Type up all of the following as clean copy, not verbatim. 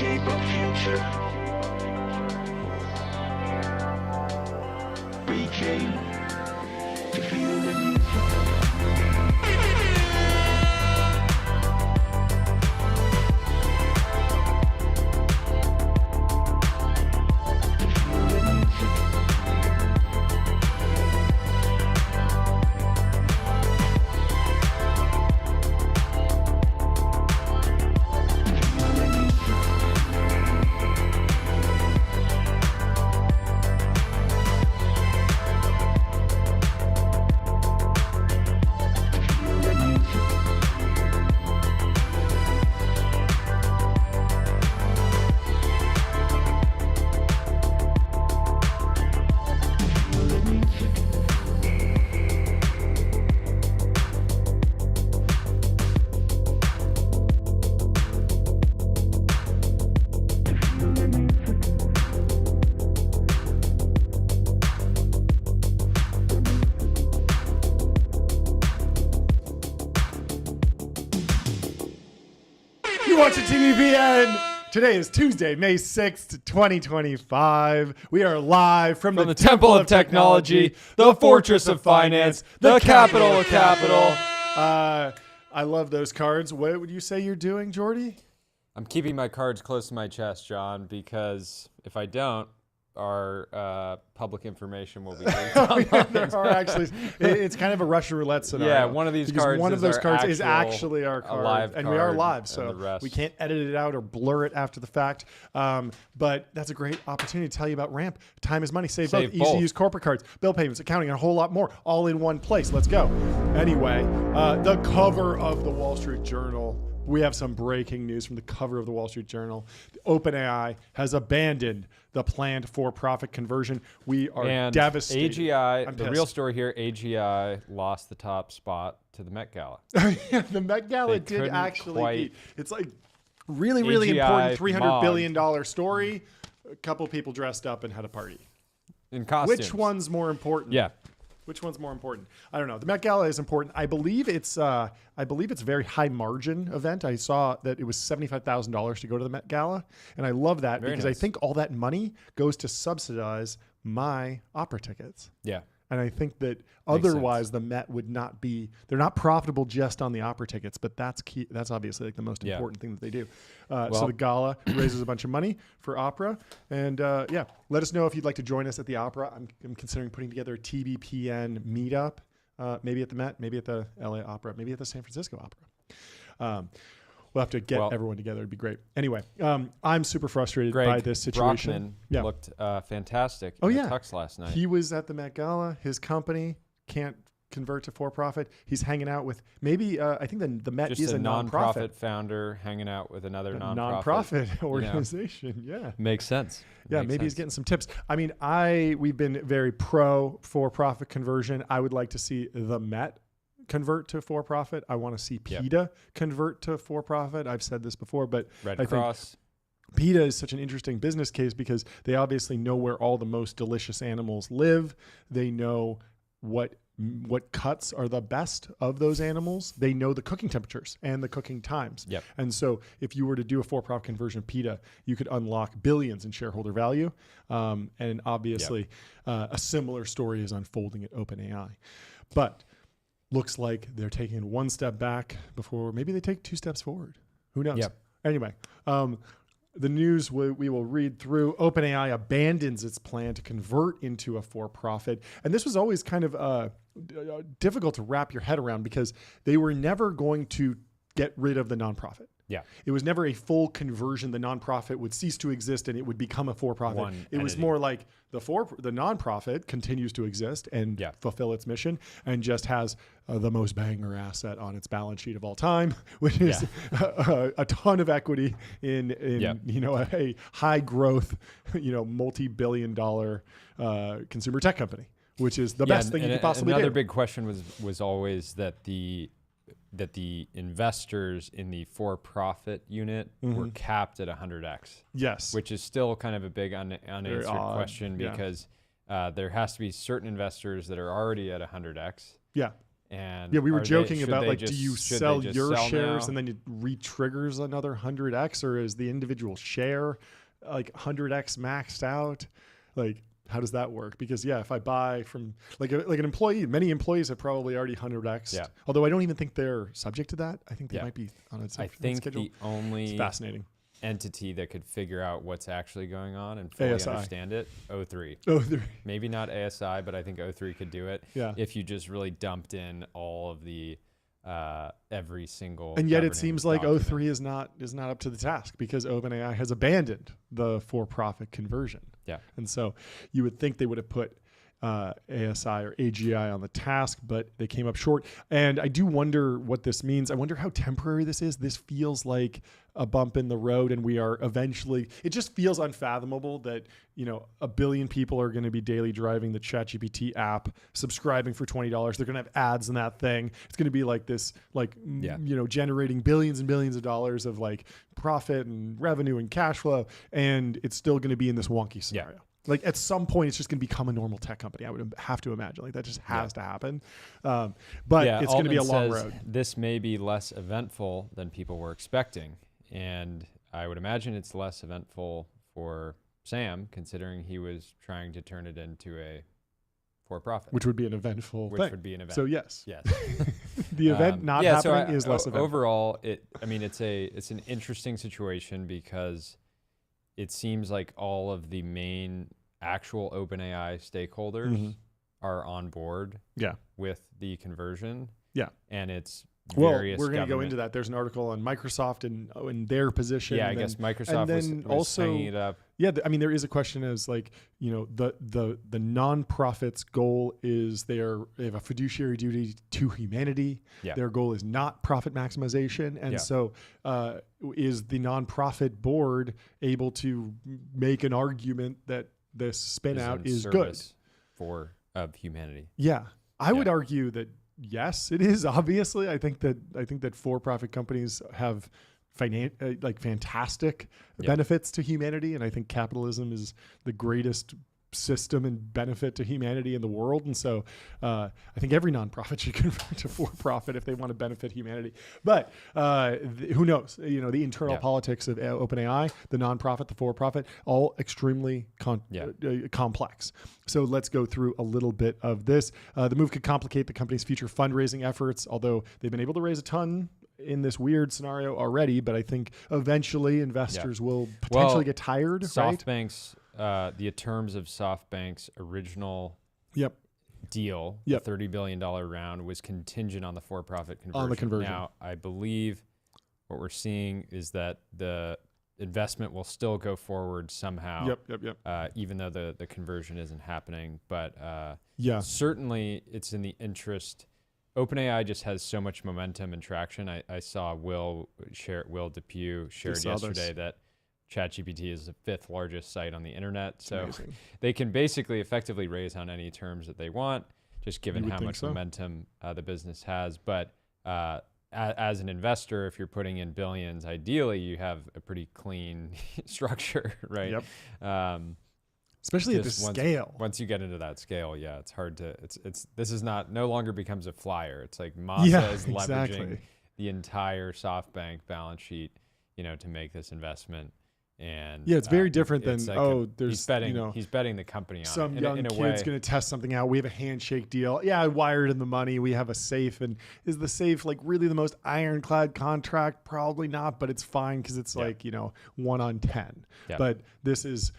shape our future. We came to feel the music. You're watching TBPN. Today is Tuesday, May 6th, 2025. We are live from the Temple of Technology, the Fortress of Finance, the capital of capital. I love those cards. What would you say you're doing, Jordy? I'm keeping my cards close to my chest, John, because if I don't, our public information will be leaked online. There are actually, it's kind of a Russian roulette scenario. Yeah, one of these cards one of those cards is actual- actually our card, live and we are card, live, and so the rest- we can't edit it out or blur it after the fact. But that's a great opportunity to tell you about Ramp. Time is money. Save both. Easy to use corporate cards, bill payments, accounting, and a whole lot more, all in one place. Let's go. Anyway, the cover of the Wall Street Journal. We have some breaking news from the cover of the Wall Street Journal. OpenAI has abandoned the planned for-profit conversion. We are devastated. AGI, the real story here, AGI lost the top spot to the Met Gala. Yeah, the Met Gala did actually beat. It's like really AGI important $300 billion story. A couple people dressed up and had a party. In costumes. Which one's more important? Yeah. Which one's more important? I don't know. The Met Gala is important. I believe it's a very high margin event. I saw that it was $75,000 to go to the Met Gala, and I love that because nice. I think all that money goes to subsidize my opera tickets. Yeah. And I think that otherwise the Met would not be, they're not profitable just on the opera tickets, but that's key. That's obviously like the most important thing that they do. So the gala raises a bunch of money for opera. And yeah, let us know if you'd like to join us at the opera. I'm considering putting together a TBPN meetup, maybe at the Met, maybe at the LA Opera, maybe at the San Francisco Opera. We'll have to get everyone together. It'd be great. Anyway, I'm super frustrated by this situation. Brockman looked fantastic in the tux last night. He was at the Met Gala. His company can't convert to for-profit. He's hanging out with maybe, I think the Met is a nonprofit founder hanging out with another nonprofit organization. Yeah. Makes sense. Yeah, maybe he's getting some tips. I mean, we've been very pro for-profit conversion. I would like to see the Met convert to for-profit. I want to see PETA convert to for-profit. I've said this before, but Red Cross. Think PETA is such an interesting business case because they obviously know where all the most delicious animals live. They know what cuts are the best of those animals. They know the cooking temperatures and the cooking times. Yep. And so if you were to do a for-profit conversion of PETA, you could unlock billions in shareholder value. And obviously a similar story is unfolding at OpenAI. But looks like they're taking one step back before maybe they take two steps forward. Who knows? Yep. Anyway, the news we will read through. OpenAI abandons its plan to convert into a for-profit. And this was always kind of difficult to wrap your head around because they were never going to get rid of the nonprofit. Yeah. It was never a full conversion. The nonprofit would cease to exist and it would become a for-profit. It was more like the nonprofit continues to exist and fulfill its mission and just has the most banger asset on its balance sheet of all time, which is a ton of equity in a high growth, multi-billion-dollar consumer tech company, which is the best thing you could possibly do. Another big question was always that the investors in the for-profit unit were capped at 100x. Yes. Which is still kind of a big unanswered question because there has to be certain investors that are already at 100x. Yeah. And Yeah, we were are they- joking should about they like, just- do you should they sell just your sell shares now? and then it re-triggers another 100x, or is the individual share like 100x maxed out? Like, how does that work? Because yeah, if I buy from like an employee, many employees have probably already 100x. Yeah. Although I don't even think they're subject to that. I think they Yeah. might be on a I different think schedule. the only It's fascinating. entity that could figure out what's actually going on and fully ASI. understand it, O3. Oh, Maybe not ASI, but I think O3 could do it. yeah. If you just really dumped in all of the every single. And yet it governing seems like document. O3 is not up to the task because OpenAI has abandoned the for-profit conversion. Yeah. And so you would think they would have put ASI or AGI on the task, but they came up short. And I do wonder what this means. I wonder how temporary this is. This feels like a bump in the road, and we are eventually, it just feels unfathomable that, you know, 1 billion people are going to be daily driving the ChatGPT app, subscribing for $20. They're going to have ads in that thing. It's going to be like this, like, you know, generating billions and billions of dollars of like profit and revenue and cash flow. And it's still going to be in this wonky scenario. Like at some point, it's just going to become a normal tech company. I would have to imagine like that just has to happen. But it's going to be a long road. This may be less eventful than people were expecting. And I would imagine it's less eventful for Sam, considering he was trying to turn it into a for-profit. Which would be an eventful thing. Which would be an event. So yes. Yes. The event not happening is less eventful. Overall, it's an interesting situation because it seems like all of the main actual OpenAI stakeholders are on board with the conversion. Yeah. And it's various we're going to go into that. There's an article on Microsoft and their position. Yeah, I guess Microsoft was also hanging it up. Yeah, I mean, there is a question as like, you know, the nonprofit's goal is they have a fiduciary duty to humanity. Yeah. Their goal is not profit maximization. And so is the nonprofit board able to make an argument that this spin out is good of humanity? Yeah. I would argue that yes, it is. Obviously, I think that for-profit companies have fantastic benefits to humanity, and I think capitalism is the greatest system and benefit to humanity in the world. And so I think every nonprofit should convert to for-profit if they want to benefit humanity. But who knows? You know, the internal politics of OpenAI, the nonprofit, the for-profit, all extremely complex. So let's go through a little bit of this. The move could complicate the company's future fundraising efforts, although they've been able to raise a ton in this weird scenario already. But I think eventually investors will potentially get tired. SoftBank's the terms of SoftBank's original deal, the $30 billion round, was contingent on the for-profit conversion. On the conversion. Now, I believe what we're seeing is that the investment will still go forward somehow. Even though the conversion isn't happening. But certainly it's in the interest. OpenAI just has so much momentum and traction. I saw Will Depew shared yesterday that ChatGPT is the 5th largest site on the internet. So they can basically effectively raise on any terms that they want, just given how much momentum the business has. But as an investor, if you're putting in billions, ideally you have a pretty clean structure, right? Especially at this scale. Once you get into that scale, it's hard to. This is no longer becomes a flyer. It's like Masa is leveraging the entire SoftBank balance sheet, to make this investment. And it's very different than he's betting the company on some it. young kid's going to test something out. We have a handshake deal. Yeah, I wired in the money. We have a safe, and is the safe like really the most ironclad contract? Probably not, but it's fine because it's 1 on 10. But this is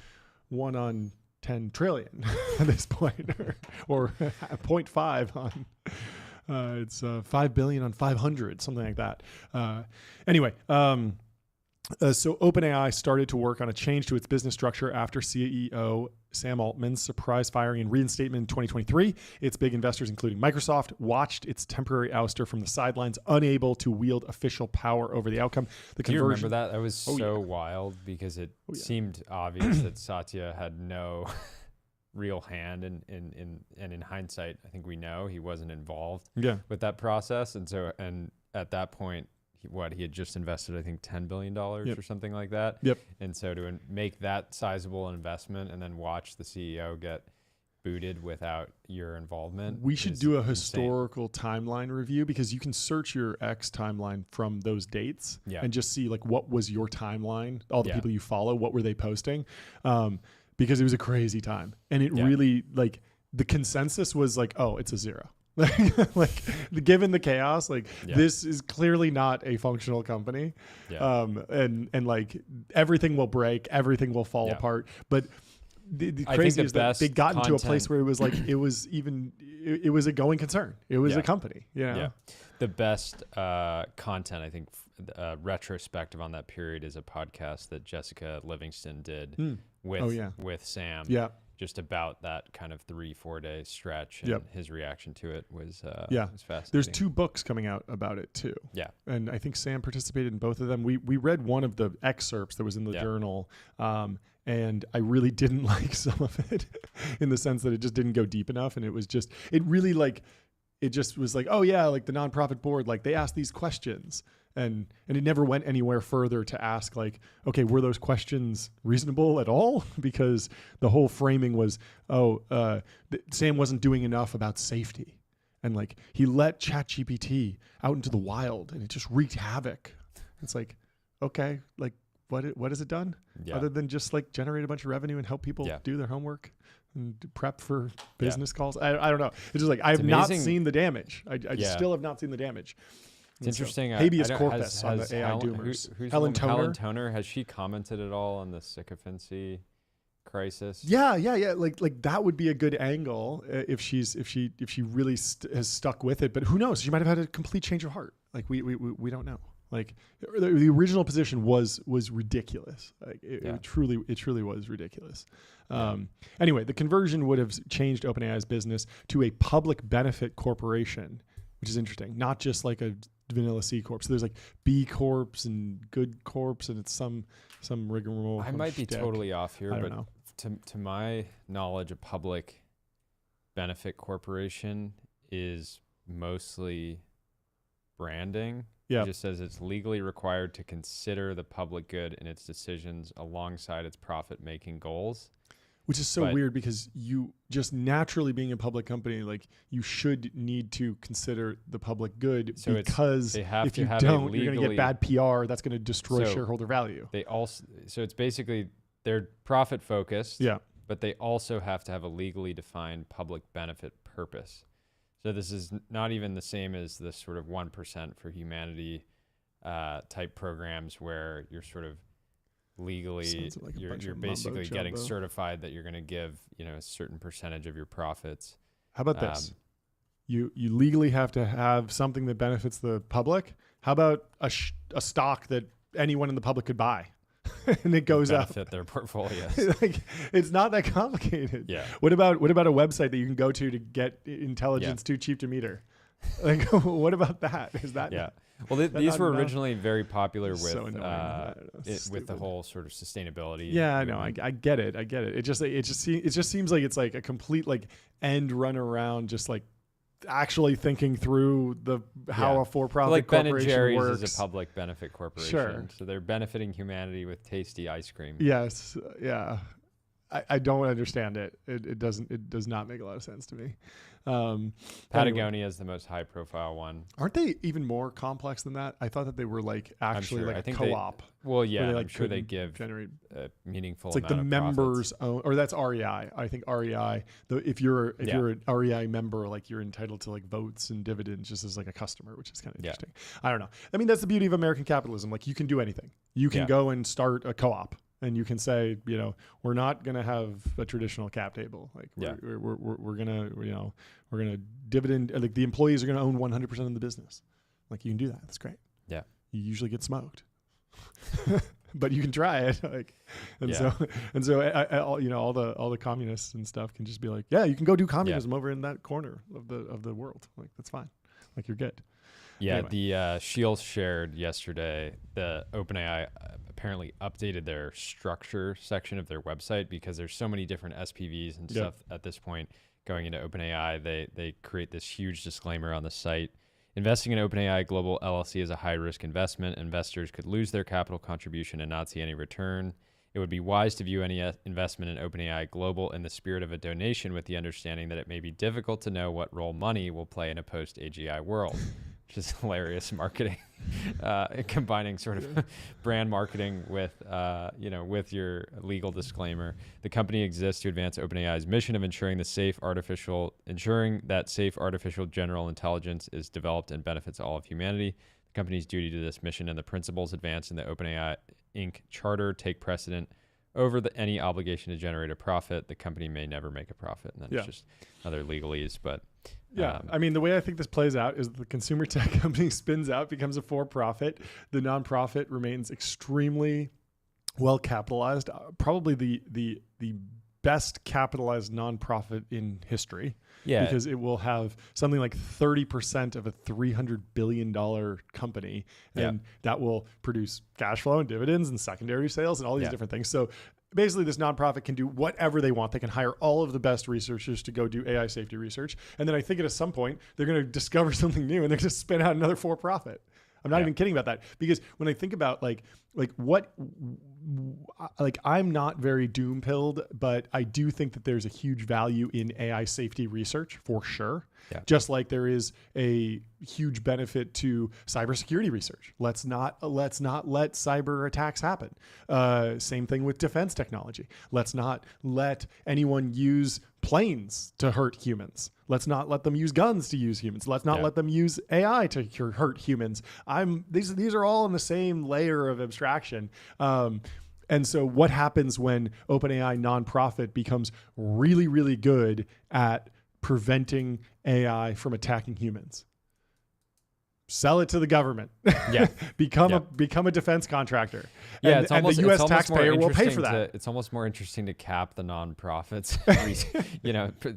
1 on 10 trillion at this point, or 0.5 on. It's 5 billion on 500, something like that. Anyway. So OpenAI started to work on a change to its business structure after CEO Sam Altman's surprise firing and reinstatement in 2023. Its big investors, including Microsoft, watched its temporary ouster from the sidelines, unable to wield official power over the outcome. Do you remember that? That was wild because it seemed obvious that Satya had no real hand and in hindsight, I think we know he wasn't involved with that process. And at that point, he had just invested, I think, $10 billion or something like that. And so to make that sizable investment and then watch the CEO get booted without your involvement. We should do a historical timeline review, because you can search your X timeline from those dates and just see like what was your timeline, all the people you follow, what were they posting, because it was a crazy time, and it really, like, the consensus was like, oh, it's a 0. Like, given the chaos, like this is clearly not a functional company, and like everything will break, everything will fall apart. But the crazy is that they got into a place where it was like it was a going concern. It was a company. The best content, I think, retrospective on that period is a podcast that Jessica Livingston did with Sam. Yeah. Just about that kind of 3-4 day stretch, and his reaction to it was fascinating. There's 2 books coming out about it too. Yeah, and I think Sam participated in both of them. We read one of the excerpts that was in the journal, and I really didn't like some of it, in the sense that it just didn't go deep enough, and it was just it just was like, oh yeah, like the nonprofit board, like they asked these questions. And it never went anywhere further to ask, like, okay, were those questions reasonable at all? Because the whole framing was, Sam wasn't doing enough about safety. And like, he let ChatGPT out into the wild and it just wreaked havoc. It's like, okay, like what has it done? Other than just like generate a bunch of revenue and help people do their homework and prep for business calls? I don't know. It's just like, I have not seen the damage. I still have not seen the damage. It's interesting. Habeas corpus on the AI doomers. Who's Helen Helen Toner, has she commented at all on the sycophancy crisis? Yeah. Like that would be a good angle if she really has stuck with it. But who knows? She might have had a complete change of heart. Like we don't know. Like the original position was ridiculous. Like it truly was ridiculous. Anyway, the conversion would have changed OpenAI's business to a public benefit corporation, which is interesting. Not just like a vanilla C corp. So there's like B corps and good corps, and it's some rigmarole. I might be totally off here, but to my knowledge, a public benefit corporation is mostly branding. Yeah. It just says it's legally required to consider the public good in its decisions alongside its profit-making goals. Which is so weird, because you just naturally, being a public company, like you should need to consider the public good, because if you don't, you're going to get bad PR. That's going to destroy shareholder value. So it's basically, they're profit focused, but they also have to have a legally defined public benefit purpose. So this is not even the same as the sort of 1% for humanity type programs, where you're sort of legally like you're basically getting certified that you're going to give a certain percentage of your profits. How about this? You legally have to have something that benefits the public. How about a stock that anyone in the public could buy? And it goes up. Benefit their portfolios. Like, it's not that complicated. Yeah. What about a website that you can go to get intelligence too cheap to meter? Like, what about that? Is that? Yeah. Well, these were originally very popular with with the whole sort of sustainability. Yeah, I know. I get it. It just seems like it's like a complete like end run around, just like actually thinking through how a for-profit corporation Ben & Jerry's works. is a public benefit corporation. Sure. So they're benefiting humanity with tasty ice cream. Yes. Yeah. I don't understand it. It does not make a lot of sense to me. Patagonia is the most high-profile one. Aren't they even more complex than that? I thought that they were like actually like a co-op. I'm sure they generate a meaningful. It's like the members own, or that's REI. I think REI. If you're an REI member, like you're entitled to like votes and dividends just as like a customer, which is kind of interesting. I don't know. I mean, that's the beauty of American capitalism. Like you can do anything. You can go and start a co-op. And you can say, we're not going to have a traditional cap table. Like we're going to dividend, like the employees are going to own 100% of the business. Like you can do that. That's great. Yeah. You usually get smoked, but you can try it. So all the communists and stuff can just be like, yeah, you can go do communism over in that corner of the world. Like that's fine. Like you're good. Yeah. Anyway. The Shields shared yesterday, the OpenAI apparently updated their structure section of their website, because there's so many different SPVs and stuff at this point going into OpenAI. They create this huge disclaimer on the site. Investing in OpenAI Global LLC is a high-risk investment. Investors could lose their capital contribution and not see any return. It would be wise to view any investment in OpenAI Global in the spirit of a donation, with the understanding that it may be difficult to know what role money will play in a post-AGI world. Which is hilarious marketing, combining sort of brand marketing with, with your legal disclaimer. The company exists to advance OpenAI's mission of ensuring that safe artificial general intelligence is developed and benefits all of humanity. The company's duty to this mission and the principles advanced in the OpenAI Inc. charter take precedent over any obligation to generate a profit. The company may never make a profit. And then it's just other legalese, but... Yeah, I mean, the way I think this plays out is the consumer tech company spins out, becomes a for-profit. The nonprofit remains extremely well capitalized, probably the best capitalized nonprofit in history. Yeah, because it will have something like 30% of a $300 billion company, and that will produce cash flow and dividends and secondary sales and all these different things. So basically, this nonprofit can do whatever they want. They can hire all of the best researchers to go do AI safety research. And then I think at some point, they're going to discover something new and they're going to spin out another for-profit. I'm not even kidding about that, because when I think about I'm not very doom pilled, but I do think that there's a huge value in AI safety research for sure. Yeah. Just like there is a huge benefit to cybersecurity research. Let's not let cyber attacks happen. Same thing with defense technology. Let's not let anyone use planes to hurt humans. Let's not let them use guns to use humans. Let's not let them use AI to hurt humans. These are all in the same layer of abstraction. And so what happens when OpenAI nonprofit becomes really, really good at preventing AI from attacking humans? Sell it to the government. Yeah. become a defense contractor. Yeah, and the U.S. taxpayer will pay for that. It's almost more interesting to cap the nonprofits,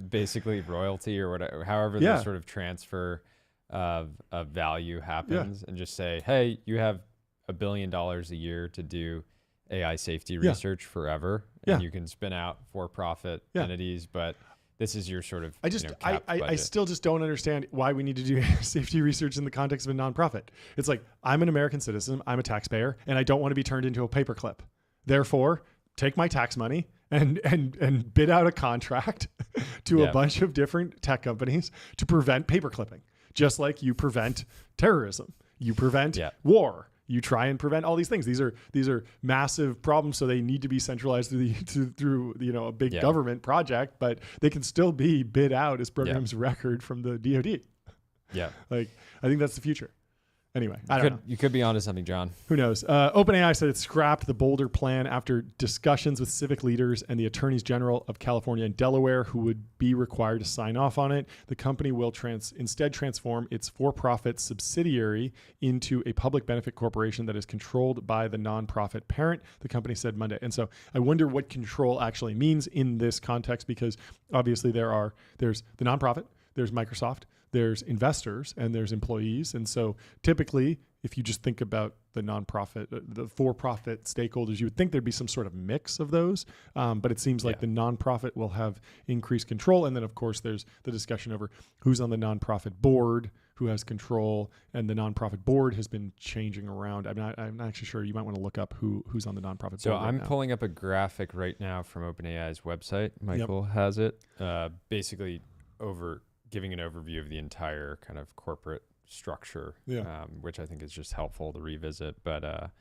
basically royalty or whatever, however the sort of transfer of value happens, and just say, hey, you have $1 billion a year to do AI safety research forever, and you can spin out for-profit entities, but this is your sort of I still just don't understand why we need to do safety research in the context of a nonprofit. It's like, I'm an American citizen, I'm a taxpayer, and I don't want to be turned into a paperclip. Therefore, take my tax money and bid out a contract to a bunch of different tech companies to prevent paperclipping, just like you prevent terrorism, you prevent war. You try and prevent all these things. These are massive problems, so they need to be centralized through a big government project, but they can still be bid out as programs of record from the DoD. Yeah, I think that's the future. Anyway, I don't know. You could be onto something, John. Who knows? OpenAI said it scrapped the Boulder plan after discussions with civic leaders and the attorneys general of California and Delaware, who would be required to sign off on it. The company will instead transform its for-profit subsidiary into a public benefit corporation that is controlled by the nonprofit parent, the company said Monday. And so I wonder what control actually means in this context, because obviously there's the nonprofit, there's Microsoft, there's investors, and there's employees. And so typically, if you just think about the nonprofit, the for-profit stakeholders, you would think there'd be some sort of mix of those. But it seems like the nonprofit will have increased control. And then, of course, there's the discussion over who's on the nonprofit board, who has control. And the nonprofit board has been changing around. I'm not actually sure. You might want to look up who's on the nonprofit board. So I'm pulling up a graphic right now from OpenAI's website. Michael has it. Basically giving an overview of the entire kind of corporate structure, which I think is just helpful to revisit. But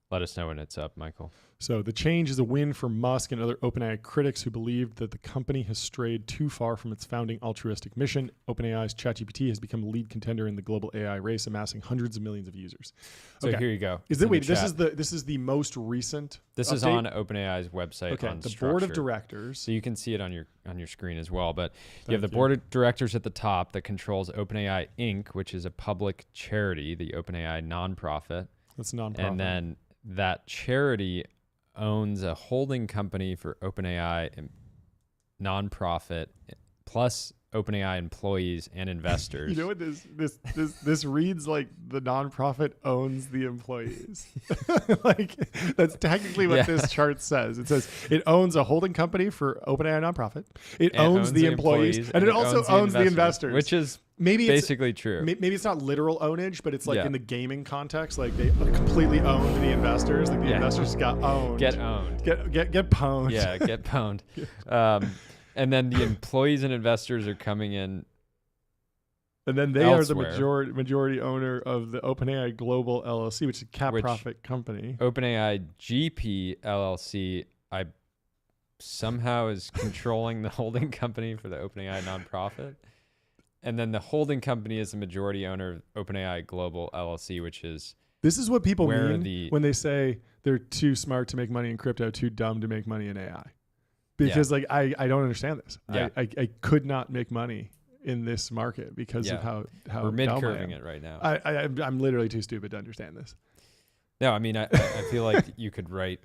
let us know when it's up, Michael. So the change is a win for Musk and other OpenAI critics who believed that the company has strayed too far from its founding altruistic mission. OpenAI's ChatGPT has become a lead contender in the global AI race, amassing hundreds of millions of your users. So here you go. This is the most recent. This update? Is on OpenAI's website. Okay, on the structure. board of directors. So you can see it on your screen as well. But you have the board of directors at the top that controls OpenAI Inc., which is a public charity, the OpenAI nonprofit. That's a nonprofit. And then that charity owns a holding company for OpenAI and nonprofit plus OpenAI employees and investors. You know what this reads like? The nonprofit owns the employees. Like that's technically what this chart says. It says it owns a holding company for OpenAI nonprofit. It owns the employees, and it also owns the investors, which is maybe basically true. Maybe it's not literal ownage, but it's like in the gaming context, like they completely owned the investors. Like the investors got owned. Get owned. Get pwned. Yeah, get pwned. And then the employees and investors are coming in. And then they elsewhere. are the majority owner of the OpenAI Global LLC, which is a profit company. OpenAI GP LLC, I somehow is controlling the holding company for the OpenAI nonprofit. And then the holding company is the majority owner of OpenAI Global LLC, which is this is what people mean when they say they're too smart to make money in crypto, too dumb to make money in AI. Because like I don't understand this. Yeah. I could not make money in this market because of how we're mid-curving it right now. I'm literally too stupid to understand this. No, I mean I feel like you could write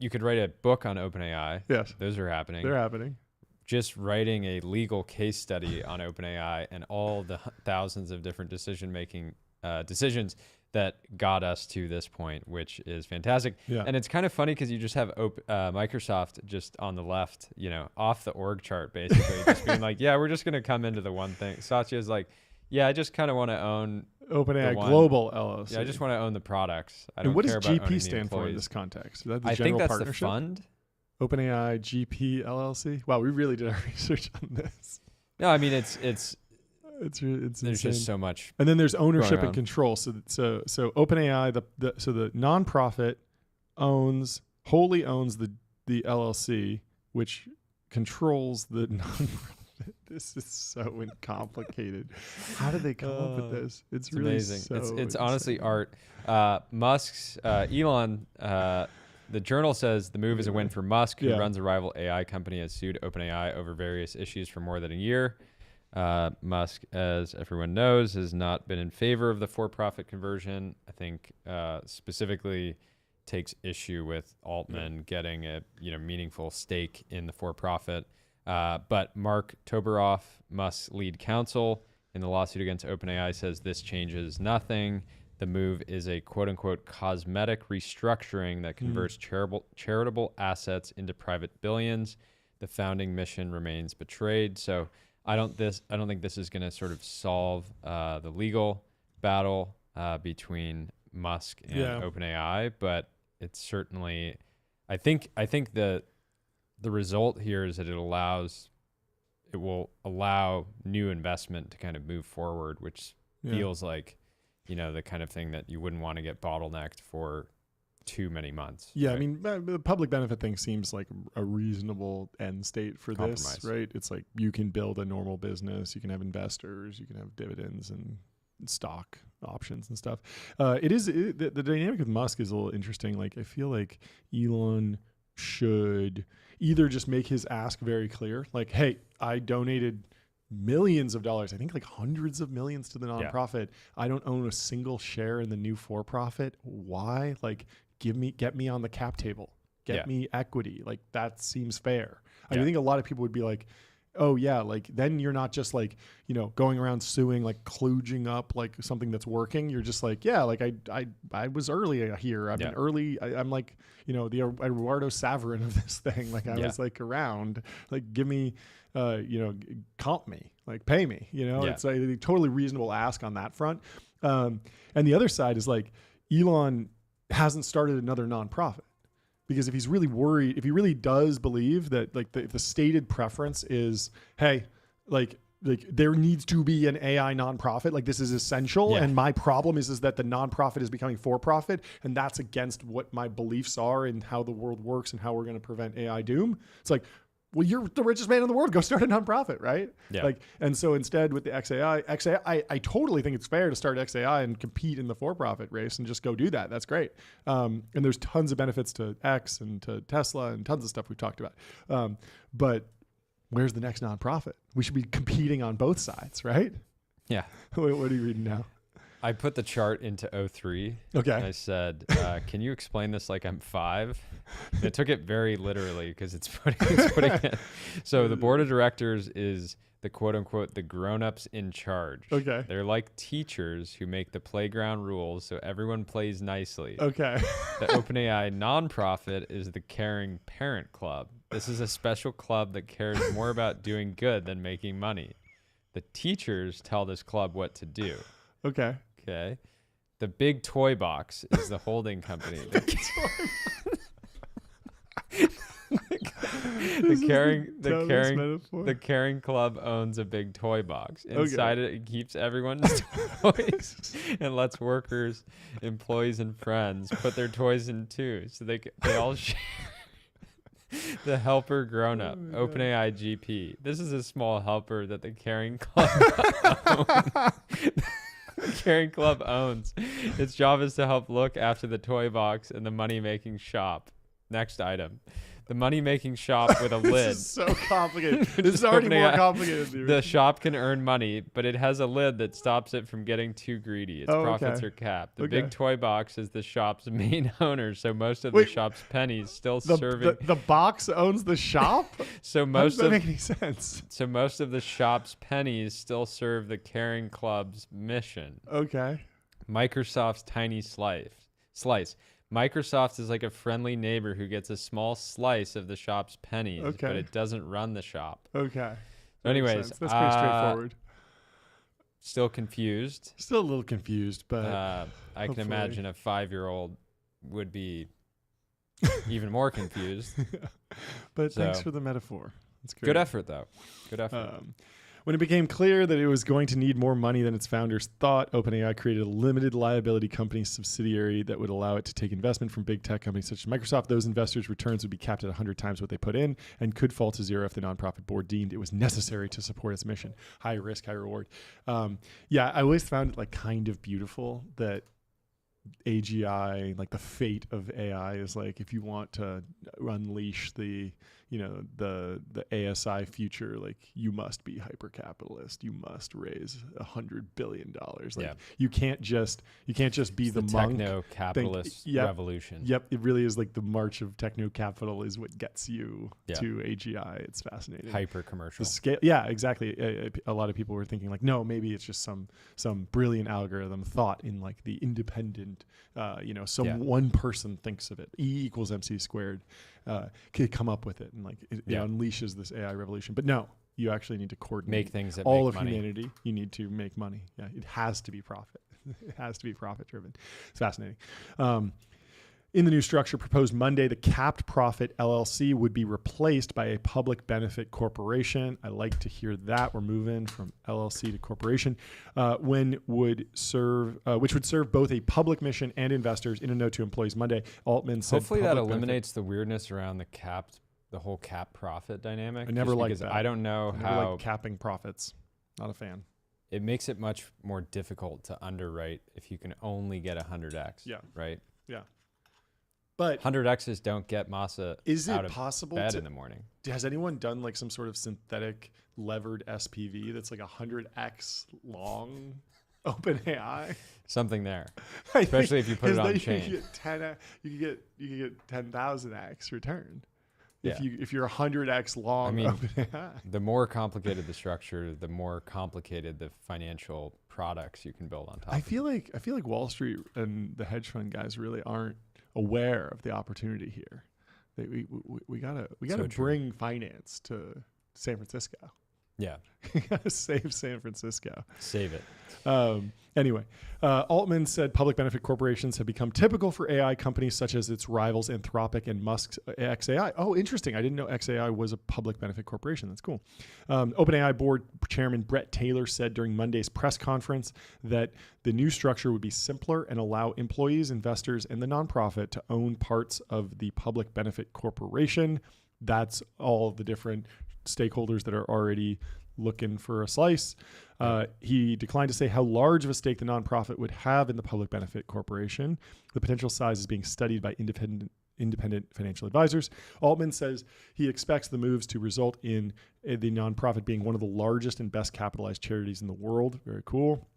you could write a book on OpenAI. Yes, those are happening. They're happening. Just writing a legal case study on OpenAI and all the thousands of different decisions that got us to this point, which is fantastic. Yeah. And it's kind of funny because you just have Microsoft just on the left, off the org chart, basically, just being like, yeah, we're just going to come into the one thing. Satya is like, yeah, I just kind of want to own OpenAI Global LLC. Yeah, I just want to own the products. I don't and what care does about GP stand for in this context? Is that the I general think that's partnership? the fund. OpenAI GP LLC. Wow, we really did our research on this. No, I mean it's there's insane. Just so much. And then there's ownership and control. So OpenAI, the nonprofit wholly owns the LLC, which controls the nonprofit. This is so complicated. How did they come up with this? It's really amazing. So it's honestly art. Musk's Elon. The Journal says the move is a win for Musk, who runs a rival AI company, has sued OpenAI over various issues for more than a year. Musk, as everyone knows, has not been in favor of the for-profit conversion. I think specifically takes issue with Altman getting a meaningful stake in the for-profit. But Mark Toberoff, Musk's lead counsel in the lawsuit against OpenAI, says this changes nothing. The move is a quote-unquote cosmetic restructuring that converts charitable assets into private billions. The founding mission remains betrayed. So I don't think this is going to sort of solve the legal battle between Musk and OpenAI, but it's certainly I think the result here is that it will allow new investment to kind of move forward, which feels like the kind of thing that you wouldn't want to get bottlenecked for too many months. Yeah, right? I mean, the public benefit thing seems like a reasonable end state for Compromise. this, right? It's like you can build a normal business, you can have investors, you can have dividends and stock options and stuff. The dynamic with Musk is a little interesting. Like, I feel like Elon should either just make his ask very clear, like, hey, I donated millions of dollars, I think like hundreds of millions to the nonprofit. I don't own a single share in the new for-profit. Why? Like, get me on the cap table. Get me equity. Like, that seems fair. I think a lot of people would be like, oh yeah, like then you're not just like, going around suing, like kludging up like something that's working. You're just like, yeah, like I was early here. I've been early. I'm like, the Eduardo Saverin of this thing. Like I was like around, like give me, comp me, like pay me, it's like a totally reasonable ask on that front. And the other side is like Elon hasn't started another nonprofit. Because if he's really worried, if he really does believe that like if the stated preference is, hey, like there needs to be an AI nonprofit, like this is essential. And my problem is that the nonprofit is becoming for profit. And that's against what my beliefs are and how the world works and how we're going to prevent AI doom. It's like, well, you're the richest man in the world. Go start a nonprofit, right? Yeah. Like, and so instead with the XAI, I totally think it's fair to start XAI and compete in the for-profit race and just go do that. That's great. And there's tons of benefits to X and to Tesla and tons of stuff we've talked about. But where's the next nonprofit? We should be competing on both sides, right? Yeah. What are you reading now? I put the chart into O3. Okay. I said, can you explain this like I'm 5? And it took it very literally because it's putting it. So the board of directors is the quote unquote the grown-ups in charge. Okay. They're like teachers who make the playground rules so everyone plays nicely. Okay. The OpenAI nonprofit is the Caring Parent Club. This is a special club that cares more about doing good than making money. The teachers tell this club what to do. Okay. Okay. The Big Toy Box is the holding company. The Caring Club owns a big toy box. Inside it keeps everyone's toys and lets workers, employees, and friends put their toys in too, so they all share. The helper grown up, OpenAI GP. This is a small helper that the Caring Club Caring Club owns. Its job is to help look after the toy box and the money-making shop. Next item. The money-making shop with a lid. This is so complicated. This is already more complicated. The shop can earn money, but it has a lid that stops it from getting too greedy. Its profits are capped. The big toy box is the shop's main owner, so most of the shop's pennies still serving. The box owns the shop? So How does that make any sense? So most of the shop's pennies still serve the Caring Club's mission. Okay. Microsoft's tiny slice. Microsoft is like a friendly neighbor who gets a small slice of the shop's pennies, but it doesn't run the shop. Okay. So anyways, that's pretty straightforward. Still confused. Still a little confused, but I can imagine a 5-year-old would be even more confused. But thanks for the metaphor. It's great. Good effort, though. Good effort. When it became clear that it was going to need more money than its founders thought, OpenAI created a limited liability company subsidiary that would allow it to take investment from big tech companies such as Microsoft. Those investors' returns would be capped at 100 times what they put in and could fall to zero if the nonprofit board deemed it was necessary to support its mission. High risk, high reward. I always found it like kind of beautiful that AGI, like the fate of AI, is like if you want to unleash the ASI future, like you must be hyper capitalist. You must raise $100 billion. Like you can't just be the monk. Techno capitalist revolution. Yep, it really is like the march of techno capital is what gets you to AGI. It's fascinating. Hyper commercial. The scale, yeah, exactly. A lot of people were thinking like, no, maybe it's just some brilliant algorithm thought in like the independent, one person thinks of it. E equals MC squared. Could come up with it and like it unleashes this AI revolution. But no, you actually need to coordinate make things that all make of money. Humanity. You need to make money. Yeah, it has to be profit. It has to be profit driven. It's fascinating. In the new structure proposed Monday, the capped profit LLC would be replaced by a public benefit corporation. I like to hear that. We're moving from LLC to corporation, which would serve both a public mission and investors. In a note to employees Monday, Altman said, hopefully that eliminates the weirdness around the whole cap profit dynamic. I never liked that. I don't know how like capping profits. Not a fan. It makes it much more difficult to underwrite if you can only get 100x. Yeah. Right. Yeah. But 100x's don't get Masa out of bed in the morning. Has anyone done like some sort of synthetic levered SPV that's like 100x long OpenAI? Something there, especially if you put it on chain. You could get 10,000x return. If you're 100x long, I mean, OpenAI. The more complicated the structure, the more complicated the financial products you can build on top. I feel like Wall Street and the hedge fund guys really aren't aware of the opportunity here. We gotta bring finance to San Francisco. Yeah, you gotta save San Francisco. Save it. Anyway, Altman said public benefit corporations have become typical for AI companies such as its rivals Anthropic and Musk's xAI. Oh, interesting. I didn't know xAI was a public benefit corporation. That's cool. OpenAI board chairman Brett Taylor said during Monday's press conference that the new structure would be simpler and allow employees, investors, and the nonprofit to own parts of the public benefit corporation. That's all the different stakeholders that are already looking for a slice. He declined to say how large of a stake the nonprofit would have in the public benefit corporation. The potential size is being studied by independent financial advisors. Altman says he expects the moves to result in the nonprofit being one of the largest and best capitalized charities in the world. Very cool.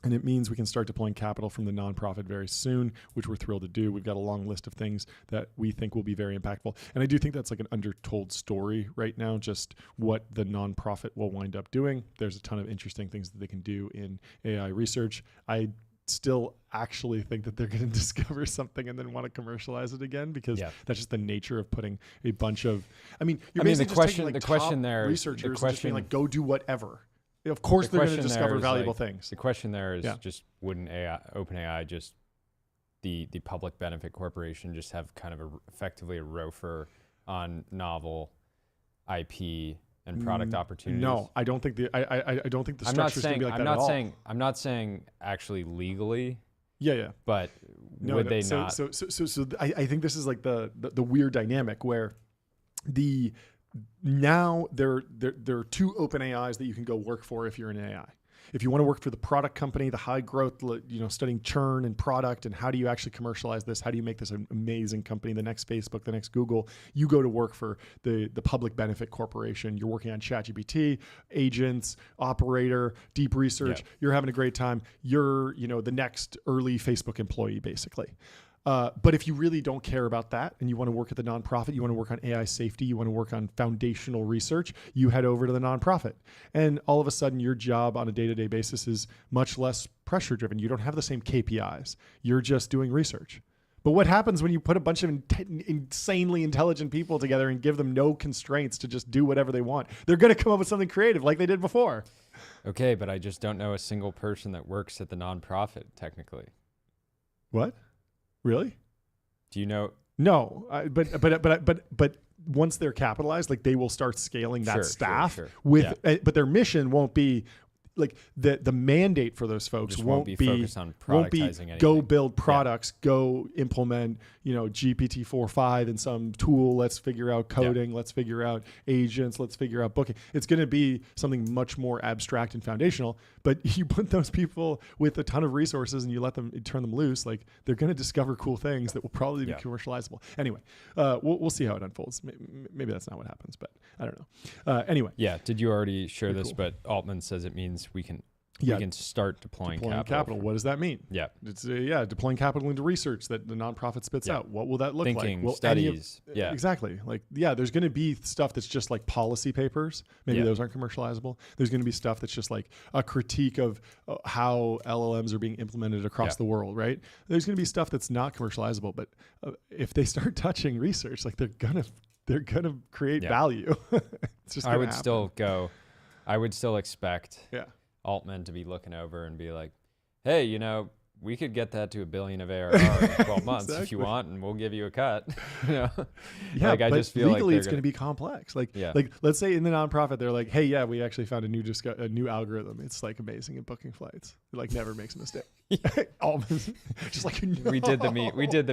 And it means we can start deploying capital from the nonprofit very soon, which we're thrilled to do. We've got a long list of things that we think will be very impactful. And I do think that's like an undertold story right now, just what the nonprofit will wind up doing. There's a ton of interesting things that they can do in AI research. I still actually think that they're going to discover something and then want to commercialize it again, because that's just the nature of putting a bunch of, the question there, researchers just being like, go do whatever. Of course, they're going to discover valuable things. The question there is just, wouldn't OpenAI just the public benefit corporation just have kind of effectively a ROFR on novel IP and product opportunities? No, I don't think I don't think the structure is going to be like that at all. I'm not saying actually legally. Yeah. But would they not? So I think this is like the weird dynamic where now there are two open AIs that you can go work for if you're an AI. If you want to work for the product company, the high growth, studying churn and product and how do you actually commercialize this? How do you make this an amazing company, the next Facebook, the next Google? You go to work for the public benefit corporation. You're working on ChatGPT, agents, operator, deep research. Yeah. You're having a great time. You're, the next early Facebook employee, basically. But if you really don't care about that and you want to work at the nonprofit, you want to work on AI safety, you want to work on foundational research, you head over to the nonprofit. And all of a sudden your job on a day-to-day basis is much less pressure driven. You don't have the same KPIs. You're just doing research. But what happens when you put a bunch of insanely intelligent people together and give them no constraints to just do whatever they want? They're going to come up with something creative like they did before. Okay, but I just don't know a single person that works at the nonprofit technically. What? Really? Do you know? No, but once they're capitalized, like they will start scaling that staff with, but their mission won't be like the mandate for those folks won't be focused on productizing anything. Go build products, go implement, GPT 4.5 in some tool. Let's figure out coding. Let's figure out agents. Let's figure out booking. It's going to be something much more abstract and foundational, but you put those people with a ton of resources and you let them turn them loose. Like they're going to discover cool things that will probably be commercializable. Anyway, we'll see how it unfolds. Maybe that's not what happens, but I don't know. Anyway. Yeah. Did you already share this? Cool. But Altman says it means we can start deploying capital. What does that mean? Yeah. It's deploying capital into research that the nonprofit spits out. What will that look like? Well, studies. Exactly. Like, there's going to be stuff that's just like policy papers. Maybe those aren't commercializable. There's going to be stuff that's just like a critique of how LLMs are being implemented across the world, right? There's going to be stuff that's not commercializable, but if they start touching research, like they're going to create value. It's just I would still expect Altman to be looking over and be like, hey, we could get that to $1 billion of ARR in 12 months if you want, and we'll give you a cut. Yeah, like, I just feel legally it's going to be complex. Like let's say in the nonprofit, they're like, hey, we actually found a new algorithm. It's like amazing at booking flights. It like never makes a mistake. Just like, no. We did the meme. We did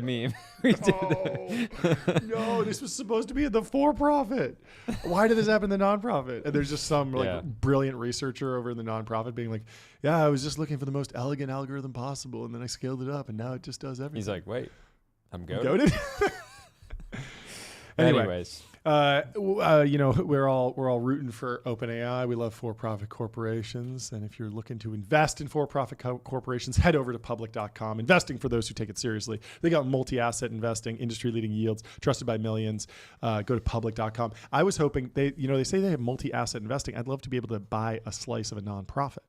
no, this was supposed to be the for-profit. Why did this happen in the nonprofit? And there's just some brilliant researcher over in the nonprofit being like, I was just looking for the most elegant algorithm possible, and then I scaled it up, and now it just does everything. He's like, wait, I'm goated. Anyways. We're all rooting for OpenAI. We love for-profit corporations. And if you're looking to invest in for-profit corporations, head over to public.com. Investing for those who take it seriously. They got multi-asset investing, industry-leading yields, trusted by millions. Go to public.com. I was hoping they say they have multi-asset investing. I'd love to be able to buy a slice of a nonprofit.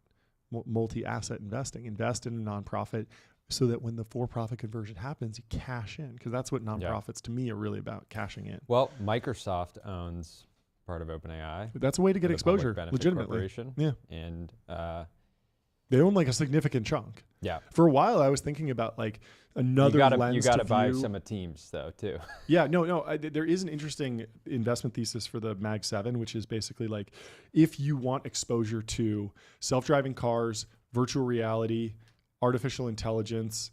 Multi-asset investing, invest in a nonprofit, so that when the for-profit conversion happens, you cash in, because that's what nonprofits to me are really about, cashing in. Well, Microsoft owns part of OpenAI. That's a way to get exposure, legitimately. Yeah, and they own like a significant chunk. Yeah. For a while, I was thinking about like another lens. You got to buy some of Teams though too. Yeah, no. There is an interesting investment thesis for the Mag 7, which is basically like if you want exposure to self-driving cars, virtual reality, artificial intelligence,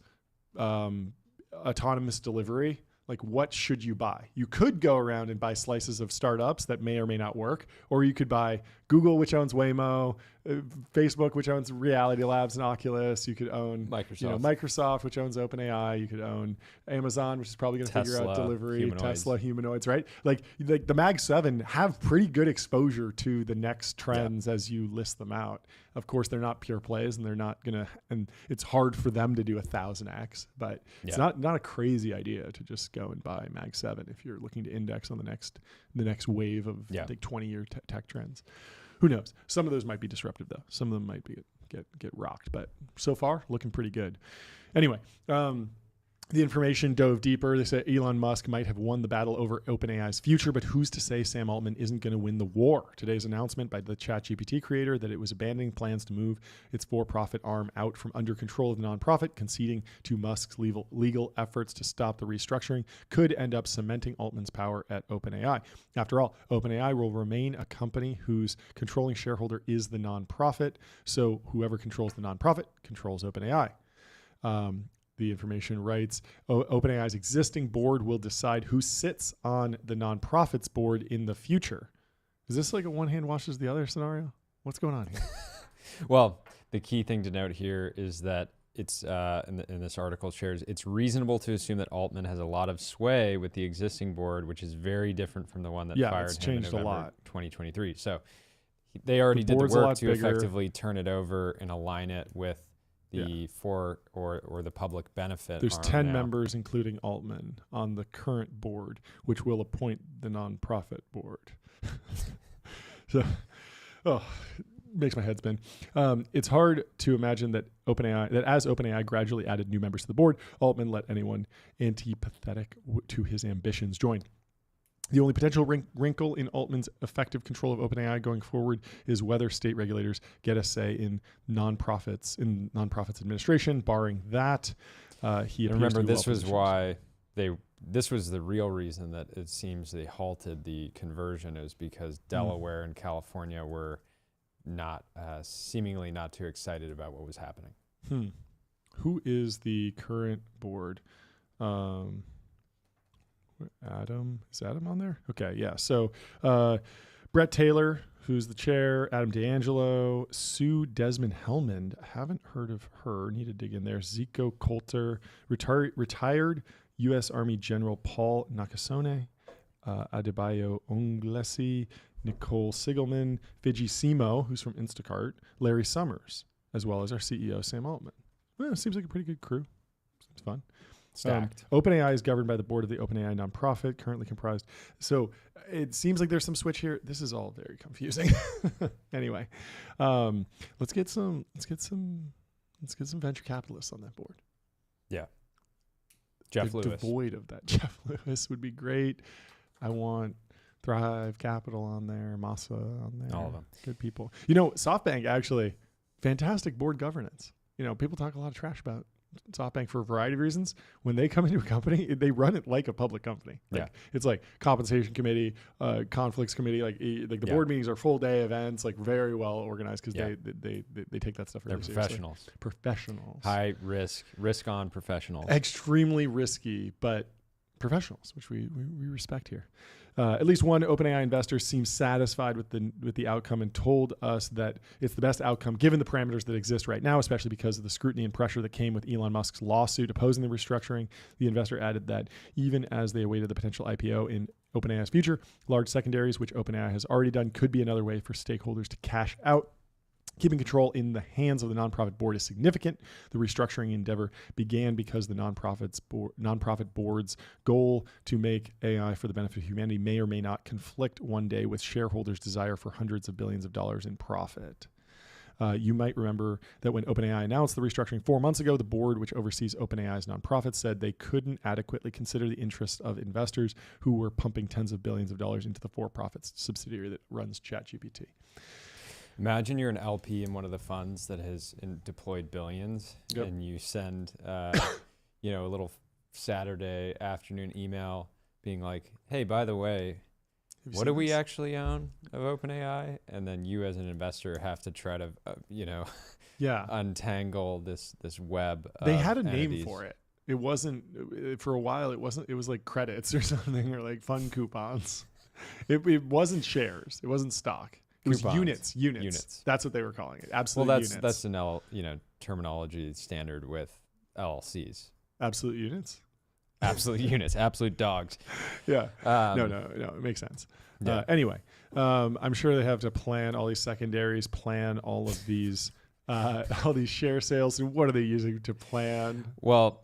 autonomous delivery, like what should you buy? You could go around and buy slices of startups that may or may not work, or you could buy Google, which owns Waymo, Facebook, which owns Reality Labs and Oculus. You could own Microsoft, which owns OpenAI. You could own Amazon, which is probably going to figure out delivery, humanoids. Tesla, humanoids, right? Like the Mag 7 have pretty good exposure to the next trends as you list them out. Of course, they're not pure plays, and they're not gonna. And it's hard for them to do 1,000x, but it's not a crazy idea to just go and buy Mag 7 if you're looking to index on the next wave of like 20-year tech trends. Who knows? Some of those might be disruptive though. Some of them might be get rocked, but so far looking pretty good. Anyway, the information dove deeper. They said Elon Musk might have won the battle over OpenAI's future, but who's to say Sam Altman isn't going to win the war? Today's announcement by the ChatGPT creator that it was abandoning plans to move its for-profit arm out from under control of the nonprofit, conceding to Musk's legal efforts to stop the restructuring, could end up cementing Altman's power at OpenAI. After all, OpenAI will remain a company whose controlling shareholder is the nonprofit, so whoever controls the nonprofit controls OpenAI. The information writes, OpenAI's existing board will decide who sits on the nonprofit's board in the future. Is this like a one hand washes the other scenario? What's going on here? Well, the key thing to note here is that it's in this article shares, it's reasonable to assume that Altman has a lot of sway with the existing board, which is very different from the one that fired him in November 2023. So they already did the work to effectively turn it over and align it with the for or the public benefit. There's 10 members, including Altman, on the current board, which will appoint the nonprofit board. So, makes my head spin. It's hard to imagine that as OpenAI gradually added new members to the board, Altman let anyone antipathetic to his ambitions join. The only potential wrinkle in Altman's effective control of OpenAI going forward is whether state regulators get a say in nonprofits administration. Barring that, remember this was why this was the real reason that it seems they halted the conversion, is because Delaware and California were not seemingly not too excited about what was happening. Who is the current board? Adam, is Adam on there? Okay, yeah. So Brett Taylor, who's the chair, Adam D'Angelo, Sue Desmond-Hellman, haven't heard of her, need to dig in there. Zico Coulter, retired U.S. Army General Paul Nakasone, Adebayo Onglesi, Nicole Sigelman, Fiji Simo, who's from Instacart, Larry Summers, as well as our CEO, Sam Altman. Well, it seems like a pretty good crew. Seems fun. Stacked. OpenAI is governed by the board of the OpenAI nonprofit, currently comprised. So it seems like there's some switch here. This is all very confusing. Anyway, let's get some venture capitalists on that board. Yeah. Jeff Lewis. Devoid of that. Jeff Lewis would be great. I want Thrive Capital on there, Masa on there. All of them. Good people. SoftBank actually, fantastic board governance. People talk a lot of trash about SoftBank for a variety of reasons. When they come into a company, they run it like a public company. It's like compensation committee, conflicts committee. Like the board meetings are full day events, like very well organized because they take that stuff really seriously. Professionals. High risk on professionals. Extremely risky, but professionals, which we respect here. At least one OpenAI investor seems satisfied with the outcome and told us that it's the best outcome given the parameters that exist right now, especially because of the scrutiny and pressure that came with Elon Musk's lawsuit opposing the restructuring. The investor added that even as they awaited the potential IPO in OpenAI's future, large secondaries, which OpenAI has already done, could be another way for stakeholders to cash out. Keeping control in the hands of the nonprofit board is significant. The restructuring endeavor began because the nonprofit board's goal to make AI for the benefit of humanity may or may not conflict one day with shareholders' desire for hundreds of billions of dollars in profit. You might remember that when OpenAI announced the restructuring 4 months ago, the board, which oversees OpenAI's nonprofits, said they couldn't adequately consider the interests of investors who were pumping tens of billions of dollars into the for-profit subsidiary that runs ChatGPT. Imagine you're an LP in one of the funds that has deployed billions, and you send a little Saturday afternoon email being like, hey, by the way, what do we actually own of OpenAI? And then you as an investor have to try to, untangle this web. They had a entities. name for it. It wasn't, for a while, it was like credits or something, or like fund coupons. It wasn't shares. It wasn't stock. It was units. That's what they were calling it. Absolute units. Well, that's an terminology standard with LLCs. Absolute units. absolute units, absolute dogs. Yeah. No, it makes sense. Yeah. Anyway, I'm sure they have to plan all these secondaries, plan all of these, all these share sales. And what are they using to plan? Well,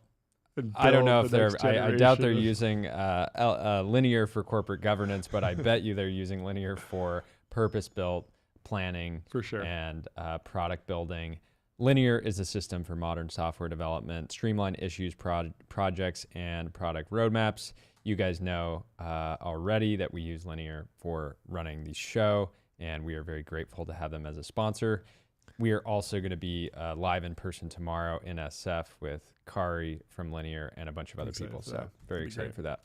I don't know if I doubt they're of using Linear for corporate governance, but I bet you they're using Linear for purpose-built planning for sure and product building. Linear is a system for modern software development, streamline issues, projects, and product roadmaps. You guys know already that we use Linear for running the show, and we are very grateful to have them as a sponsor. We are also going to be live in person tomorrow in SF with Kari from Linear and a bunch of other people. So very excited for that.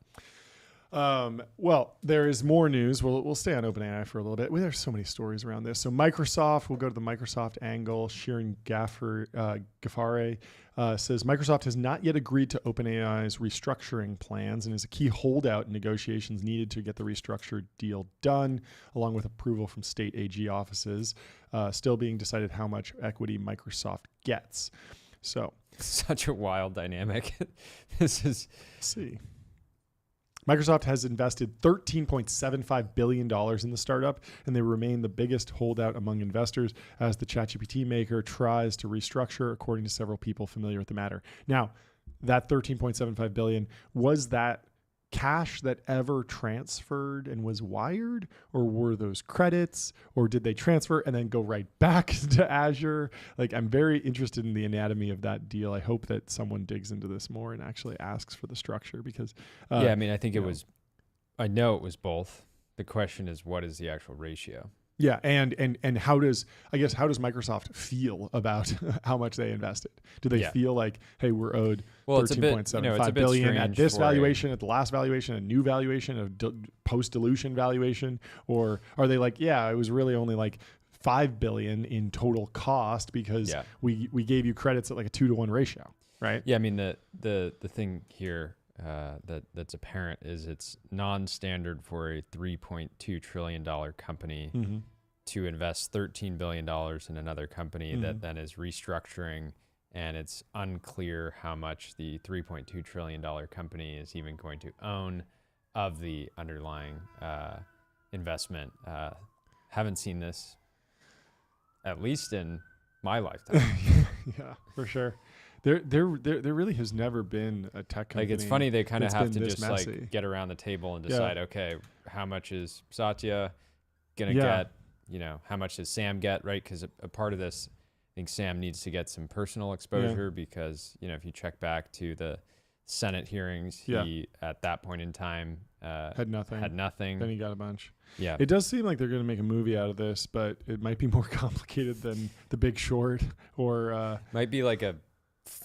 Well, there is more news. We'll stay on OpenAI for a little bit. Well, there's so many stories around this. So Microsoft, we'll go to the Microsoft angle. Shirin Ghaffari says Microsoft has not yet agreed to OpenAI's restructuring plans and is a key holdout in negotiations needed to get the restructured deal done, along with approval from state AG offices. Still being decided how much equity Microsoft gets. So such a wild dynamic. This is see. Microsoft has invested $13.75 billion in the startup, and they remain the biggest holdout among investors as the ChatGPT maker tries to restructure, according to several people familiar with the matter. Now, that $13.75 billion, was that cash that ever transferred and was wired, or were those credits, or did they transfer and then go right back to Azure? Like, I'm very interested in the anatomy of that deal. I hope that someone digs into this more and actually asks for the structure, because I mean, I think I know it was both. The question is, what is the actual ratio? Yeah, and how does Microsoft feel about how much they invested? Do they feel like, hey, we're owed $13.75 billion at this valuation, at the last valuation, a new valuation, a post-dilution valuation? Or are they like, yeah, it was really only like $5 billion in total cost because we gave you credits at like a 2-to-1 ratio, right? Yeah, I mean, the thing here that's apparent is it's non-standard for a $3.2 trillion company to invest $13 billion in another company that then is restructuring, and it's unclear how much the $3.2 trillion company is even going to own of the underlying investment. Haven't seen this, at least in my lifetime. Yeah, for sure. There really has never been a tech company. Like, it's funny, they kind of have to just messy. like get around the table and decide, okay, how much is Satya gonna get? You know, how much does Sam get, right? Because a part of this, I think Sam needs to get some personal exposure because, you know, if you check back to the Senate hearings, he at that point in time had nothing. Then he got a bunch. Yeah. It does seem like they're going to make a movie out of this, but it might be more complicated than The Big Short, or might be like a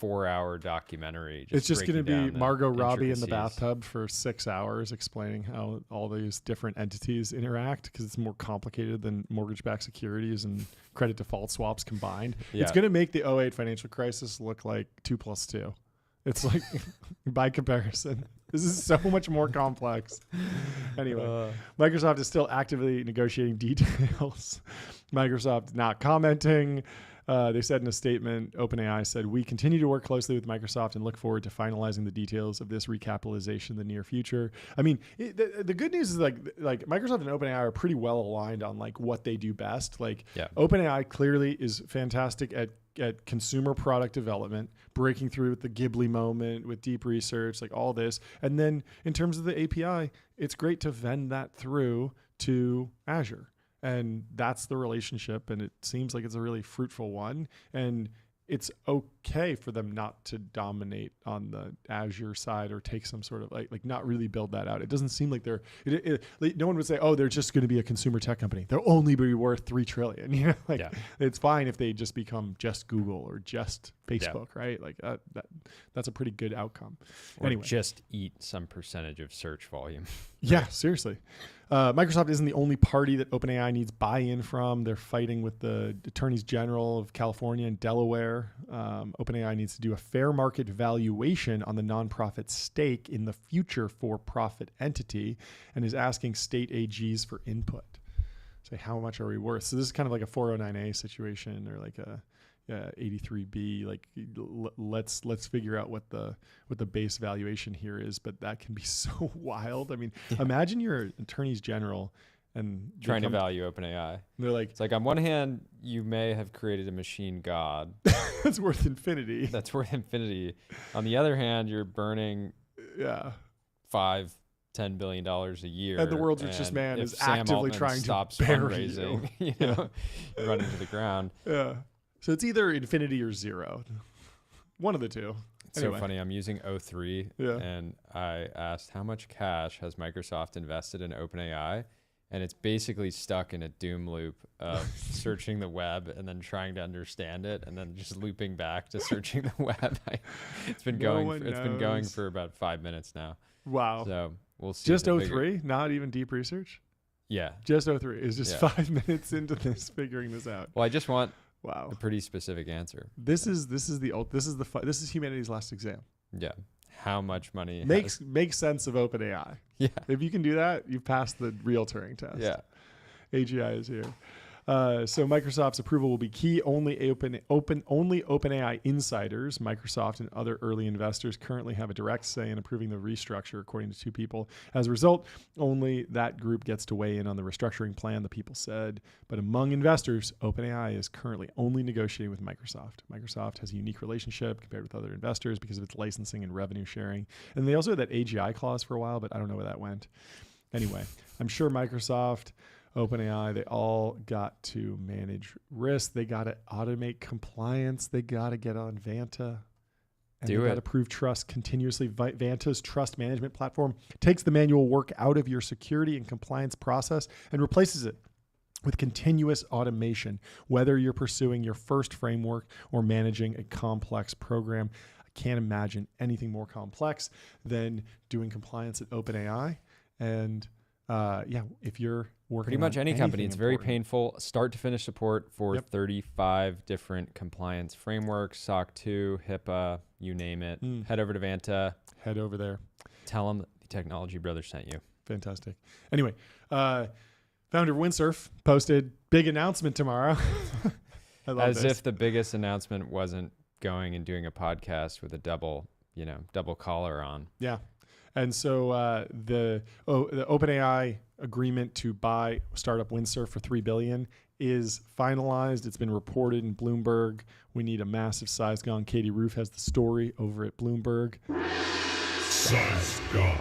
4-hour documentary. It's just going to be Margot Robbie in the bathtub for 6 hours explaining how all these different entities interact, because it's more complicated than mortgage-backed securities and credit default swaps combined. Yeah. It's going to make the 2008 financial crisis look like 2 + 2. It's like, by comparison, this is so much more complex. Anyway, Microsoft is still actively negotiating details. Microsoft not commenting. They said in a statement, OpenAI said, "We continue to work closely with Microsoft and look forward to finalizing the details of this recapitalization in the near future." I mean, the good news is like Microsoft and OpenAI are pretty well aligned on like what they do best. Like, OpenAI clearly is fantastic at consumer product development, breaking through with the Ghibli moment, with deep research, like all this. And then in terms of the API, it's great to vend that through to Azure. And that's the relationship, and it seems like it's a really fruitful one. And it's okay for them not to dominate on the Azure side or take some sort of like not really build that out. It doesn't seem like no one would say, oh, they're just going to be a consumer tech company. They'll only be worth $3 trillion. You know, it's fine if they just become just Google or just Facebook, right? Like that's a pretty good outcome. Or anyway, just eat some percentage of search volume. Yeah, seriously. Microsoft isn't the only party that OpenAI needs buy-in from. They're fighting with the attorneys general of California and Delaware. OpenAI needs to do a fair market valuation on the nonprofit stake in the future for-profit entity, and is asking state AGs for input. Say, how much are we worth? So this is kind of like a 409A situation, or like a, 83B. Like let's figure out what the base valuation here is. But that can be so wild. I mean, imagine you're attorneys general and trying to value OpenAI. They're like, it's like on one hand, you may have created a machine god that's worth infinity. That's worth infinity. On the other hand, you're burning $5-10 billion a year, and the world's richest man is actively trying to bury you. You know, you run into the ground. Yeah. So it's either infinity or zero. One of the two. It's so funny. I'm using O3, and I asked how much cash has Microsoft invested in OpenAI, and it's basically stuck in a doom loop of searching the web and then trying to understand it, and then just looping back to searching the web. It's been going for about 5 minutes now. Wow. So we'll see. Just O3, not even deep research. Yeah. Just O3 is just 5 minutes into this, figuring this out. Well, I just want a pretty specific answer. This is humanity's last exam. Yeah. How much money makes sense of OpenAI. Yeah. If you can do that, you've passed the real Turing test. Yeah. AGI is here. So Microsoft's approval will be key. Only OpenAI insiders, Microsoft and other early investors, currently have a direct say in approving the restructure, according to two people. As a result, only that group gets to weigh in on the restructuring plan, the people said. But among investors, OpenAI is currently only negotiating with Microsoft. Microsoft has a unique relationship compared with other investors because of its licensing and revenue sharing. And they also had that AGI clause for a while, but I don't know where that went. Anyway, I'm sure Microsoft, OpenAI, they all got to manage risk. They got to automate compliance. They got to get on Vanta. And they got to prove trust continuously. Vanta's trust management platform takes the manual work out of your security and compliance process and replaces it with continuous automation, whether you're pursuing your first framework or managing a complex program. I can't imagine anything more complex than doing compliance at OpenAI. And if you're working pretty much any company, it's very important. painful start to finish support for 35 different compliance frameworks, SOC 2, HIPAA, you name it. Head over to Vanta. Head over there. Tell them the Technology Brothers sent you. Fantastic. Anyway, founder of Windsurf posted big announcement tomorrow. I love As this. if the biggest announcement wasn't going and doing a podcast with a double collar on. Yeah. And so the OpenAI agreement to buy startup Windsurf for $3 billion is finalized. It's been reported in Bloomberg. We need a massive size gong. Katie Roof has the story over at Bloomberg. Size gong.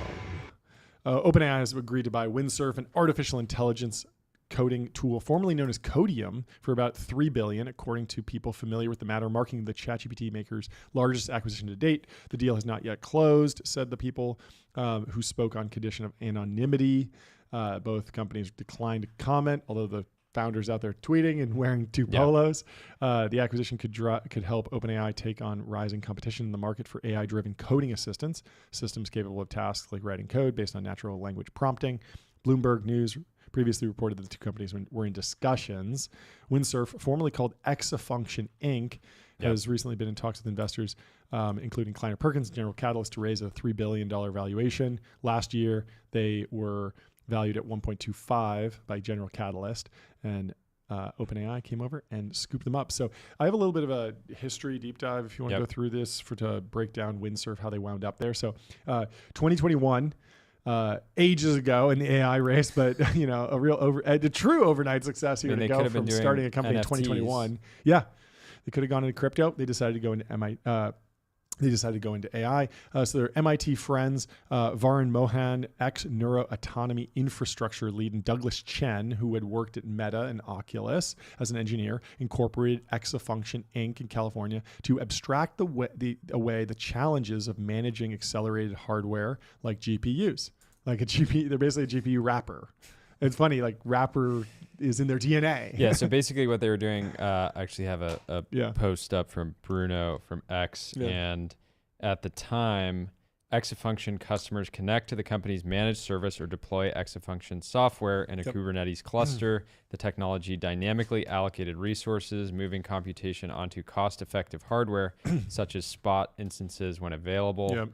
OpenAI has agreed to buy Windsurf, an artificial intelligence coding tool formerly known as Codium, for about $3 billion, according to people familiar with the matter, marking the ChatGPT maker's largest acquisition to date. The deal has not yet closed, said the people who spoke on condition of anonymity. Both companies declined to comment, although the founders out there tweeting and wearing two polos. The acquisition could help OpenAI take on rising competition in the market for AI-driven coding assistants, systems capable of tasks like writing code based on natural language prompting. Bloomberg News previously reported that the two companies were in discussions. Windsurf, formerly called Exafunction Inc., has recently been in talks with investors, including Kleiner Perkins and General Catalyst, to raise a $3 billion valuation. Last year, they were valued at 1.25 by General Catalyst, and OpenAI came over and scooped them up. So I have a little bit of a history deep dive if you want to go through this to break down Windsurf, how they wound up there. So 2021, ages ago in the AI race, but a true overnight success here to go from starting a company NFTs. In 2021. Yeah, they could have gone into crypto. They decided to go into AI. So their MIT friends, Varun Mohan, ex-neuroautonomy infrastructure lead, and Douglas Chen, who had worked at Meta and Oculus as an engineer, incorporated Exafunction Inc. in California to abstract away the challenges of managing accelerated hardware like GPUs. Like a GPU, they're basically a GPU wrapper. It's funny, like wrapper is in their DNA. Yeah, so basically what they were doing, actually have a post up from Bruno from X. Yeah. And at the time, Exafunction customers connect to the company's managed service or deploy Exafunction software in a Kubernetes cluster. The technology dynamically allocated resources, moving computation onto cost-effective hardware, such as spot instances when available.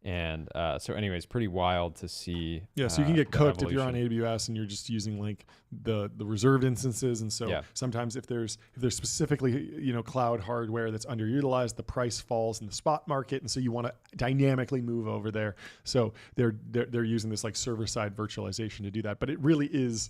And so anyways, pretty wild to see. Yeah, so you can get cooked evolution. if you're on AWS and you're just using like the reserved instances. And so sometimes if there's specifically, cloud hardware that's underutilized, the price falls in the spot market. And so you want to dynamically move over there. So they're using this like server side virtualization to do that. But it really is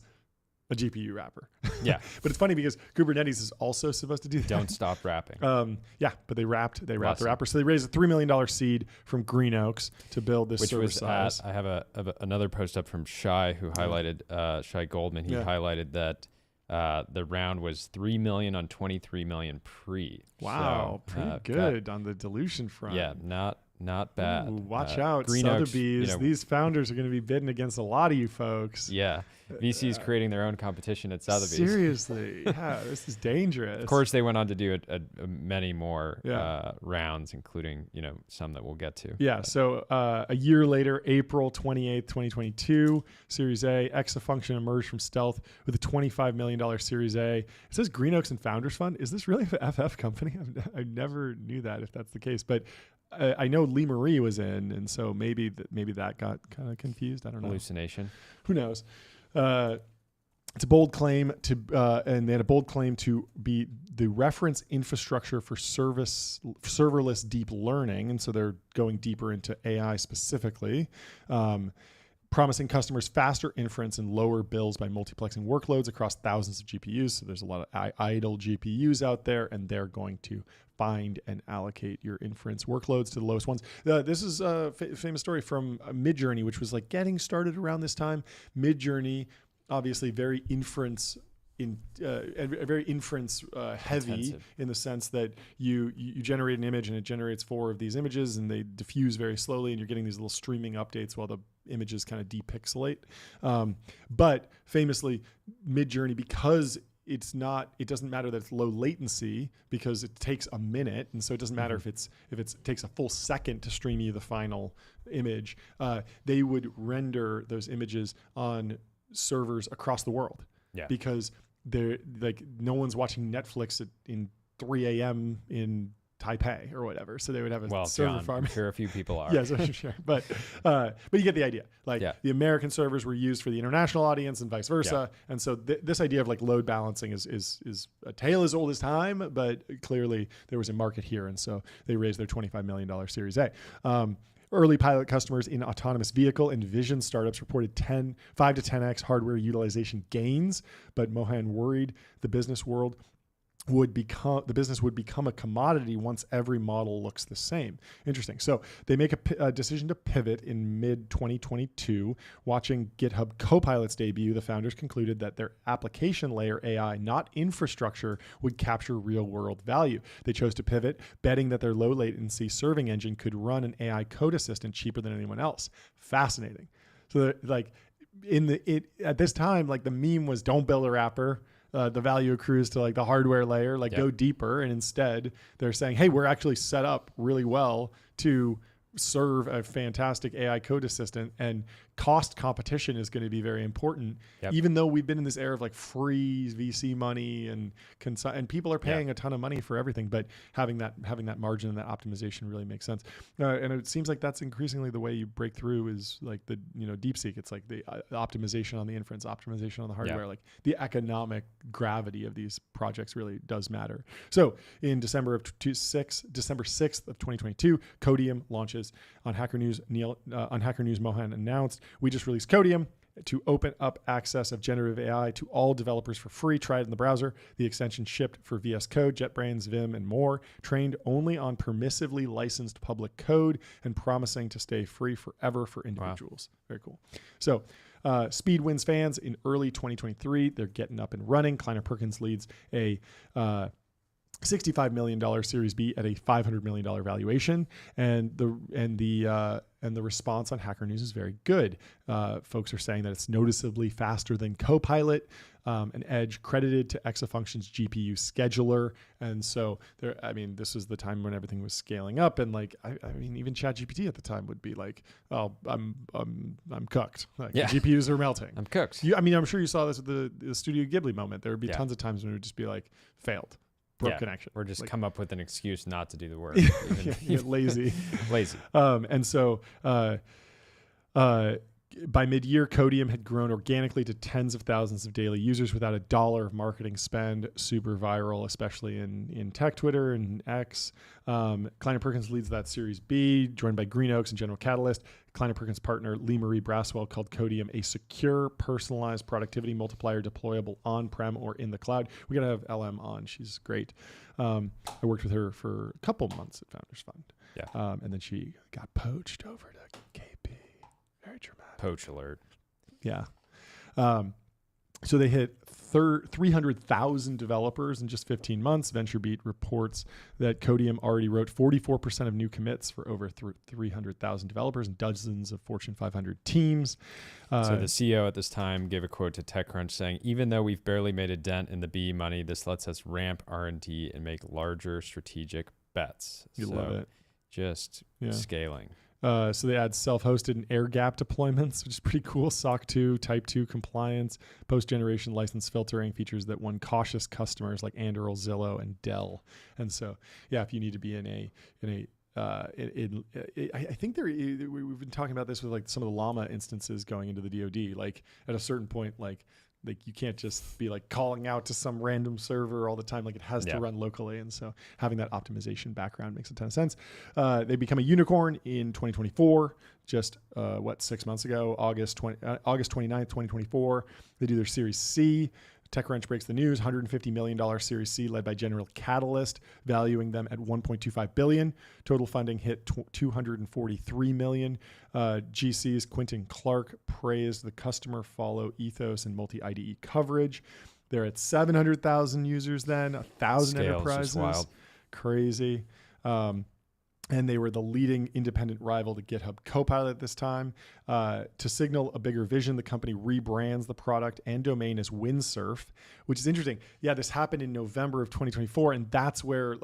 a GPU wrapper. Yeah. But it's funny because Kubernetes is also supposed to do that. Don't stop wrapping. But they wrapped the wrapper. So they raised a $3 million seed from Green Oaks to build this server size. I have another post up from Shai who highlighted, Shai Goldman. He highlighted that the round was 3 million on 23 million pre. Wow. So, pretty good on the dilution front. Yeah. Not bad. Ooh, watch out, Sotheby's. These founders are going to be bidding against a lot of you folks. Yeah. VC's creating their own competition at Sotheby's. Seriously. Yeah, this is dangerous. Of course, they went on to do many more rounds, including, some that we'll get to. Yeah. So a year later, April 28th, 2022, Series A, Exafunction emerged from stealth with a $25 million Series A. It says Green Oaks and Founders Fund. Is this really an FF company? I never knew that if that's the case. But I know Lee Marie was in, and so maybe that got kind of confused. I don't know. Hallucination. Who knows? It's a bold claim and they had a bold claim to be the reference infrastructure for serverless deep learning, and so they're going deeper into AI specifically. Promising customers faster inference and lower bills by multiplexing workloads across thousands of GPUs. So there's a lot of idle GPUs out there, and they're going to find and allocate your inference workloads to the lowest ones. This is a famous story from Midjourney, which was like getting started around this time. Midjourney, obviously very inference heavy intensive, in the sense that you generate an image and it generates 4 of these images and they diffuse very slowly and you're getting these little streaming updates while the images kind of depixelate. But famously, Midjourney, because it doesn't matter that it's low latency because it takes a minute, and so it doesn't matter if it takes a full second to stream you the final image. They would render those images on servers across the world. Yeah. Because they're like no one's watching Netflix in 3 a.m. in Taipei or whatever, so they would have a server farm. I'm sure a few people are. Yes, I'm sure, but you get the idea. Like the American servers were used for the international audience and vice versa, and so this idea of like load balancing is a tale as old as time, but clearly there was a market here, and so they raised their $25 million Series A. Early pilot customers in autonomous vehicle and vision startups reported 5 to 10x hardware utilization gains, but Mohan worried the business would become a commodity once every model looks the same. Interesting. So they make a decision to pivot in mid-2022. Watching GitHub Copilot's debut, the founders concluded that their application layer AI, not infrastructure, would capture real-world value. They chose to pivot, betting that their low-latency serving engine could run an AI code assistant cheaper than anyone else. Fascinating. So at this time, like the meme was, don't build a wrapper. The value accrues to like the hardware layer, go deeper. And instead they're saying, hey, we're actually set up really well to serve a fantastic AI code assistant, and cost competition is going to be very important. Even though we've been in this era of like free VC money and people are paying a ton of money for everything, but having that margin and that optimization really makes sense. And it seems like that's increasingly the way you break through is like the DeepSeek. It's like the optimization on the inference, optimization on the hardware. Like the economic gravity of these projects really does matter. So in December 6th of 2022, Codium launches. On Hacker News, Mohan announced, we just released Codium to open up access of generative AI to all developers for free. Try it in the browser. The extension shipped for VS Code, JetBrains, Vim, and more. Trained only on permissively licensed public code and promising to stay free forever for individuals. Wow. Very cool. So Speed wins fans in early 2023. They're getting up and running. Kleiner Perkins leads a $65 million Series B at a $500 million valuation, and the response on Hacker News is very good. Folks are saying that it's noticeably faster than Copilot, an edge credited to Exafunction's GPU scheduler, and so this is the time when everything was scaling up, and even ChatGPT at the time would be like, "Oh, I'm cooked. The GPUs are melting. I'm cooked." I'm sure you saw this with the Studio Ghibli moment. There would be tons of times when it would just be like failed. broke connection. Or just come up with an excuse not to do the work. Lazy. Lazy. And so by mid-year, Codium had grown organically to tens of thousands of daily users without $1 of marketing spend. Super viral, especially in tech Twitter and X. Kleiner Perkins leads that Series B, joined by Green Oaks and General Catalyst. Kleiner Perkins partner Lee Marie Braswell called Codium a secure, personalized productivity multiplier deployable on-prem or in the cloud. We got to have LM on. She's great. I worked with her for a couple months at Founders Fund. Yeah. And then she got poached over to KP. Very dramatic. Poach alert. Yeah. So they hit 300,000 developers in just 15 months. VentureBeat reports that Codium already wrote 44% of new commits for over 300,000 developers and dozens of Fortune 500 teams. So the CEO at this time gave a quote to TechCrunch saying, even though we've barely made a dent in the BE money, this lets us ramp R&D and make larger strategic bets. Love it. Just scaling. So they add self-hosted and air-gap deployments, which is pretty cool. SOC 2, Type 2 compliance, post-generation license filtering, features that won cautious customers like Anduril, Zillow, and Dell. And so, if you need to be I think we've been talking about this with like some of the Llama instances going into the DoD. Like at a certain point, like you can't just be like calling out to some random server all the time. Like it has to run locally. And so having that optimization background makes a ton of sense. They become a unicorn in 2024, just 6 months ago, August 29th, 2024. They do their Series C. TechCrunch breaks the news, $150 million Series C led by General Catalyst, valuing them at $1.25 billion. Total funding hit $243 million. GC's Quentin Clark praised the customer follow ethos and multi-IDE coverage. They're at 700,000 users then, 1,000 enterprises. Wild. Crazy. And they were the leading independent rival to GitHub Copilot at this time. To signal a bigger vision, the company rebrands the product and domain as Windsurf, which is interesting. Yeah, this happened in November of 2024, and that's where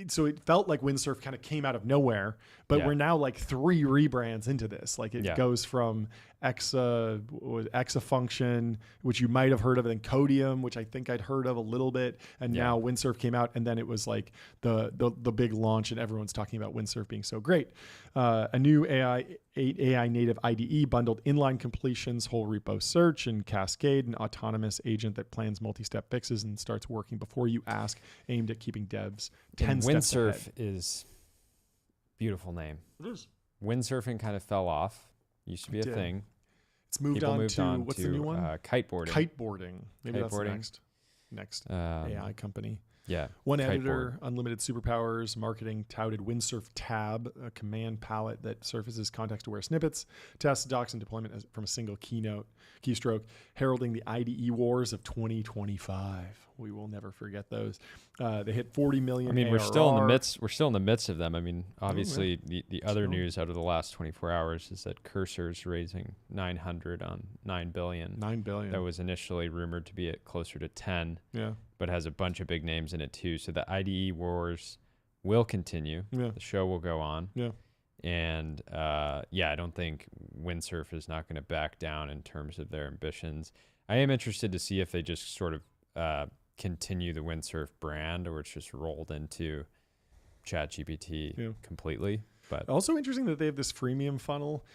so it felt like Windsurf kind of came out of nowhere, but we're now like 3 rebrands into this. Like it goes from Exa Function, which you might have heard of, and then Codium, which I think I'd heard of a little bit, and now Windsurf came out, and then it was like the big launch, and everyone's talking about Windsurf being so great. A new AI native IDE bundled inline completions, whole repo search, and Cascade, an autonomous agent that plans multi-step fixes and starts working before you ask, aimed at keeping devs 10 steps ahead. Windsurf is beautiful name. It is. Windsurfing kind of fell off. Used to be a thing. It's moved on to what's the new one? Kiteboarding. Kiteboarding. Maybe that's the next AI company. Yeah. One editor, unlimited superpowers, marketing touted Windsurf Tab, a command palette that surfaces context-aware snippets, tests, docs, and deployment from a single keystroke, heralding the IDE wars of 2025. We will never forget those. They hit 40 million. I mean, ARR. we're still in the midst of them. I mean, obviously, the other news out of the last 24 hours is that Cursor's raising 900 on 9 billion. 9 billion. That was initially rumored to be at closer to 10. Yeah. But has a bunch of big names in it too. So the IDE wars will continue. Yeah. The show will go on. Yeah. And I don't think Windsurf is not going to back down in terms of their ambitions. I am interested to see if they just sort of continue the Windsurf brand, or it's just rolled into ChatGPT completely. But also interesting that they have this freemium funnel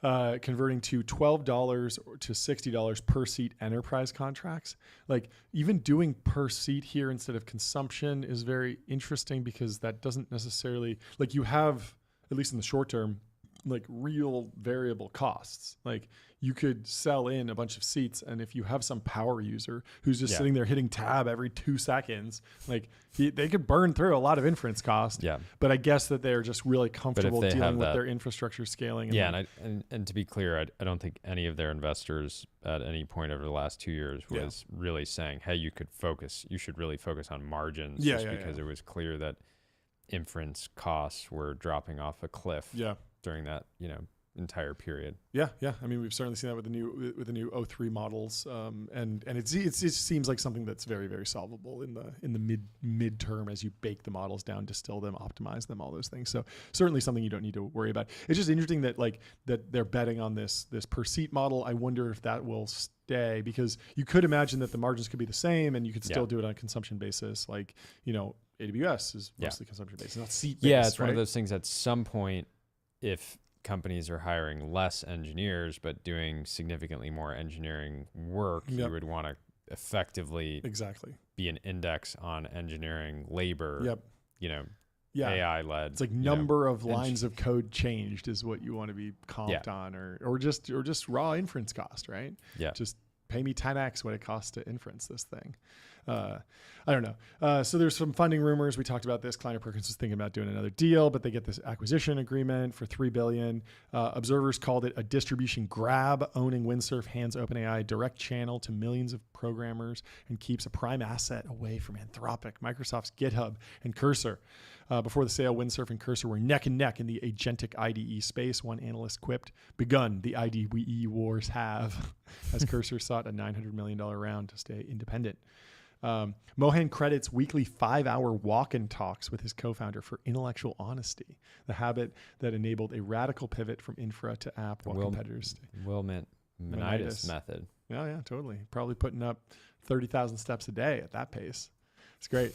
converting to $12 to $60 per seat enterprise contracts. Like even doing per seat here instead of consumption is very interesting, because that doesn't necessarily, like, you have, at least in the short term, like real variable costs. Like you could sell in a bunch of seats, and if you have some power user who's just sitting there hitting tab every 2 seconds, like they could burn through a lot of inference cost. Yeah. But I guess that they're just really comfortable dealing with their infrastructure scaling. And to be clear, I don't think any of their investors at any point over the last 2 years was really saying, hey, you should really focus on margins, because it was clear that inference costs were dropping off a cliff. Yeah. During that, entire period. Yeah. I mean, we've certainly seen that with the new O3 models, and it just seems like something that's very, very solvable in the midterm as you bake the models down, distill them, optimize them, all those things. So certainly something you don't need to worry about. It's just interesting that that they're betting on this per seat model. I wonder if that will stay, because you could imagine that the margins could be the same and you could still do it on a consumption basis. Like, AWS is mostly consumption based, not seat based. Yeah, it's one of those things at some point, if companies are hiring less engineers but doing significantly more engineering work, you would want to effectively be an index on engineering labor. AI led. It's like number of lines of code changed is what you want to be comped on, or just raw inference cost, right? Yeah. Just pay me 10x what it costs to inference this thing. I don't know. So there's some funding rumors. We talked about this. Kleiner Perkins was thinking about doing another deal, but they get this acquisition agreement for $3 billion. Observers called it a distribution grab. Owning Windsurf hands OpenAI direct channel to millions of programmers and keeps a prime asset away from Anthropic, Microsoft's GitHub, and Cursor. Before the sale, Windsurf and Cursor were neck and neck in the agentic IDE space. One analyst quipped, "Begun, the IDE wars have," as Cursor sought a $900 million round to stay independent. Mohan credits weekly 5-hour walk-in talks with his co-founder for intellectual honesty, the habit that enabled a radical pivot from infra to app while competitors. Wilmenitis method. Yeah, totally. Probably putting up 30,000 steps a day at that pace. It's great.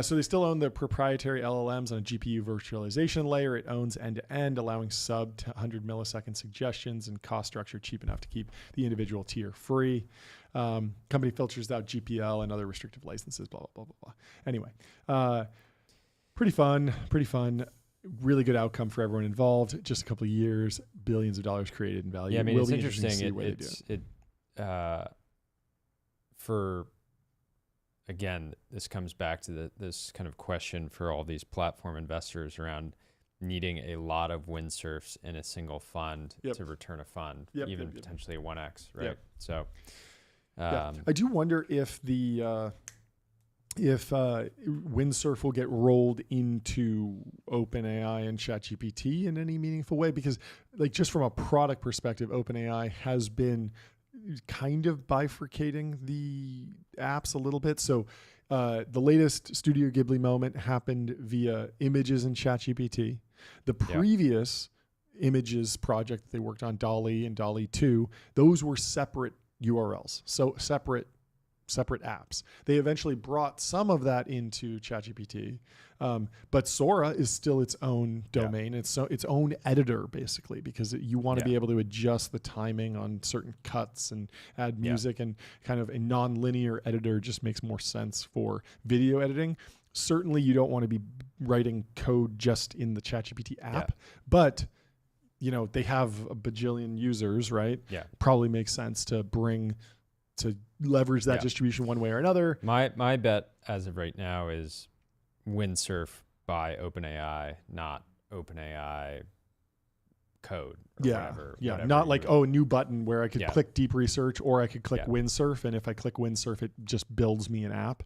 So they still own the proprietary LLMs on a GPU virtualization layer. It owns end-to-end, allowing sub 100 millisecond suggestions and cost structure cheap enough to keep the individual tier free. Company filters out GPL and other restrictive licenses, blah, blah, blah, blah, blah. Anyway, pretty fun. Really good outcome for everyone involved. Just a couple of years, billions of dollars created in value. Yeah, I mean, it's interesting. Again, this comes back to this kind of question for all these platform investors around needing a lot of Windsurfs in a single fund to return a fund, potentially a 1x, right? So, I do wonder if Windsurf will get rolled into OpenAI and ChatGPT in any meaningful way, because just from a product perspective, OpenAI has been kind of bifurcating the apps a little bit. So the latest Studio Ghibli moment happened via images in ChatGPT. The previous images project they worked on, DALL-E and DALL-E 2, those were separate URLs, so separate apps. They eventually brought some of that into ChatGPT, but Sora is still its own domain. It's its own editor, basically, because you want to be able to adjust the timing on certain cuts and add music, and kind of a non-linear editor just makes more sense for video editing. Certainly, you don't want to be writing code just in the ChatGPT app, but they have a bajillion users, right? Yeah, probably makes sense to leverage that distribution one way or another. My bet as of right now is Windsurf by OpenAI, not OpenAI code or whatever. Not like, a new button where I could click deep research, or I could click Windsurf, and if I click Windsurf, it just builds me an app.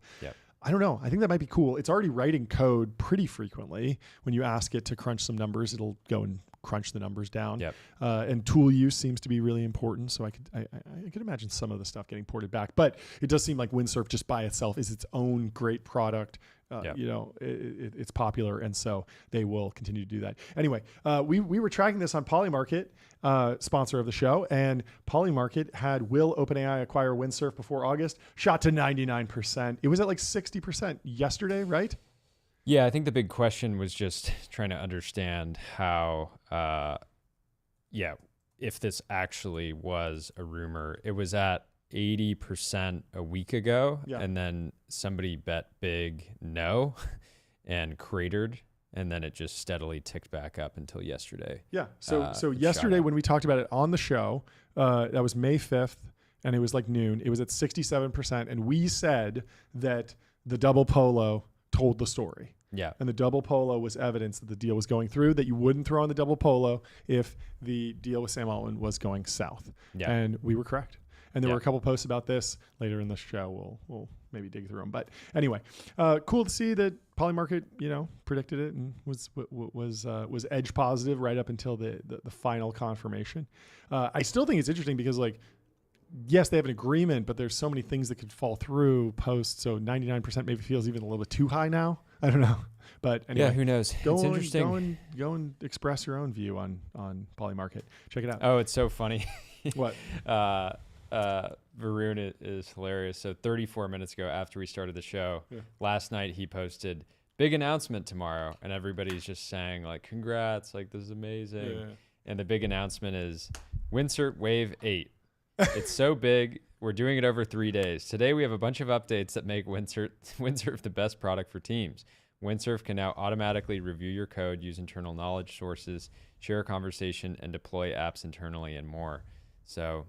I don't know. I think that might be cool. It's already writing code pretty frequently. When you ask it to crunch some numbers, it'll go and crunch the numbers down. And tool use seems to be really important. So I could imagine some of the stuff getting ported back. But it does seem like Windsurf just by itself is its own great product. It's popular, and so they will continue to do that. Anyway, we were tracking this on Polymarket, sponsor of the show, and Polymarket had will OpenAI acquire Windsurf before August, shot to 99%. It was at like 60% yesterday, right? Yeah, I think the big question was just trying to understand how, if this actually was a rumor. It was at 80% a week ago, and then somebody bet big no and cratered, and then it just steadily ticked back up until yesterday. Yeah, so yesterday when we talked about it on the show, that was May 5th, and it was like noon. It was at 67%, and we said that the double polo told the story. Yeah. And the double polo was evidence that the deal was going through, that you wouldn't throw on the double polo if the deal with Sam Altman was going south. Yeah. And we were correct. And there were a couple posts about this later in the show. We'll maybe dig through them. But anyway, cool to see that Polymarket, predicted it and was edge positive right up until the final confirmation. I still think it's interesting because yes, they have an agreement, but there's so many things that could fall through post. So 99% maybe feels even a little bit too high now. I don't know. But anyway, who knows? It's interesting. Go and express your own view on Polymarket. Check it out. Oh, it's so funny. What? Varun is hilarious. So 34 minutes ago, after we started the show, last night he posted, big announcement tomorrow. And everybody's just saying congrats, this is amazing. Yeah. And the big announcement is Windsurf Wave 8. It's so big. We're doing it over 3 days. Today, we have a bunch of updates that make Windsurf the best product for teams. Windsurf can now automatically review your code, use internal knowledge sources, share a conversation, and deploy apps internally and more. So,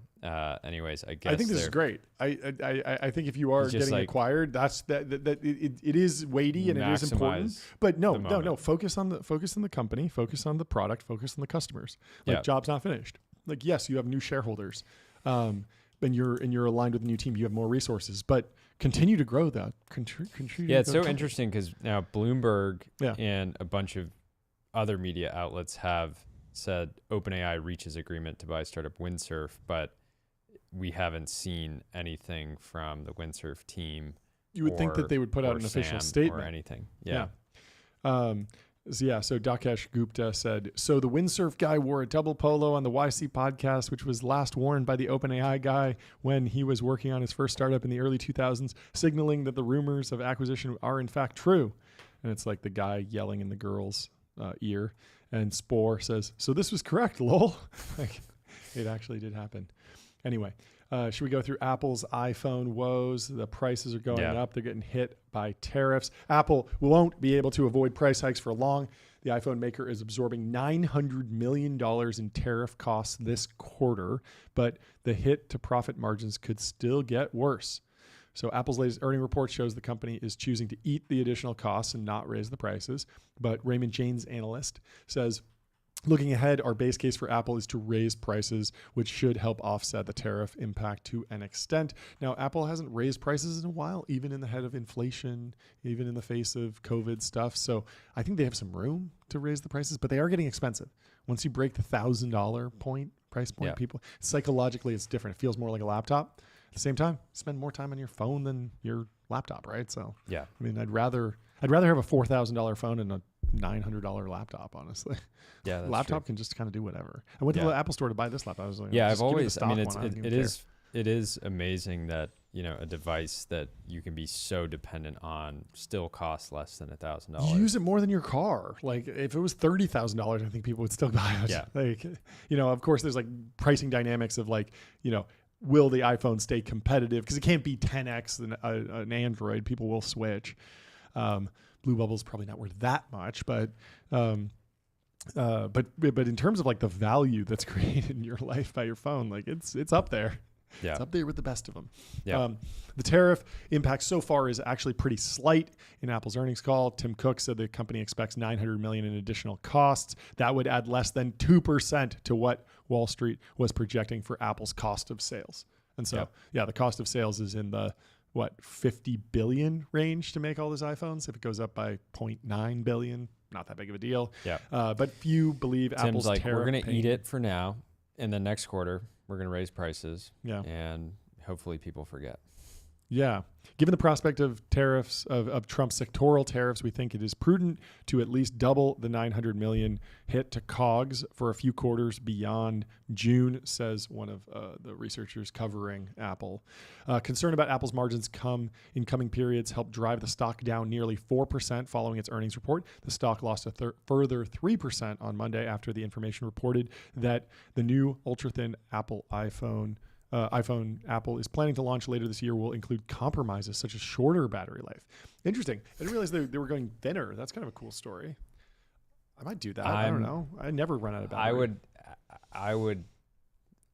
anyways, I guess I think this is great. I think if you are getting acquired, it is weighty and it is important. But no. Focus on the company, focus on the product, focus on the customers. Job's not finished. Yes, you have new shareholders. And you're aligned with the new team. You have more resources, but continue to grow that. It's so interesting because now Bloomberg and a bunch of other media outlets have said OpenAI reaches agreement to buy startup Windsurf, but we haven't seen anything from the Windsurf team. You would think that they would put out an official statement or anything. Yeah. So Dakesh Gupta said, so the Windsurf guy wore a double polo on the YC podcast, which was last worn by the OpenAI guy when he was working on his first startup in the early 2000s, signaling that the rumors of acquisition are in fact true. And it's the guy yelling in the girl's ear. And Spore says, so this was correct, lol. It actually did happen. Anyway, should we go through Apple's iPhone woes? The prices are going up. They're getting hit by tariffs. Apple won't be able to avoid price hikes for long. The iPhone maker is absorbing $900 million in tariff costs this quarter, but the hit to profit margins could still get worse. So Apple's latest earning report shows the company is choosing to eat the additional costs and not raise the prices. But Raymond James analyst says, looking ahead, our base case for Apple is to raise prices, which should help offset the tariff impact to an extent. Now, Apple hasn't raised prices in a while, even in the head of inflation, even in the face of COVID stuff. So I think they have some room to raise the prices, but they are getting expensive. Once you break the $1,000 price point, people, psychologically, it's different. It feels more like a laptop. At the same time, spend more time on your phone than your laptop, right? So, I'd rather have a $4,000 phone and a $900 laptop, honestly. Yeah, that's laptop true. can just kind of do whatever. I went to the Apple store to buy this laptop. I was like, I've always, it is amazing that, a device that you can be so dependent on still costs less than $1,000. You use it more than your car. If it was $30,000, I think people would still buy it. Yeah. Of course there's pricing dynamics of will the iPhone stay competitive? Because it can't be 10x an Android. People will switch. Blue Bubble's probably not worth that much, but in terms of the value that's created in your life by your phone, it's up there. Yeah. It's up there with the best of them. Yeah. The tariff impact so far is actually pretty slight. In Apple's earnings call, Tim Cook said the company expects $900 million in additional costs. That would add less than 2% to what Wall Street was projecting for Apple's cost of sales. And so, the cost of sales is in the 50 billion range to make all those iPhones. If it goes up by 0.9 billion, not that big of a deal. Yeah. But few believe Apple's tariff. We're going to eat it for now. In the next quarter, we're going to raise prices. Yeah. And hopefully people forget. Yeah. Given the prospect of tariffs, of Trump's sectoral tariffs, we think it is prudent to at least double the $900 million hit to COGS for a few quarters beyond June, says one of the researchers covering Apple. Concern about Apple's margins in coming periods helped drive the stock down nearly 4% following its earnings report. The stock lost a further 3% on Monday after the information reported that the new ultra-thin Apple iPhone Apple is planning to launch later this year will include compromises such as shorter battery life. Interesting. I didn't realize they were going thinner. That's kind of a cool story. I might do that. I don't know. I never run out of battery. I'm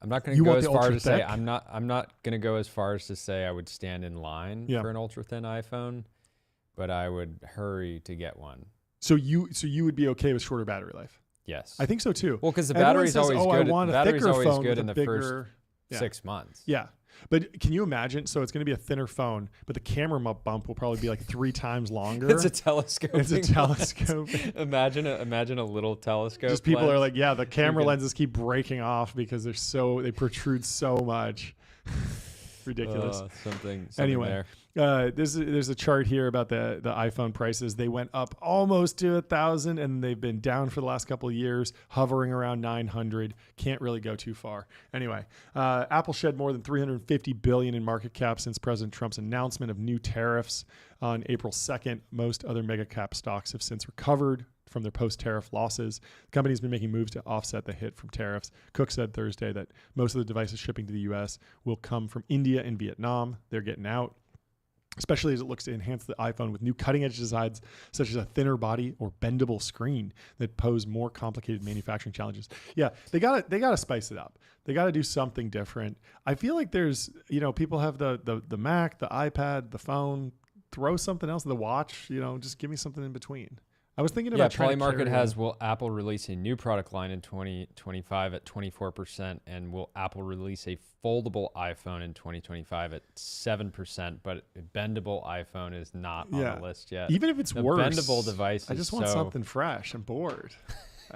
not going to go as far as to say I'm not going to go as far as to say I would stand in line for an ultra thin iPhone, but I would hurry to get one. So you would be okay with shorter battery life? Yes. I think so too. Well, because the battery's always good. The battery's always good in the first 6 months. Yeah. But can you imagine? So it's going to be a thinner phone, but the camera bump will probably be like 3 times longer. It's a telescope. It's a telescope. Imagine a little telescope. Just people lens. are like, yeah, the camera lenses keep breaking off because they protrude so much. Ridiculous. Something anyway, there. There's a chart here about the iPhone prices. They went up almost to 1,000, and they've been down for the last couple of years, hovering around 900. Can't really go too far. Anyway, Apple shed more than $350 billion in market cap since President Trump's announcement of new tariffs on April 2nd. Most other mega cap stocks have since recovered from their post-tariff losses. The company's been making moves to offset the hit from tariffs. Cook said Thursday that most of the devices shipping to the U.S. will come from India and Vietnam. They're getting out, especially as it looks to enhance the iPhone with new cutting-edge designs such as a thinner body or bendable screen that pose more complicated manufacturing challenges. Yeah, they gotta spice it up. They gotta do something different. I feel like there's, people have the Mac, the iPad, the phone. Throw something else, the watch. Just give me something in between. I was thinking about Polymarket has, will Apple release a new product line in 2025 at 24%, and will Apple release a foldable iPhone in 2025 at 7%, but a bendable iPhone is not on the list yet. Even if it's worse, bendable device I just want something fresh. I'm bored.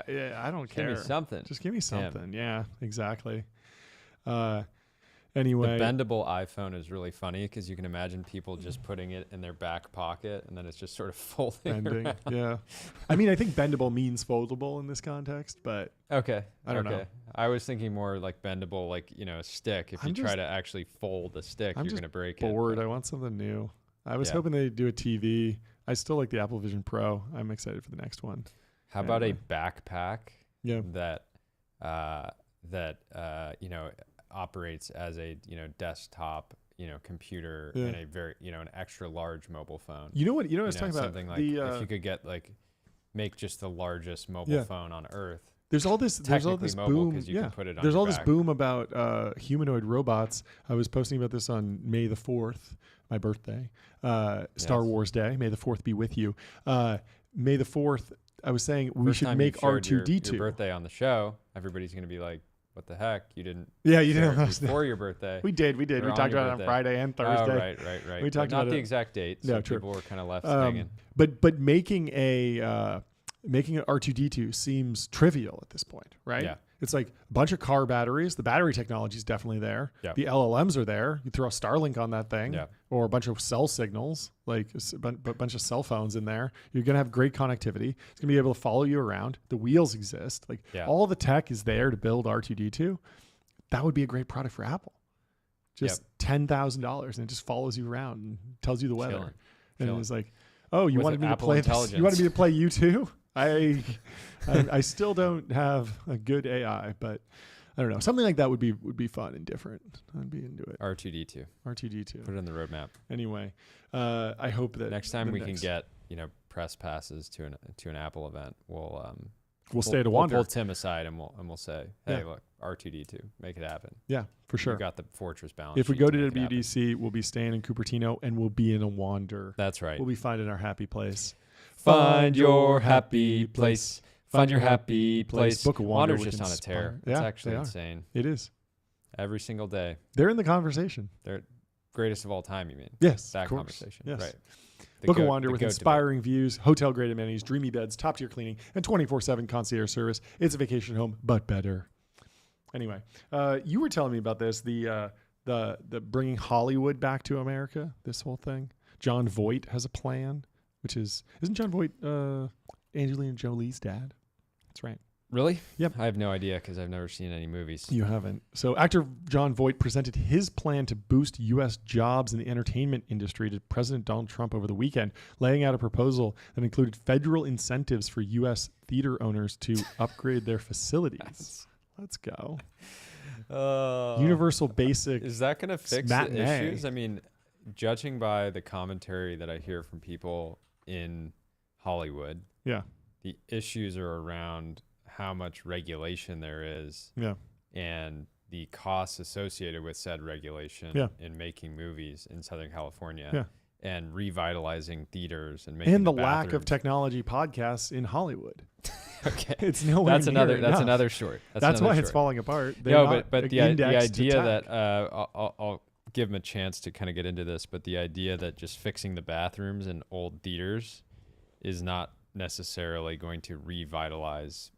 I don't care. Give me something. Just give me something. Yeah, exactly. Anyway, the bendable iPhone is really funny because you can imagine people just putting it in their back pocket and then it's just sort of folding. Bending, yeah. I mean, I think bendable means foldable in this context, but okay, I don't know. I was thinking more like bendable, like a stick. If you try to actually fold a stick, you're going to break it. I'm bored. I want something new. I was hoping they'd do a TV. I still like the Apple Vision Pro. I'm excited for the next one. How about a backpack? Yeah. That operates as a desktop computer and a very an extra large mobile phone. You know what I was talking about? Something like if you could get make just the largest mobile phone on Earth. There's all this boom. You can put it on there's all back. This boom about humanoid robots. I was posting about this on May the 4th, my birthday, Star Wars Day. May the 4th be with you. May the 4th. I was saying we should make R2D2. Your birthday on the show. Everybody's going to be like, what the heck? You didn't. Yeah, you didn't. Before your birthday. We did. We talked about it on Friday and Thursday. Oh, right. We talked about not the exact date. So people were kind of left hanging. But making an R2D2 seems trivial at this point, right? Yeah. It's like a bunch of car batteries. The battery technology is definitely there. Yeah. The LLMs are there. You throw a Starlink on that thing, or a bunch of cell signals, like a bunch of cell phones in there. You're going to have great connectivity. It's going to be able to follow you around. The wheels exist. All the tech is there to build R2D2. That would be a great product for Apple. Just $10,000, and it just follows you around and tells you the weather. And it's like, oh, you wanted me to play this? You wanted me to play you too? I still don't have a good AI, but I don't know. Something like that would be fun and different. I'd be into it. R2D2. Put it in the roadmap. Anyway, I hope that next time we can get press passes to an Apple event, we'll stay to wander. We'll pull Tim aside and we'll say, hey, look, R2D2, make it happen. Yeah, for sure. We got the fortress balance. If we go to WDC, we'll be staying in Cupertino and we'll be in a wander. That's right. We'll be finding our happy place. Find your happy place. Find your happy place. Book of Wander Wander's just on a tear. Yeah, it's actually insane. It is. Every single day. They're in the conversation. They're greatest of all time, you mean? Yes. That conversation. Yes. Right. Book of Wander with inspiring views, hotel-grade amenities, dreamy beds, top-tier cleaning, and 24/7 concierge service. It's a vacation home, but better. Anyway, you were telling me about this, the bringing Hollywood back to America, this whole thing. Jon Voight has a plan. Isn't Jon Voight Angelina Jolie's dad? That's right. Really? Yep. I have no idea because I've never seen any movies. You haven't. So actor Jon Voight presented his plan to boost U.S. jobs in the entertainment industry to President Donald Trump over the weekend, laying out a proposal that included federal incentives for U.S. theater owners to upgrade their facilities. Let's go. Universal basic. Is that going to fix the issues? I mean, judging by the commentary that I hear from people in Hollywood, the issues are around how much regulation there is and the costs associated with said regulation in making movies in Southern California. and revitalizing theaters and making the lack of technology podcasts in Hollywood. Okay, it's nowhere. That's near another. That's enough. another story. That's why story. it's falling apart. But the idea that I'll give them a chance to kind of get into this, but the idea that just fixing the bathrooms in old theaters is not necessarily going to revitalize,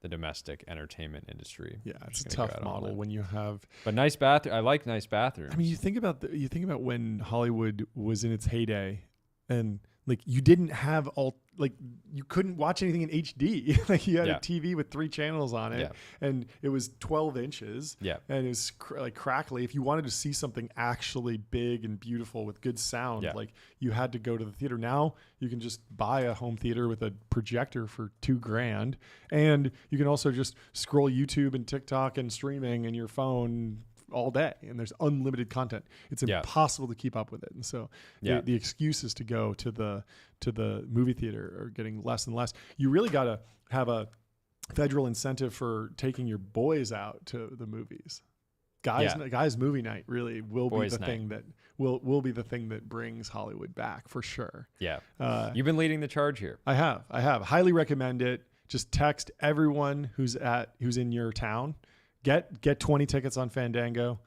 the domestic entertainment industry. Yeah, it's a tough model when you have. But nice bathroom. I like nice bathrooms. I mean, you think about when Hollywood was in its heyday, and like you didn't have you couldn't watch anything in HD. Like you had a TV with 3 channels on it, and it was 12 inches. Yeah, and it was crackly. If you wanted to see something actually big and beautiful with good sound, like you had to go to the theater. Now you can just buy a home theater with a projector for $2,000, and you can also just scroll YouTube and TikTok and streaming in your phone all day, and there's unlimited content. It's impossible to keep up with it, and so the excuses to go to the movie theater are getting less and less. You really got to have a federal incentive for taking your boys out to the movies. Guys movie night really will be the thing that will be the thing that brings Hollywood back for sure. You've been leading the charge here. I have highly recommend it. Just text everyone who's in your town. Get 20 tickets on Fandango.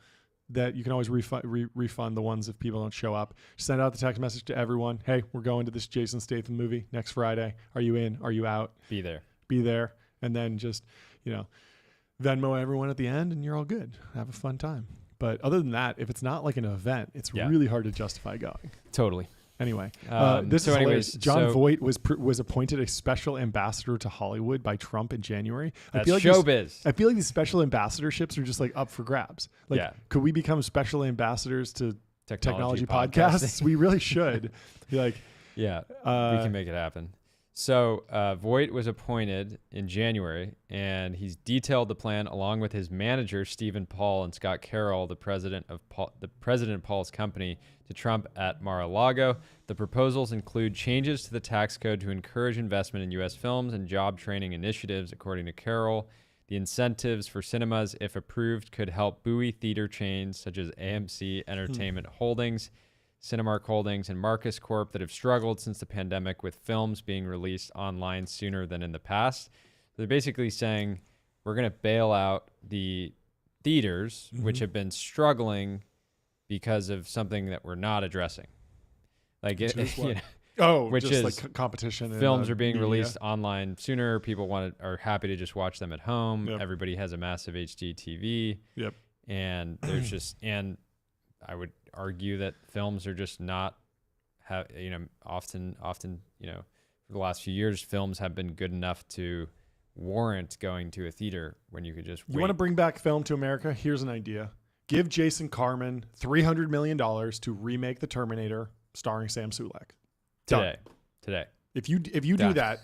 That you can always refund the ones if people don't show up. Send out the text message to everyone. Hey, we're going to this Jason Statham movie next Friday. Are you in? Are you out? Be there. And then just, Venmo everyone at the end and you're all good. Have a fun time. But other than that, if it's not like an event, it's really hard to justify going. Totally. Anyway, John Voight was appointed a special ambassador to Hollywood by Trump in January. That's showbiz. I feel like these special ambassorships are just like up for grabs. Could we become special ambassadors to technology podcasts? We really should. We can make it happen. So Voight was appointed in January, and he's detailed the plan along with his manager Stephen Paul and Scott Carroll, the president of Paul's company, to Trump at Mar-a-Lago. The proposals include changes to the tax code to encourage investment in U.S. films and job training initiatives, according to Carroll. The incentives for cinemas, if approved, could help buoy theater chains such as AMC Entertainment Holdings, Cinemark Holdings, and Marcus Corp that have struggled since the pandemic with films being released online sooner than in the past. They're basically saying we're going to bail out the theaters, which have been struggling because of something that we're not addressing. Like competition. Films are being released online sooner. People are happy to just watch them at home. Yep. Everybody has a massive HD TV. Yep. And there's and I would argue that films are just not often for the last few years, films have been good enough to warrant going to a theater when you could just wait. You want to bring back film to America? Here's an idea. Give Jason Carmen $300 million to remake The Terminator starring Sam Sulek. Today. If you do that,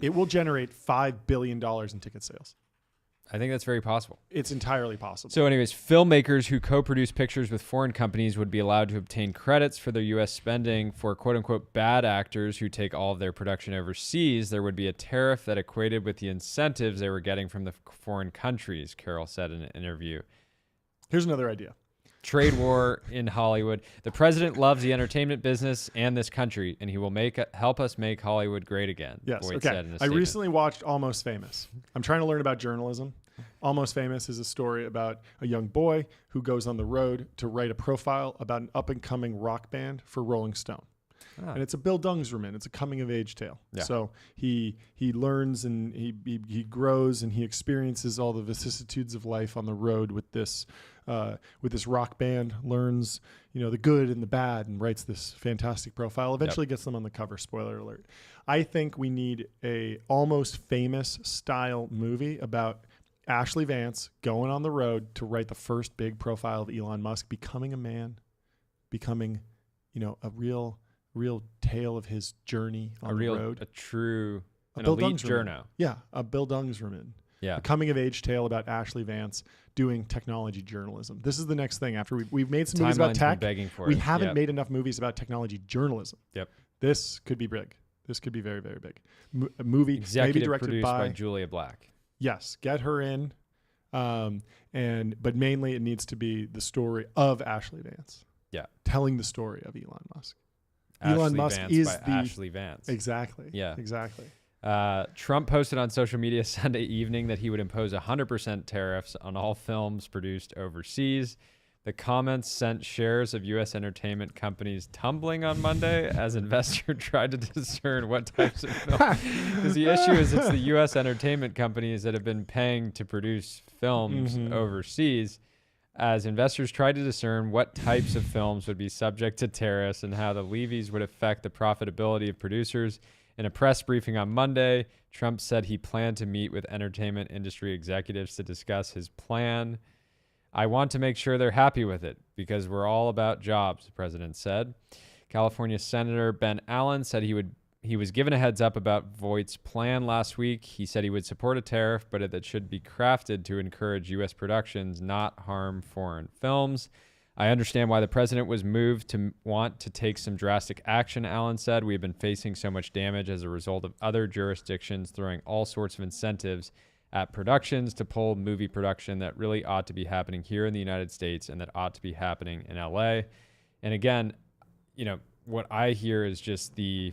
it will generate $5 billion in ticket sales. I think that's very possible. It's entirely possible. So anyways, filmmakers who co-produce pictures with foreign companies would be allowed to obtain credits for their U.S. spending. For quote-unquote bad actors who take all of their production overseas, there would be a tariff that equated with the incentives they were getting from the foreign countries, Carroll said in an interview. Here's another idea. Trade war in Hollywood. The president loves the entertainment business and this country, and he will help us make Hollywood great again. Yes. Boyd okay. said in a I statement. recently watched Almost Famous. I'm trying to learn about journalism. Almost Famous is a story about a young boy who goes on the road to write a profile about an up-and-coming rock band for Rolling Stone. And it's a Bill Dungsreman. It's a coming-of-age tale. Yeah. So he learns and he grows and he experiences all the vicissitudes of life on the road with this rock band. Learns the good and the bad and writes this fantastic profile. Eventually gets them on the cover. Spoiler alert. I think we need a Almost Famous style movie about Ashley Vance going on the road to write the first big profile of Elon Musk, becoming a man, becoming a real tale of his journey on the road. An elite journo. Yeah, a Bill Dungsreman. Yeah. A coming-of-age tale about Ashley Vance doing technology journalism. This is the next thing. After we've made some movies about tech, we haven't made enough movies about technology journalism. Yep. This could be big. This could be very, very big. A movie executive maybe directed produced by Julia Black. Yes, get her in. But mainly it needs to be the story of Ashley Vance. telling the story of Elon Musk. Ashley Elon Musk Vance is by the Ashley Vance. Exactly. Yeah. Exactly. Trump posted on social media Sunday evening that he would impose 100% tariffs on all films produced overseas. The comments sent shares of U.S. entertainment companies tumbling on Monday as investors tried to discern what types of films. Because the issue is it's the U.S. entertainment companies that have been paying to produce films overseas. As investors tried to discern what types of films would be subject to tariffs and how the levies would affect the profitability of producers. In a press briefing on Monday, Trump said he planned to meet with entertainment industry executives to discuss his plan. I want to make sure they're happy with it because we're all about jobs, the president said. California Senator Ben Allen said he was given a heads up about Voight's plan last week. He said he would support a tariff, but that should be crafted to encourage U.S. productions, not harm foreign films. I understand why the president was moved to want to take some drastic action, Allen said. We have been facing so much damage as a result of other jurisdictions throwing all sorts of incentives at productions to pull movie production that really ought to be happening here in the United States and that ought to be happening in LA. And again, what I hear is just the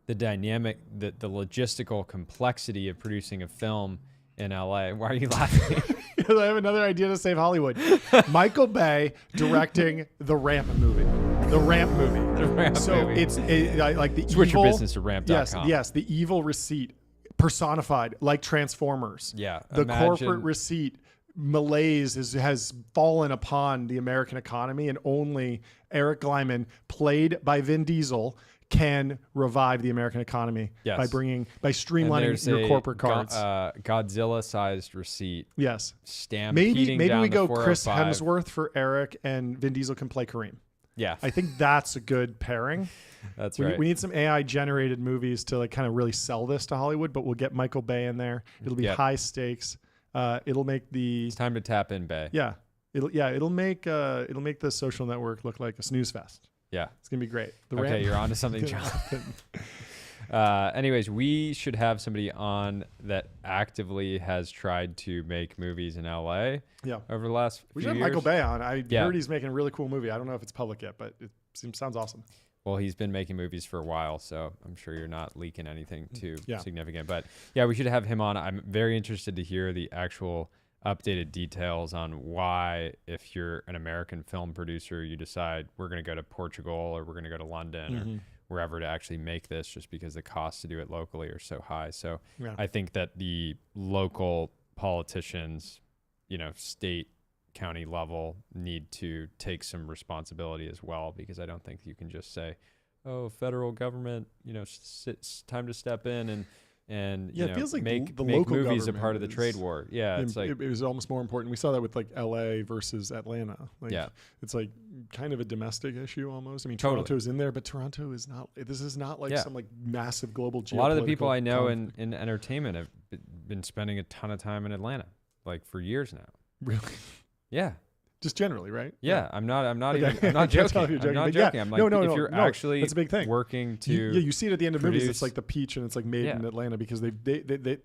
dynamic, the logistical complexity of producing a film in LA. Why are you laughing? Because I have another idea to save Hollywood. Michael Bay directing the Ramp movie. The Ramp movie. It's like the Switch evil, your business to ramp.com. Yes, the evil receipt personified like Transformers. Yeah. The corporate receipt malaise has fallen upon the American economy, and only Eric Glyman, played by Vin Diesel, can revive the American economy by streamlining your corporate cards. Godzilla-sized receipt. Yes. Stampeding maybe down we go the Chris 405. Hemsworth for Eric, and Vin Diesel can play Kareem. Yeah. I think that's a good pairing. That's right. We need some AI-generated movies to kind of really sell this to Hollywood, but we'll get Michael Bay in there. It'll be high stakes. It'll make It's time to tap in, Bay. Yeah. It'll make the Social Network look like a snooze fest. Yeah. It's going to be great. You're on to something, Jonathan. Anyways, we should have somebody on that actively has tried to make movies in LA over the last few years. We should have Michael Bay on. I heard he's making a really cool movie. I don't know if it's public yet, but it sounds awesome. Well, he's been making movies for a while, so I'm sure you're not leaking anything too significant. But yeah, we should have him on. I'm very interested to hear the actual updated details on why, if you're an American film producer, you decide we're going to go to Portugal or we're going to go to London or wherever to actually make this, just because the costs to do it locally are so high. So I think that the local politicians, state, county level, need to take some responsibility as well, because I don't think you can just say, oh, federal government, it's time to step in and it feels like make the local movies a part of the trade war. Yeah, it's like it was almost more important. We saw that with like LA versus Atlanta. It's like kind of a domestic issue almost. I mean, Toronto's in there, but Toronto is not. This is not like some like massive global geopolitical. A lot of the people I know in entertainment have been spending a ton of time in Atlanta, like for years now. Really? Yeah. Just generally, right? Yeah, I'm not joking. I'm not joking. I'm like, if you're actually that's a big thing. Working to you see it at the end of movies. It's like the peach, and it's like made in Atlanta, because they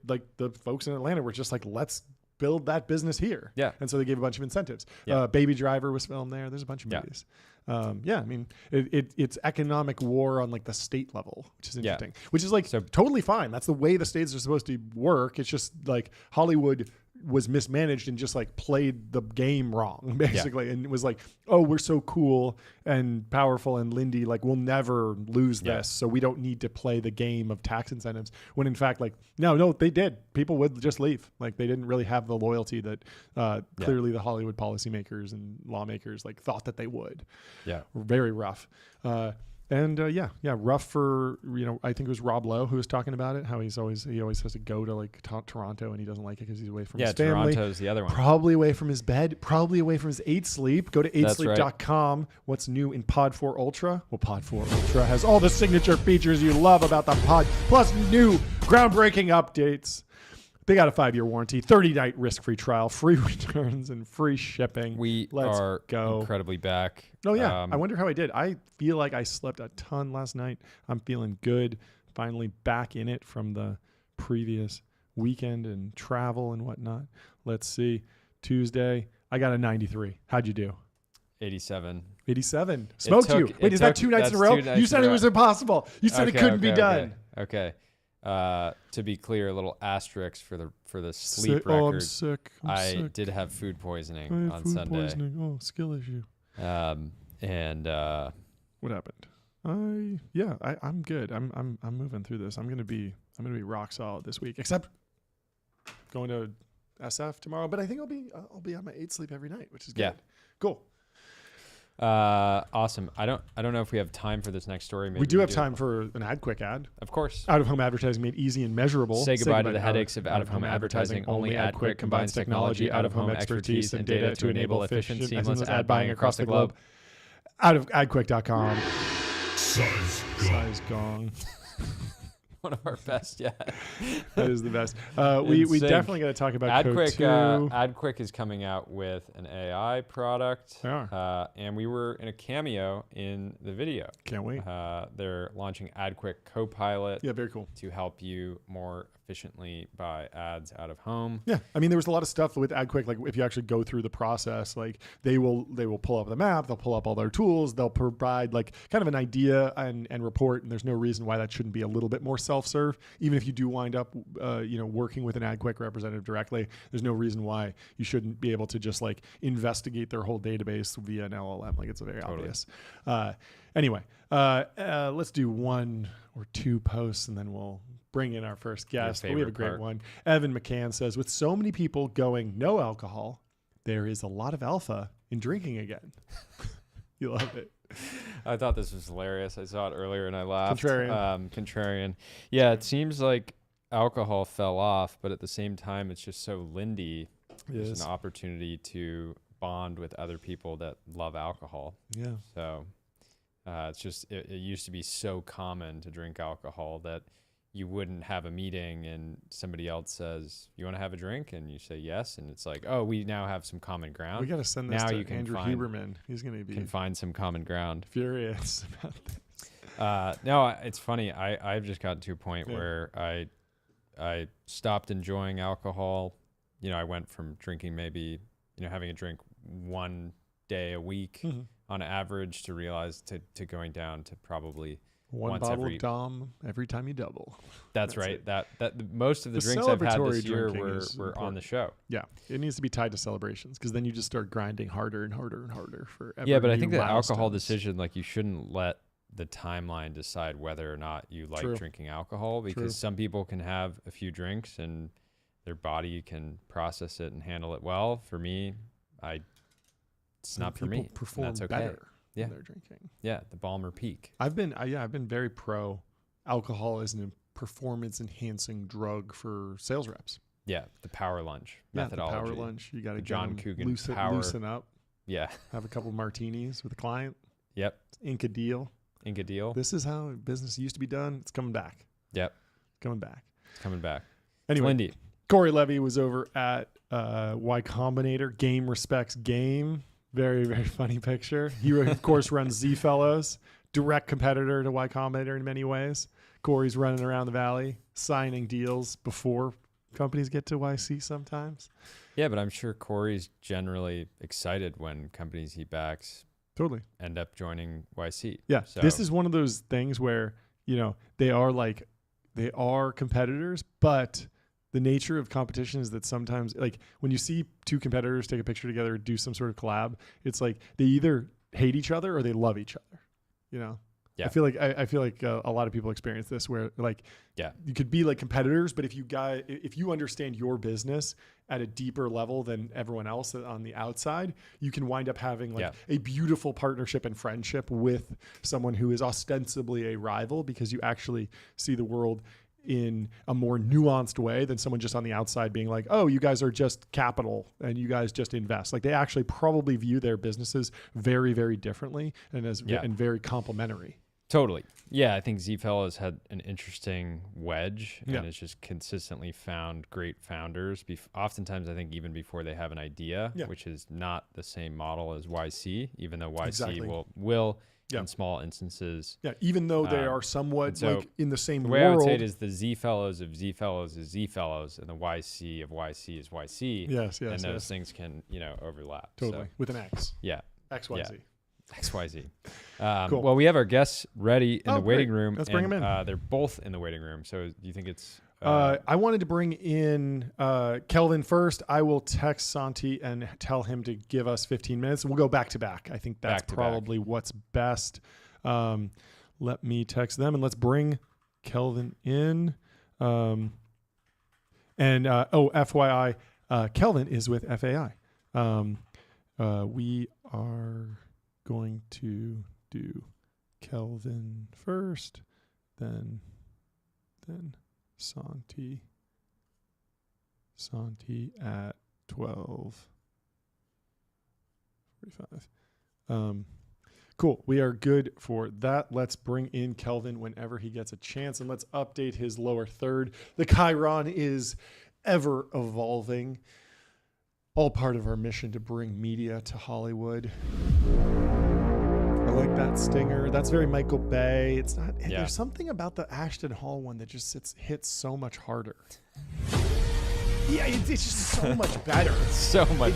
like the folks in Atlanta were just like, let's build that business here. Yeah. And so they gave a bunch of incentives. Yeah. Baby Driver was filmed there. There's a bunch of movies. I mean, it's economic war on like the state level, which is interesting. Which is like totally fine. That's the way the states are supposed to work. It's just like Hollywood was mismanaged and just like played the game wrong, basically, and it was like, oh, we're so cool and powerful and Lindy, like we'll never lose this, so we don't need to play the game of tax incentives, when in fact, like no they did. People would just leave. Like they didn't really have the loyalty that clearly the Hollywood policymakers and lawmakers like thought that they would. Very rough. And rough for, I think it was Rob Lowe who was talking about it, how he always has to go to like Toronto, and he doesn't like it because he's away from his family. Toronto's the other one. Probably away from his bed, probably away from his 8 Sleep. Go to 8sleep.com. Right. What's new in Pod 4 Ultra? Well, Pod 4 Ultra has all the signature features you love about the Pod, plus new groundbreaking updates. They got a 5-year warranty, 30-night risk-free trial, free returns, and free shipping. Let's go. Incredibly back. Oh, yeah. I wonder how I did. I feel like I slept a ton last night. I'm feeling good. Finally back in it from the previous weekend and travel and whatnot. Let's see. Tuesday, I got a 93. How'd you do? 87. 87. Smoked you. Wait, is that 2 nights in a row? You said it was impossible. You said it couldn't be done. Okay. To be clear, a little asterisk for the sleep record. Oh, I'm sick. I sick. did have food poisoning on Sunday. Oh, skill issue. And what happened? I'm good. I'm moving through this. I'm gonna be rock solid this week. Except going to SF tomorrow, but I think I'll be on my 8 sleep every night, which is good. Yeah. Cool. Awesome. I don't know if we have time for this next story. Maybe we do have time for an quick ad. Of course. Out-of-home advertising made easy and measurable. Say goodbye to the headaches of out-of-home advertising. Only AdQuick combines technology, out-of-home expertise, and data to enable efficient, seamless ad buying across the globe. AdQuick.com. Size gong. One of our best yet. That is the best. We definitely got to talk about AdQuick. AdQuick is coming out with an AI product. They are. And we were in a cameo in the video. Can't wait. They're launching AdQuick Copilot. Yeah, very cool. To help you more efficiently buy ads out of home. Yeah, I mean, there was a lot of stuff with AdQuick. Like if you actually go through the process, like they will pull up the map, they'll pull up all their tools, they'll provide like kind of an idea and report. And there's no reason why that shouldn't be a little bit more self-serve. Even if you do wind up, working with an AdQuick representative directly, there's no reason why you shouldn't be able to just like investigate their whole database via an LLM. Like it's very obvious. Anyway, let's do 1 or 2 posts and then we'll bring in our first guest. We have a great one. Evan McCann says, with so many people going no alcohol, there is a lot of alpha in drinking again. You love it. I thought this was hilarious. I saw it earlier and I laughed. Contrarian. Yeah, it seems like alcohol fell off, but at the same time, it's just so Lindy. There's an opportunity to bond with other people that love alcohol. Yeah. So it's just, it used to be so common to drink alcohol that you wouldn't have a meeting and somebody else says, you want to have a drink? And you say yes. And it's like, oh, we now have some common ground. We got to send this now to Andrew Huberman. He's going to can find some common ground. Furious about this. No, it's funny. I've just gotten to a point where I stopped enjoying alcohol. I went from drinking maybe, having a drink 1 day a week on average to realize to going down to probably one bottle of Dom every time you double. That's right. That most of the drinks I've had this year were on the show. Yeah, it needs to be tied to celebrations because then you just start grinding harder and harder and harder forever. Yeah, but I think the alcohol decision, like you shouldn't let the timeline decide whether or not you like drinking alcohol because some people can have a few drinks and their body can process it and handle it well. For me, it's not for me. Perform that's okay. Better. Yeah, they're drinking. Yeah, the Balmer Peak. I've been very pro alcohol as a performance enhancing drug for sales reps. Yeah, the power lunch methodology. The power lunch. You got to John Coogan loosen up. Yeah, have a couple martinis with a client. Yep. Ink a deal. This is how business used to be done. It's coming back. Yep. Coming back. Anyway, Lindy. Corey Levy was over at Y Combinator. Game respects game. Very, very funny picture. He, of course, runs Z Fellows, direct competitor to Y Combinator in many ways. Corey's running around the valley, signing deals before companies get to YC sometimes. Yeah, but I'm sure Corey's generally excited when companies he backs end up joining YC. Yeah, so this is one of those things where, they are competitors, but the nature of competition is that sometimes, like when you see 2 competitors take a picture together or do some sort of collab, it's like they either hate each other or they love each other. Yeah. I feel like a lot of people experience this where you could be like competitors, but if you understand your business at a deeper level than everyone else on the outside, you can wind up having a beautiful partnership and friendship with someone who is ostensibly a rival because you actually see the world in a more nuanced way than someone just on the outside being like, oh, you guys are just capital and you guys just invest. Like they actually probably view their businesses very, very differently and very complementary. Totally. Yeah, I think Z Fellows had an interesting wedge and it's just consistently found great founders. Oftentimes, I think even before they have an idea, which is not the same model as YC, even though YC will in small instances. Yeah, even though they are somewhat in the same world. The way I would say it is the Z Fellows of Z Fellows is Z Fellows, and the YC of YC is YC. Yes. And those things can, overlap. Totally, with an X. Yeah. XYZ. XYZ. Cool. Well, we have our guests ready in the waiting room. Let's bring them in. They're both in the waiting room. So do you think it's... I wanted to bring in Kelvin first. I will text Santi and tell him to give us 15 minutes. We'll go back to back. I think that's probably what's best. Let me text them and let's bring Kelvin in. FYI, Kelvin is with FAI. We are going to do Kelvin first, then Santi at 12:45. Cool. We are good for that. Let's bring in Kelvin whenever he gets a chance, and let's update his lower third. The Chiron is ever evolving. All part of our mission to bring media to Hollywood. I like that stinger. That's very Michael Bay. It's not. There's something about the Ashton Hall one that just hits so much harder. Yeah, it's just so much better. So much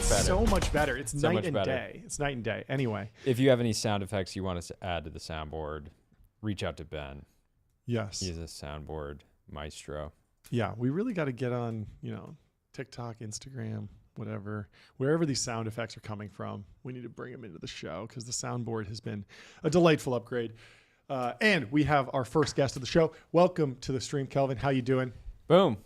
better. It's so night and day. It's night and day. Anyway, if you have any sound effects you want us to add to the soundboard, reach out to Ben. Yes, he's a soundboard maestro. Yeah, we really got to get on, TikTok, Instagram, whatever, wherever these sound effects are coming from. We need to bring them into the show because the soundboard has been a delightful upgrade. And we have our first guest of the show. Welcome to the stream, Kelvin. How you doing? Boom.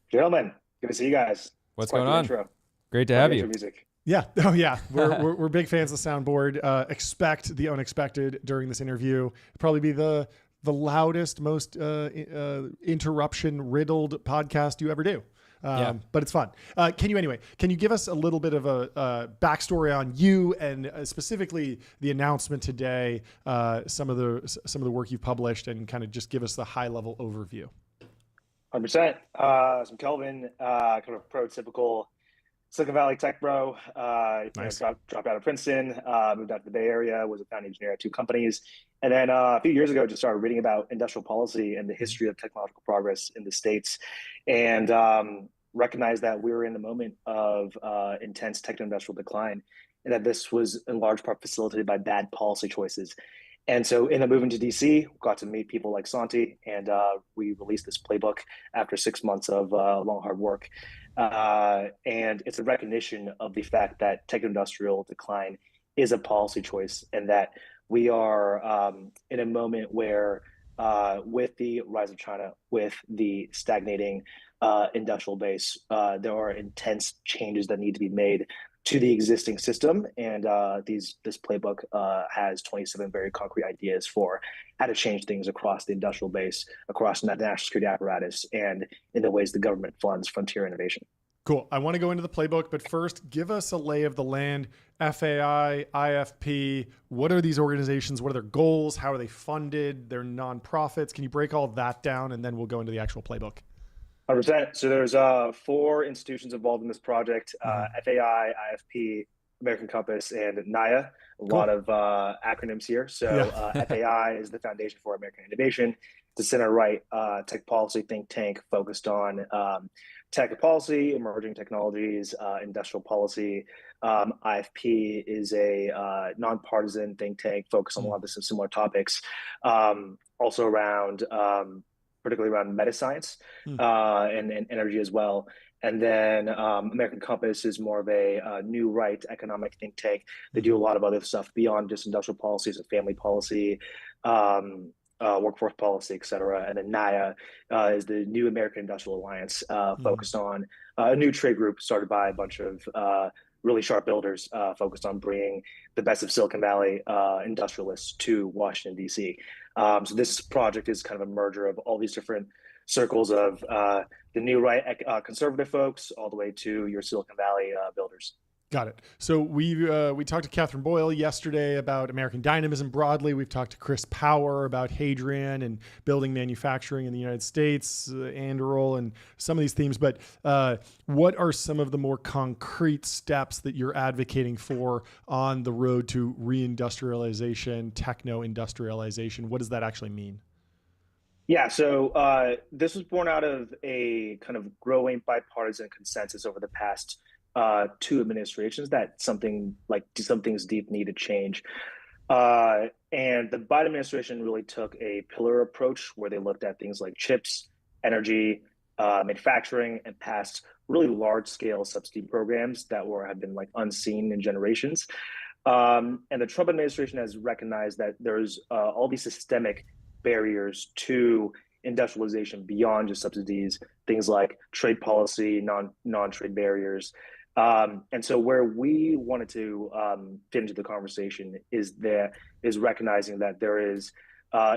Gentlemen, good to see you guys. What's going on? Intro. Great to have you. Music. Yeah. Oh, yeah. We're big fans of the soundboard. Expect the unexpected during this interview. It'll probably be the loudest, most interruption-riddled podcast you ever do. But it's fun. Can you give us a little bit of a backstory on you and specifically the announcement today, some of the work you've published, and kind of just give us the high-level overview? 100%. So I'm Kelvin, kind of prototypical Silicon Valley tech bro. Nice. Dropped out of Princeton, moved out to the Bay Area, was a founding engineer at 2 companies. And then a few years ago, just started reading about industrial policy and the history of technological progress in the States, and recognized that we were in a moment of intense techno-industrial decline, and that this was in large part facilitated by bad policy choices. And so in the move into DC, got to meet people like Santi, and we released this playbook after 6 months of long, hard work. And it's a recognition of the fact that tech-industrial decline is a policy choice, and that we are in a moment where with the rise of China, with the stagnating industrial base, there are intense changes that need to be made to the existing system, and this playbook has 27 very concrete ideas for how to change things across the industrial base, across the national security apparatus, and in the ways the government funds frontier innovation. Cool. I want to go into the playbook, but first, give us a lay of the land. FAI, IFP, what are these organizations? What are their goals? How are they funded? They're nonprofits. Can you break all that down, and then we'll go into the actual playbook? 100%. So there's 4 institutions involved in this project: FAI, IFP, American Compass, and NIA. A lot of acronyms here. So FAI is the Foundation for American Innovation. It's a center-right tech policy think tank focused on tech policy, emerging technologies, industrial policy. IFP is a nonpartisan think tank focused on a lot of the similar topics, also around particularly around meta-science and energy as well. And then American Compass is more of a new right economic think tank. They do a lot of other stuff beyond just industrial policies, so family policy, workforce policy, et cetera. And then NIA is the New American Industrial Alliance, focused on a new trade group started by a bunch of really sharp builders focused on bringing the best of Silicon Valley industrialists to Washington, D.C. So this project is kind of a merger of all these different circles of the new right conservative folks all the way to your Silicon Valley builders. Got it. So we talked to Catherine Boyle yesterday about American dynamism broadly. We've talked to Chris Power about Hadrian and building manufacturing in the United States, Anduril, and some of these themes. But what are some of the more concrete steps that you're advocating for on the road to reindustrialization, techno-industrialization? What does that actually mean? Yeah, so this was born out of a kind of growing bipartisan consensus over the past two administrations that some things deep need to change. And the Biden administration really took a pillar approach where they looked at things like chips, energy, manufacturing, and passed really large scale subsidy programs that have been like unseen in generations. And the Trump administration has recognized that there's all these systemic barriers to industrialization beyond just subsidies, things like trade policy, non-trade barriers. And so where we wanted to fit into the conversation is recognizing that there is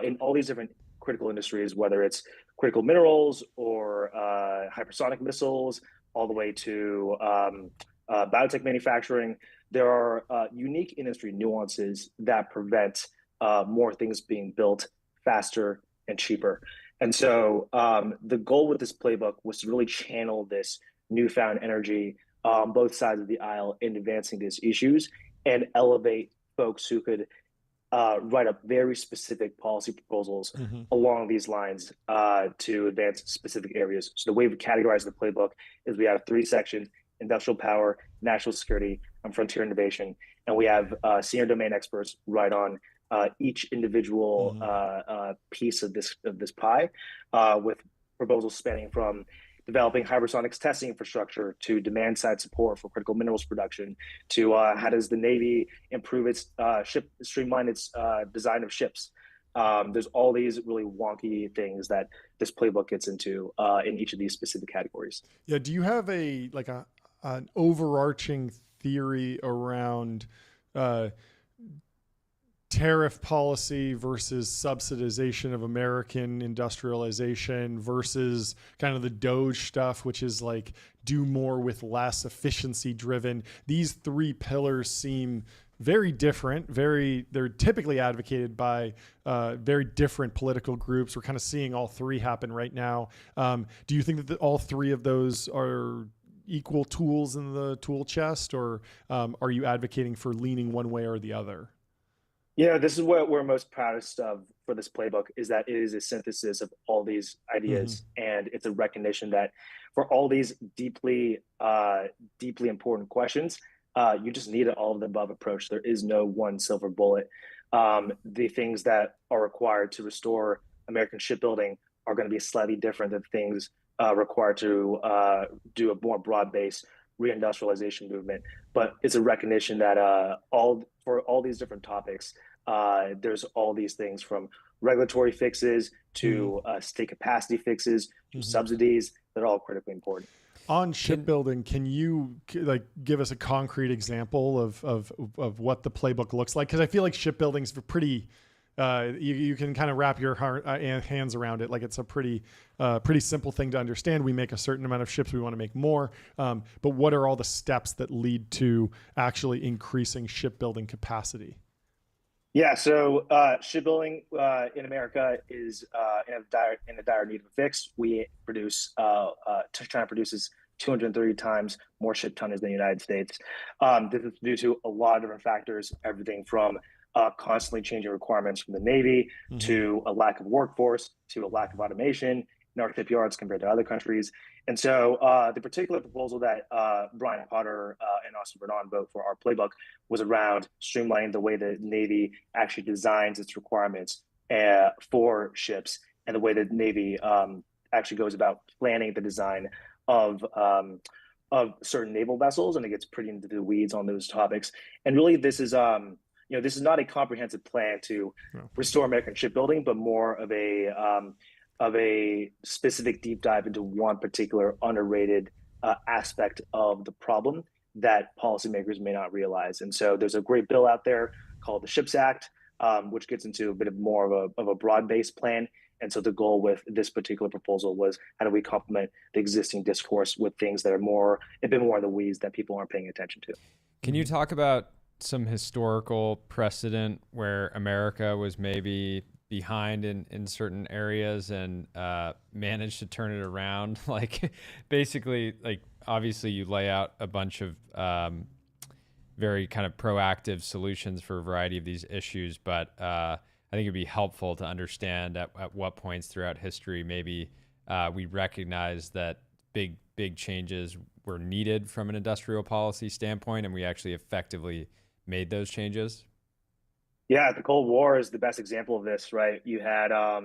in all these different critical industries, whether it's critical minerals or hypersonic missiles, all the way to biotech manufacturing, there are unique industry nuances that prevent more things being built faster and cheaper. And so the goal with this playbook was to really channel this newfound energy on both sides of the aisle in advancing these issues and elevate folks who could write up very specific policy proposals along these lines to advance specific areas. So the way we categorize the playbook is we have 3 sections: industrial power, national security, and frontier innovation. And we have senior domain experts write on each individual piece of this pie, with proposals spanning from developing hypersonics testing infrastructure to demand side support for critical minerals production to how does the Navy improve its streamline its design of ships. There's all these really wonky things that this playbook gets into in each of these specific categories. Yeah. Do you have an overarching theory around tariff policy versus subsidization of American industrialization versus kind of the Doge stuff, which is like do more with less, efficiency driven? These 3 pillars seem very different. They're typically advocated by very different political groups. We're kind of seeing all 3 happen right now. Do you think that all 3 of those are equal tools in the tool chest, or are you advocating for leaning one way or the other? Yeah, this is what we're most proudest of for this playbook, is that it is a synthesis of all these ideas. And it's a recognition that for all these deeply important questions, you just need an all of the above approach. There is no one silver bullet. The things that are required to restore American shipbuilding are going to be slightly different than things required to do a more broad-based reindustrialization movement. But it's a recognition that for all these different topics, there's all these things from regulatory fixes to state capacity fixes to subsidies that are all critically important. On shipbuilding, can you give us a concrete example of what the playbook looks like? Because I feel like shipbuilding is pretty. You can kind of wrap your hands around it. Like it's a pretty simple thing to understand. We make a certain amount of ships. We want to make more. But what are all the steps that lead to actually increasing shipbuilding capacity? Yeah, so shipbuilding in America is in a dire need of a fix. We produce, China produces 230 times more ship tonnage than the United States. This is due to a lot of different factors, everything from constantly changing requirements from the Navy to a lack of workforce to a lack of automation in our shipyards compared to other countries. And so the particular proposal that Brian Potter and Austin Vernon vote for our playbook was around streamlining the way the Navy actually designs its requirements for ships and the way the Navy actually goes about planning the design of certain naval vessels. And it gets pretty into the weeds on those topics. And really, this is this is not a comprehensive plan to restore American shipbuilding, but more of a specific deep dive into one particular underrated aspect of the problem that policymakers may not realize. And so there's a great bill out there called the Ships Act, which gets into a bit more of a broad-based plan. And so the goal with this particular proposal was, how do we complement the existing discourse with things that are a bit more in the weeds that people aren't paying attention to? Can you talk about some historical precedent where America was maybe behind in certain areas and managed to turn it around? Like basically, like obviously you lay out a bunch of very kind of proactive solutions for a variety of these issues, but I think it'd be helpful to understand at what points throughout history maybe we recognize that big changes were needed from an industrial policy standpoint, and we actually effectively made those changes? Yeah, the Cold War is the best example of this, right? You had a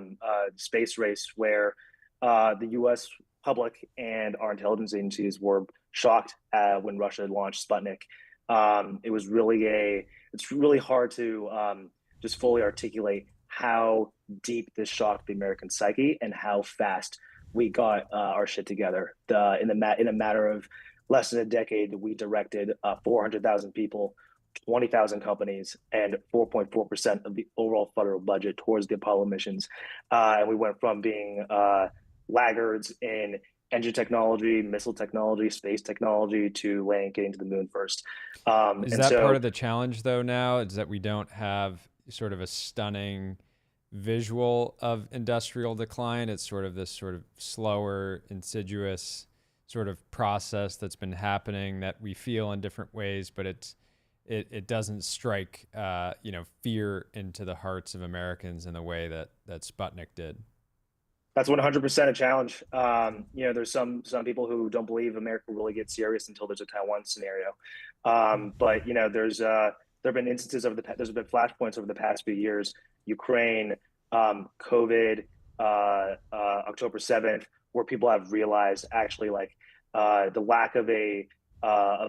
space race where the U.S. public and our intelligence agencies were shocked when Russia launched Sputnik. It's really hard to just fully articulate how deep this shocked the American psyche and how fast we got our shit together. In a matter of less than a decade, we directed 400,000 people, 20,000 companies, and 4.4% of the overall federal budget towards the Apollo missions. And we went from being laggards in engine technology, missile technology, space technology, to getting to the moon first. Is that part of the challenge, though, now? Is that we don't have sort of a stunning visual of industrial decline? It's sort of this sort of slower, insidious sort of process that's been happening that we feel in different ways, but it doesn't strike fear into the hearts of Americans in the way that Sputnik did. That's 100% a challenge. There's some people who don't believe America will really get serious until there's a Taiwan scenario. But there have been instances there's been flashpoints over the past few years: Ukraine, COVID, October 7th, where people have realized actually the lack of a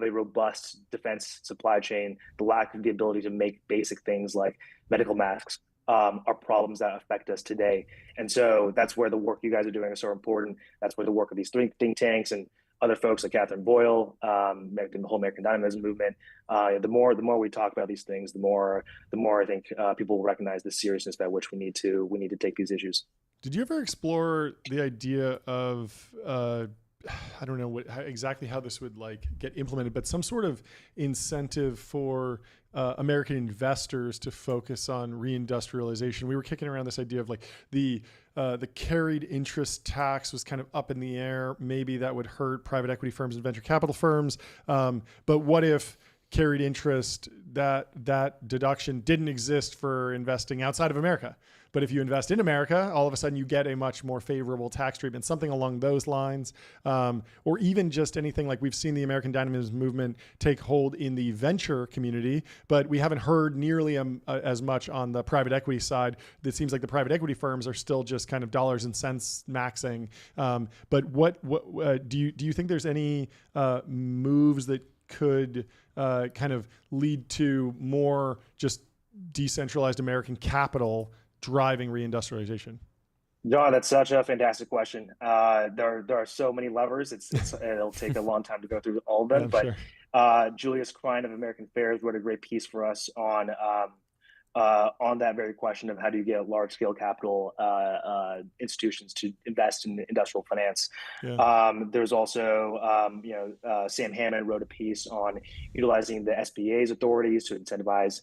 robust defense supply chain, the lack of the ability to make basic things like medical masks, are problems that affect us today. And so that's where the work you guys are doing is so important. That's where the work of these think tanks and other folks like Catherine Boyle, the whole American Dynamism movement. The more we talk about these things, the more I think people will recognize the seriousness by which we need to take these issues. Did you ever explore the idea of I don't know exactly how this would get implemented, but some sort of incentive for American investors to focus on reindustrialization? We were kicking around this idea of the carried interest tax was kind of up in the air. Maybe that would hurt private equity firms and venture capital firms. But what if carried interest, that deduction didn't exist for investing outside of America? But if you invest in America, all of a sudden you get a much more favorable tax treatment, something along those lines, or even just anything like we've seen the American Dynamism movement take hold in the venture community, but we haven't heard nearly as much on the private equity side. It seems like the private equity firms are still just kind of dollars and cents maxing. But what do you think there's any moves that could kind of lead to more just decentralized American capital driving reindustrialization? John, that's such a fantastic question. There are so many levers. It'll take a long time to go through all of them. Yeah, but Julius Krein of American Affairs wrote a great piece for us on that very question of how do you get large scale capital institutions to invest in industrial finance. Yeah. There's also Sam Hammond wrote a piece on utilizing the SBA's authorities to incentivize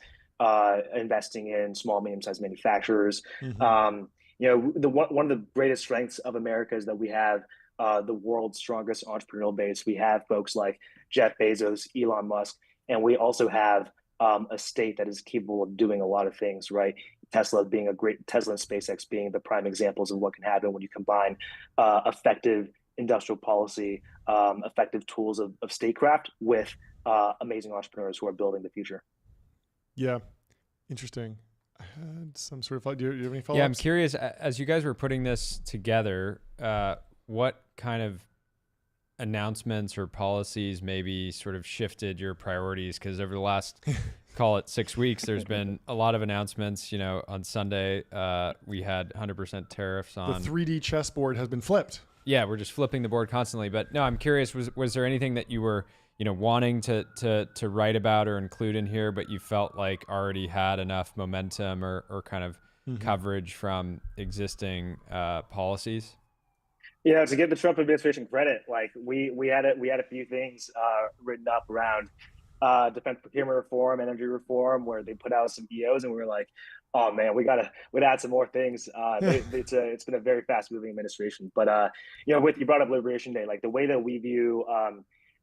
investing in small, medium-sized manufacturers. Mm-hmm. One of the greatest strengths of America is that we have the world's strongest entrepreneurial base. We have folks like Jeff Bezos, Elon Musk, and we also have a state that is capable of doing a lot of things, right? Tesla and SpaceX being the prime examples of what can happen when you combine effective industrial policy, effective tools of statecraft with amazing entrepreneurs who are building the future. Yeah. Interesting. I had some sort of thought. Do you have any follow-ups? Yeah, I'm curious, as you guys were putting this together, what kind of announcements or policies maybe sort of shifted your priorities? Because over the last, call it 6 weeks, there's been a lot of announcements. On Sunday, we had 100% tariffs on... The 3D chessboard has been flipped. Yeah, we're just flipping the board constantly. But no, I'm curious, was there anything that you were wanting to write about or include in here, but you felt like already had enough momentum or kind of coverage from existing policies? Yeah, to give the Trump administration credit, we had a few things written up around defense procurement reform, energy reform, where they put out some EOs, and we were like, oh man, we'd add some more things. It's been a very fast moving administration, but you brought up Liberation Day, the way that we view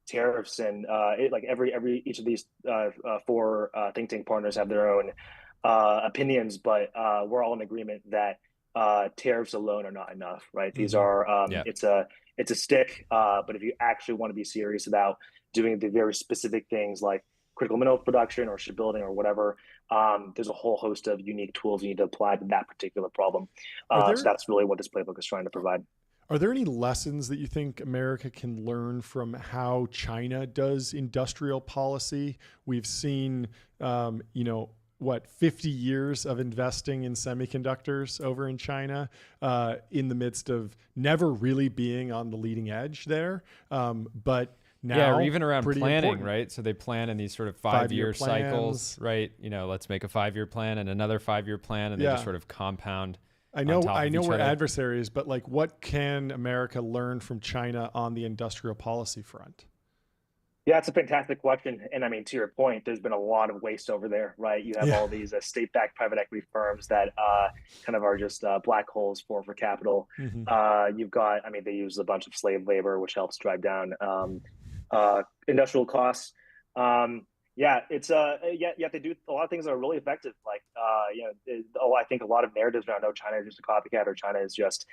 tariffs and each of these four think tank partners have their own opinions, but we're all in agreement that tariffs alone are not enough, right? These are it's a stick. But if you actually want to be serious about doing the very specific things like critical mineral production or shipbuilding or whatever, there's a whole host of unique tools you need to apply to that particular problem. So that's really what this playbook is trying to provide. Are there any lessons that you think America can learn from how China does industrial policy? We've seen, 50 years of investing in semiconductors over in China, in the midst of never really being on the leading edge there. But now, or even around planning, important. right? So they plan in these sort of 5-year cycles, right? Let's make a 5-year plan and another 5-year plan, and they just sort of compound. I know we're adversaries, but like, what can America learn from China on the industrial policy front? Yeah, it's a fantastic question. And I mean, to your point, there's been a lot of waste over there, right? You have all these state-backed private equity firms that kind of are just black holes for capital. Mm-hmm. You've got, they use a bunch of slave labor, which helps drive down industrial costs. It's they do a lot of things that are really effective. Like, I think a lot of narratives around, China is just a copycat, or China is just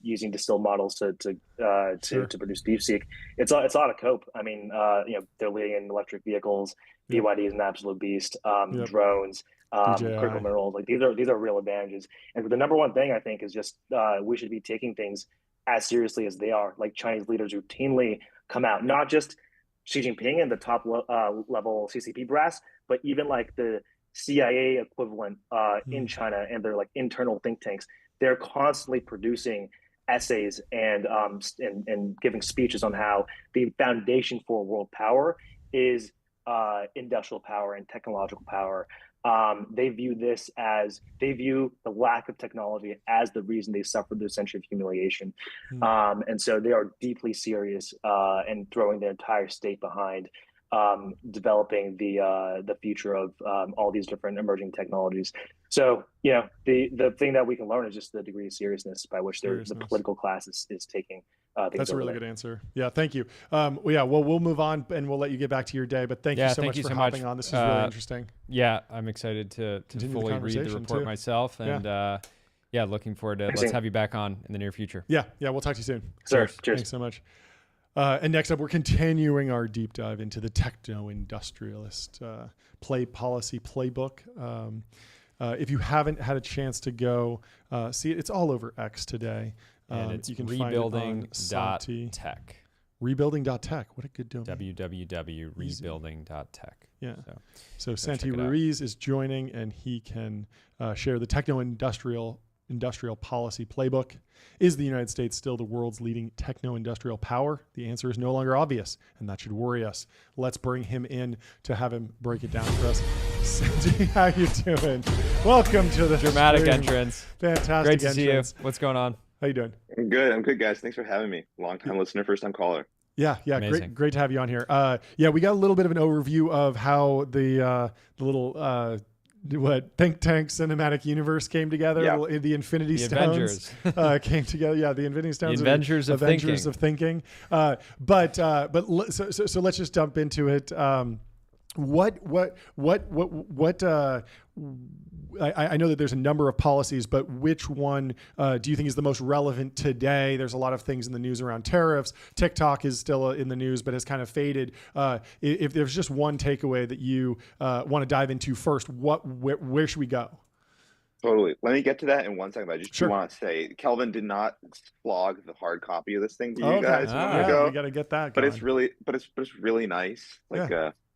using distilled models to produce DeepSeek. It's a lot of cope. They're leading in electric vehicles. BYD is an absolute beast. Drones, critical minerals, like these are real advantages. And the number one thing I think is just we should be taking things as seriously as they are. Like, Chinese leaders routinely come out, not just Xi Jinping and the top level CCP brass, but even like the CIA equivalent in China and their like internal think tanks. They're constantly producing essays and giving speeches on how the foundation for world power is industrial power and technological power. They view the lack of technology as the reason they suffered the century of humiliation. And so they are deeply serious and throwing their entire state behind developing the future of all these different emerging technologies. So, the thing that we can learn is just the degree of seriousness by which the political class is taking things. That's a really good answer. Yeah, thank you. We'll move on and we'll let you get back to your day. But thank you so much for hopping on. This is really interesting. Yeah, I'm excited to fully read the report myself. And looking forward to let's have you back on in the near future. Yeah, we'll talk to you soon. Cheers. Thanks so much. And next up, we're continuing our deep dive into the techno-industrialist policy playbook. If you haven't had a chance to go see it, it's all over X today. And it's you can rebuilding.tech. Rebuilding.tech. What a good domain. www.rebuilding.tech. Yeah. So Santi Ruiz is joining, and he can share the techno-industrial policy playbook. Is the United States still the world's leading techno-industrial power? The answer is no longer obvious, and that should worry us. Let's bring him in to have him break it down for us. Santi, how you doing? Welcome to the dramatic stream. Entrance. Fantastic Great to entrance. see you. What's going on? How you doing? I'm good, guys. Thanks for having me. Long-time listener, first-time caller. Yeah, great to have you on here. We got a little bit of an overview of how the little think tank cinematic universe came together. The Infinity Stones came together. Yeah, the Infinity Stones. The Avengers of Thinking. So let's just jump into it. I know that there's a number of policies, but which one do you think is the most relevant today? There's a lot of things in the news around tariffs. TikTok is still in the news, but has kind of faded. If there's just one takeaway that you want to dive into first, where should we go? Totally. Let me get to that in 1 second. I just want to say, Kelvin did not flog the hard copy of this thing to you guys a moment ago. We got to get that going. But it's really nice.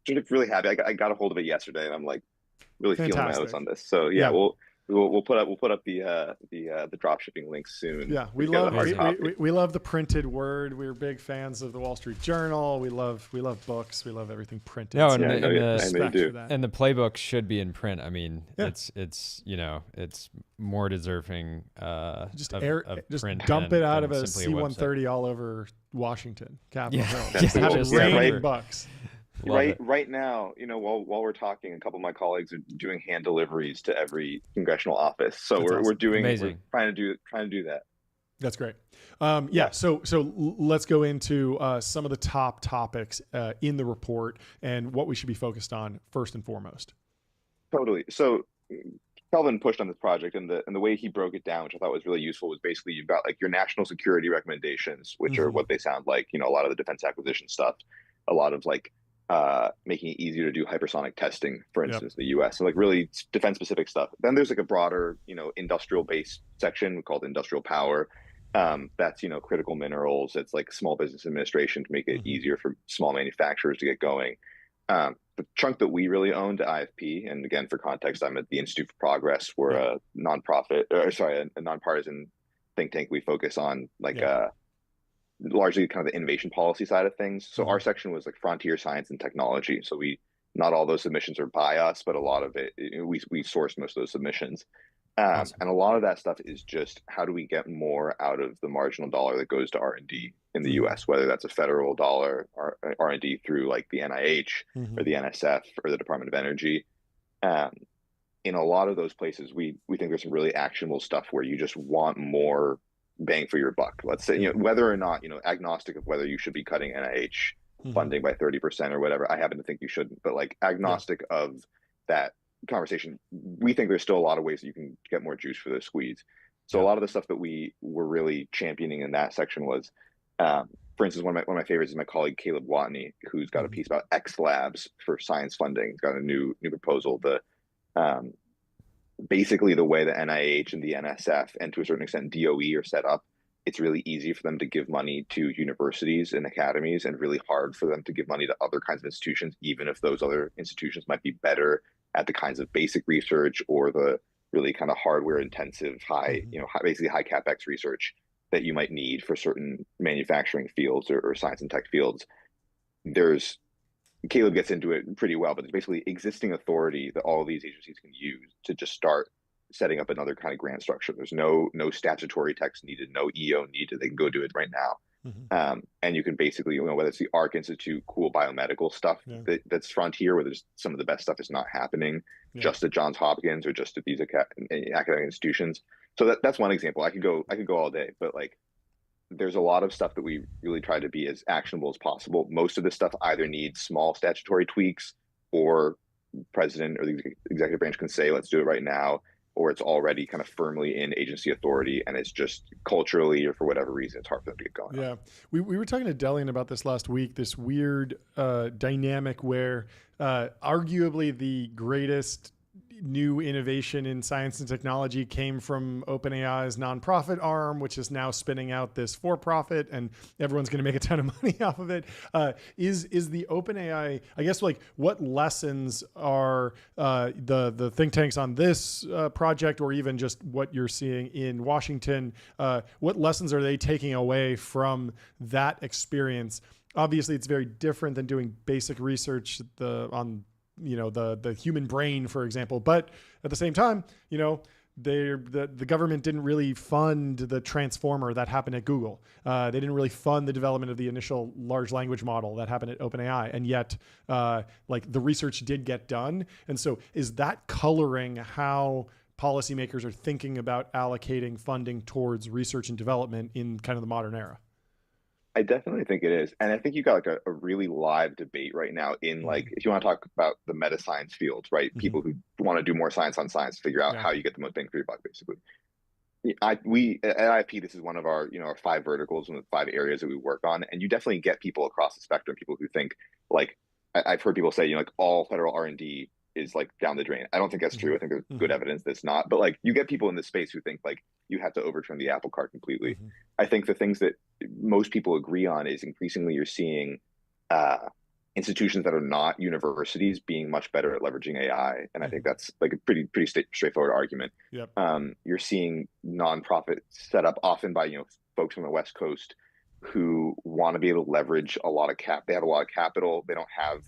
Just really happy. I got a hold of it yesterday, and I'm like really feeling my oats on this. So we'll put up the drop shipping links soon. Yeah, we love the printed word. We're big fans of the Wall Street Journal. We love books. We love everything printed. No, and the playbook should be in print. I mean, it's more deserving. Just print dump it out of a C-130 all over Washington, Capitol Hill. Just rain bucks. Right now, while we're talking, a couple of my colleagues are doing hand deliveries to every congressional office. So we're trying to do that. That's great. So let's go into some of the top topics in the report and what we should be focused on first and foremost. Totally. So Kelvin pushed on this project, and the way he broke it down, which I thought was really useful, was basically you've got like your national security recommendations, which are what they sound like, a lot of the defense acquisition stuff, a lot of like making it easier to do hypersonic testing, for instance, in the US, so like really defense specific stuff. Then there's like a broader, industrial based section called industrial power. That's, critical minerals. It's like small business administration to make it easier for small manufacturers to get going. The chunk that we really owned, IFP, and again, for context, I'm at the Institute for Progress. We're a nonprofit, a nonpartisan think tank. We focus on like largely kind of the innovation policy side of things. So our section was like frontier science and technology. So not all those submissions are by us, but a lot of it, we source most of those submissions. Awesome. And a lot of that stuff is just how do we get more out of the marginal dollar that goes to R&D in the US, whether that's a federal dollar or R&D through like the NIH or the NSF or the Department of Energy. In a lot of those places, we think there's some really actionable stuff where you just want more bang for your buck. Let's say, whether or not, agnostic of whether you should be cutting NIH funding by 30% or whatever. I happen to think you shouldn't, but like agnostic of that conversation, we think there's still a lot of ways that you can get more juice for the squeeze. So a lot of the stuff that we were really championing in that section was, for instance, one of my favorites is my colleague Caleb Watney, who's got a piece about X Labs for science funding. He's got a new proposal. Basically, the way the NIH and the NSF and to a certain extent DOE are set up, it's really easy for them to give money to universities and academies, and really hard for them to give money to other kinds of institutions, even if those other institutions might be better at the kinds of basic research or the really kind of hardware intensive, basically high capex research that you might need for certain manufacturing fields or science and tech fields. Caleb gets into it pretty well, but there's basically existing authority that all of these agencies can use to just start setting up another kind of grant structure. There's no statutory text needed, no EO needed. They can go do it right now. And you can basically, whether it's the ARC Institute, cool biomedical stuff that's frontier, where there's some of the best stuff is not happening just at Johns Hopkins or just at these academic institutions. So that's one example. I could go all day, but like there's a lot of stuff that we really try to be as actionable as possible. Most of this stuff either needs small statutory tweaks, or president or the executive branch can say, let's do it right now, or it's already kind of firmly in agency authority, and it's just culturally or for whatever reason, it's hard for them to get going. Yeah. We were talking to Delian about this last week, this weird dynamic where arguably the greatest new innovation in science and technology came from OpenAI's nonprofit arm, which is now spinning out this for-profit, and everyone's going to make a ton of money off of it. Is the OpenAI, I guess, like what lessons are the think tanks on this project, or even just what you're seeing in Washington, what lessons are they taking away from that experience? Obviously, it's very different than doing basic research on the human brain, for example. But at the same time, the government didn't really fund the transformer that happened at Google. They didn't really fund the development of the initial large language model that happened at OpenAI. And yet, like the research did get done. And so is that coloring how policymakers are thinking about allocating funding towards research and development in kind of the modern era? I definitely think it is. And I think you got like a really live debate right now in like, if you want to talk about the meta science field, right? People who want to do more science on science, figure out how you get the most bang for your buck, basically. We at IFP, this is one of our, our 5 verticals and the 5 areas that we work on. And you definitely get people across the spectrum, people who think like, I've heard people say, like all federal R&D is like down the drain. I don't think that's true. I think there's good evidence that's not, but like you get people in this space who think like you have to overturn the apple cart completely. I think the things that most people agree on is increasingly you're seeing institutions that are not universities being much better at leveraging AI. And I think that's like a pretty straightforward argument. You're seeing nonprofits set up often by, folks from the West Coast who want to be able to leverage a lot of they have a lot of capital. They don't have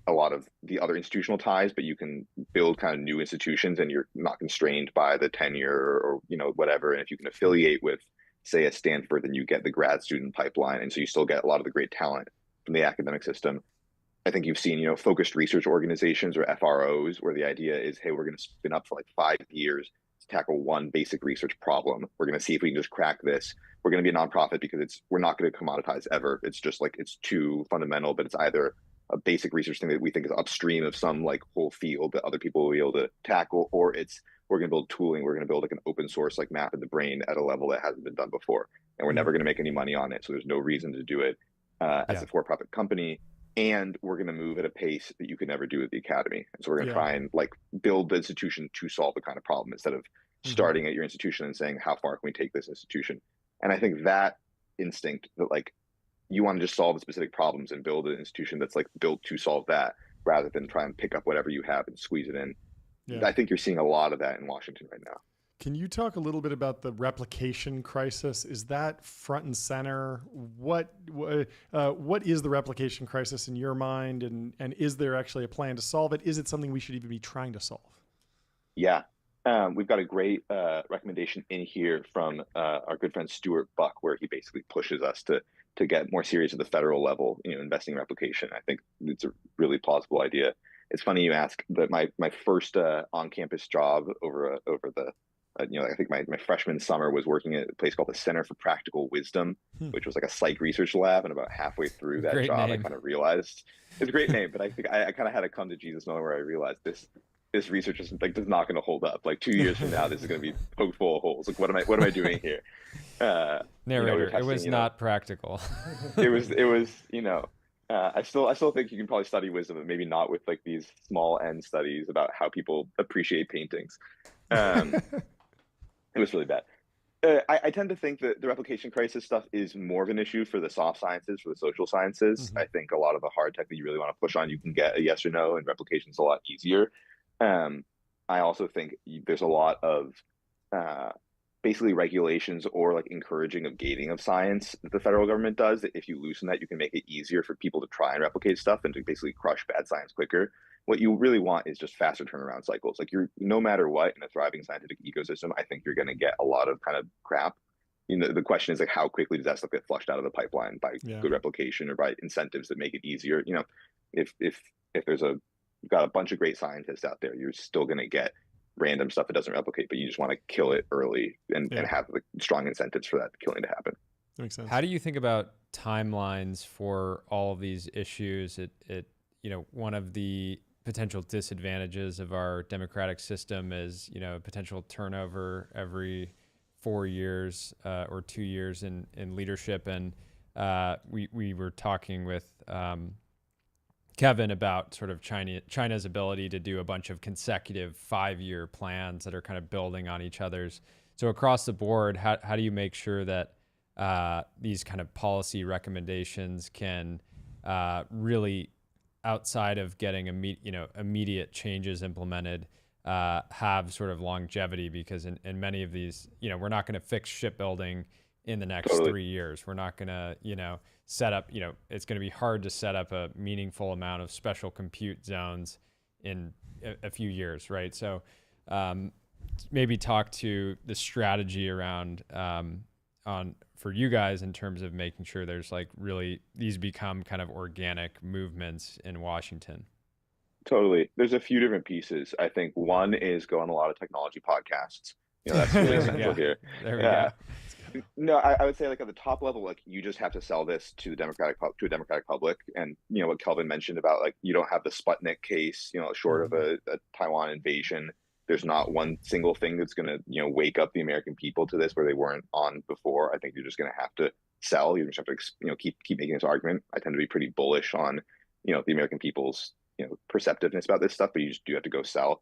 a lot of the other institutional ties, but you can build kind of new institutions and you're not constrained by the tenure or whatever. And if you can affiliate with, say, at Stanford, then you get the grad student pipeline. And so you still get a lot of the great talent from the academic system. I think you've seen, focused research organizations or FROs where the idea is, hey, we're going to spin up for like 5 years to tackle one basic research problem. We're going to see if we can just crack this. We're going to be a nonprofit because we're not going to commoditize ever. It's just like, it's too fundamental, but it's either a basic research thing that we think is upstream of some like whole field that other people will be able to tackle, or it's we're going to build tooling, we're going to build like an open source like map of the brain at a level that hasn't been done before, and we're never going to make any money on it, so there's no reason to do it as a for-profit company, and we're going to move at a pace that you could never do at the academy. And so we're going to try and like build the institution to solve the kind of problem instead of starting at your institution and saying, how far can we take this institution? And I think that instinct that like you want to just solve the specific problems and build an institution that's like built to solve that rather than try and pick up whatever you have and squeeze it in. I think you're seeing a lot of that in Washington right now. Can you talk a little bit about the replication crisis? Is that front and center? What is the replication crisis in your mind? And is there actually a plan to solve it? Is it something we should even be trying to solve? Yeah. We've got a great recommendation in here from our good friend Stuart Buck, where he basically pushes us to get more serious at the federal level, investing in replication. I think it's a really plausible idea. It's funny you ask that my first on-campus job over the I think my freshman summer was working at a place called the Center for Practical Wisdom, which was like a psych research lab. And about halfway through that Great job, name. I kind of realized it's a great name, but I think I kind of had a come to Jesus moment where I realized this research is like not going to hold up. Like 2 years from now, this is going to be poked full of holes. Like what am I doing here? Narrator, it was not practical. it was I still think you can probably study wisdom, but maybe not with like these small n studies about how people appreciate paintings. It was really bad. I tend to think that the replication crisis stuff is more of an issue for the soft sciences, for the social sciences. I think a lot of the hard tech that you really want to push on, you can get a yes or no, and replication is a lot easier. I also think there's a lot of basically regulations or like encouraging of gating of science that the federal government does. That if you loosen that, you can make it easier for people to try and replicate stuff and to basically crush bad science quicker. What you really want is just faster turnaround cycles. Like no matter what, in a thriving scientific ecosystem, I think you're going to get a lot of kind of crap. The question is like, how quickly does that stuff get flushed out of the pipeline by good replication or by incentives that make it easier? If there's got a bunch of great scientists out there, you're still going to get random stuff that doesn't replicate, but you just want to kill it early and have like strong incentives for that killing to happen. That makes sense. How do you think about timelines for all of these issues? One of the potential disadvantages of our democratic system is, potential turnover every 4 years or 2 years in leadership. And we were talking with Kevin about sort of China's ability to do a bunch of consecutive 5-year plans that are kind of building on each other's. So across the board, how do you make sure that these kind of policy recommendations can really, outside of getting immediate changes implemented, have sort of longevity? Because in many of these, we're not going to fix shipbuilding in the next 3 years. We're not going to, set up, it's going to be hard to set up a meaningful amount of special compute zones in a few years, right? So maybe talk to the strategy around for you guys in terms of making sure there's like really these become kind of organic movements in Washington. Totally. There's a few different pieces. I think one is go on a lot of technology podcasts. That's really essential here. There we go. No, I would say like at the top level, like you just have to sell this to a democratic public. And what Kelvin mentioned about like you don't have the Sputnik case, short of a Taiwan invasion. There's not one single thing that's going to wake up the American people to this where they weren't on before. I think you're just going to have to sell. You just have to keep making this argument. I tend to be pretty bullish on the American people's perceptiveness about this stuff, but you just do have to go sell.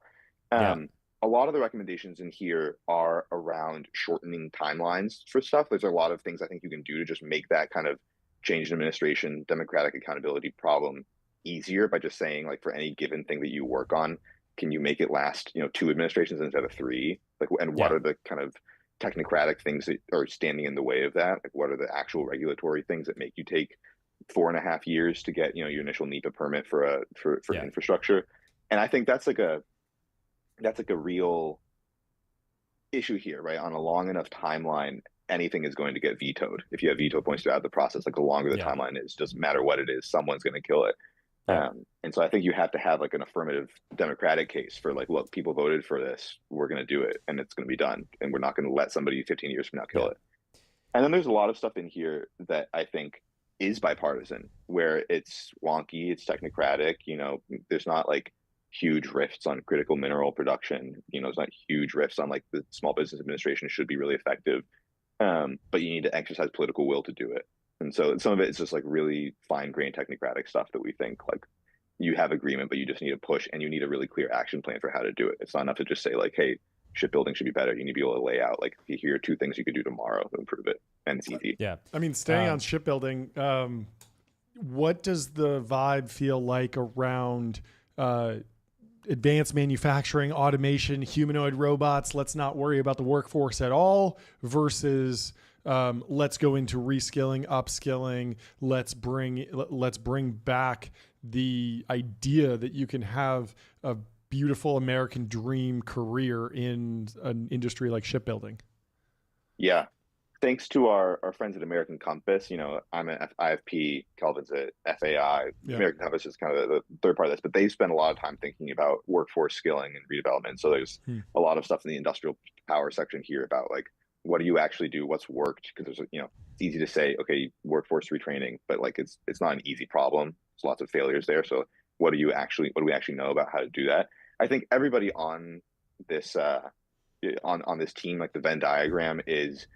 A lot of the recommendations in here are around shortening timelines for stuff. There's a lot of things I think you can do to just make that kind of change in administration, democratic accountability problem easier by just saying like for any given thing that you work on, can you make it last 2 administrations instead of 3? What are the kind of technocratic things that are standing in the way of that? Like what are the actual regulatory things that make you take 4.5 years to get your initial NEPA permit for infrastructure? And I think that's like a real issue here, right? On a long enough timeline, anything is going to get vetoed. If you have veto points throughout the process, like the longer the timeline is, doesn't matter what it is, someone's going to kill it. And so I think you have to have like an affirmative democratic case for like, look, people voted for this, we're going to do it, and it's going to be done, and we're not going to let somebody 15 years from now kill it. And then there's a lot of stuff in here that I think is bipartisan, where it's wonky, it's technocratic. There's not like huge rifts on critical mineral production. There's not huge rifts on like the Small Business Administration should be really effective. But you need to exercise political will to do it. And so some of it is just like really fine-grained technocratic stuff that we think like you have agreement, but you just need to push and you need a really clear action plan for how to do it. It's not enough to just say like, hey, shipbuilding should be better. You need to be able to lay out like, here are 2 things you could do tomorrow to improve it, and it's easy. Yeah. I mean, staying on shipbuilding, what does the vibe feel like around advanced manufacturing, automation, humanoid robots? Let's not worry about the workforce at all versus let's go into reskilling, upskilling. Let's bring back the idea that you can have a beautiful American dream career in an industry like shipbuilding. Yeah. Thanks to our friends at American Compass, I'm an IFP, Kelvin's at FAI. Yeah. American Compass is kind of the third part of this, but they spend a lot of time thinking about workforce skilling and redevelopment. So there's a lot of stuff in the industrial power section here about like, what do you actually do? What's worked? Because there's, it's easy to say, okay, workforce retraining, but like it's not an easy problem. There's lots of failures there. So what do we actually know about how to do that? I think everybody on this on this team, like the Venn diagram, is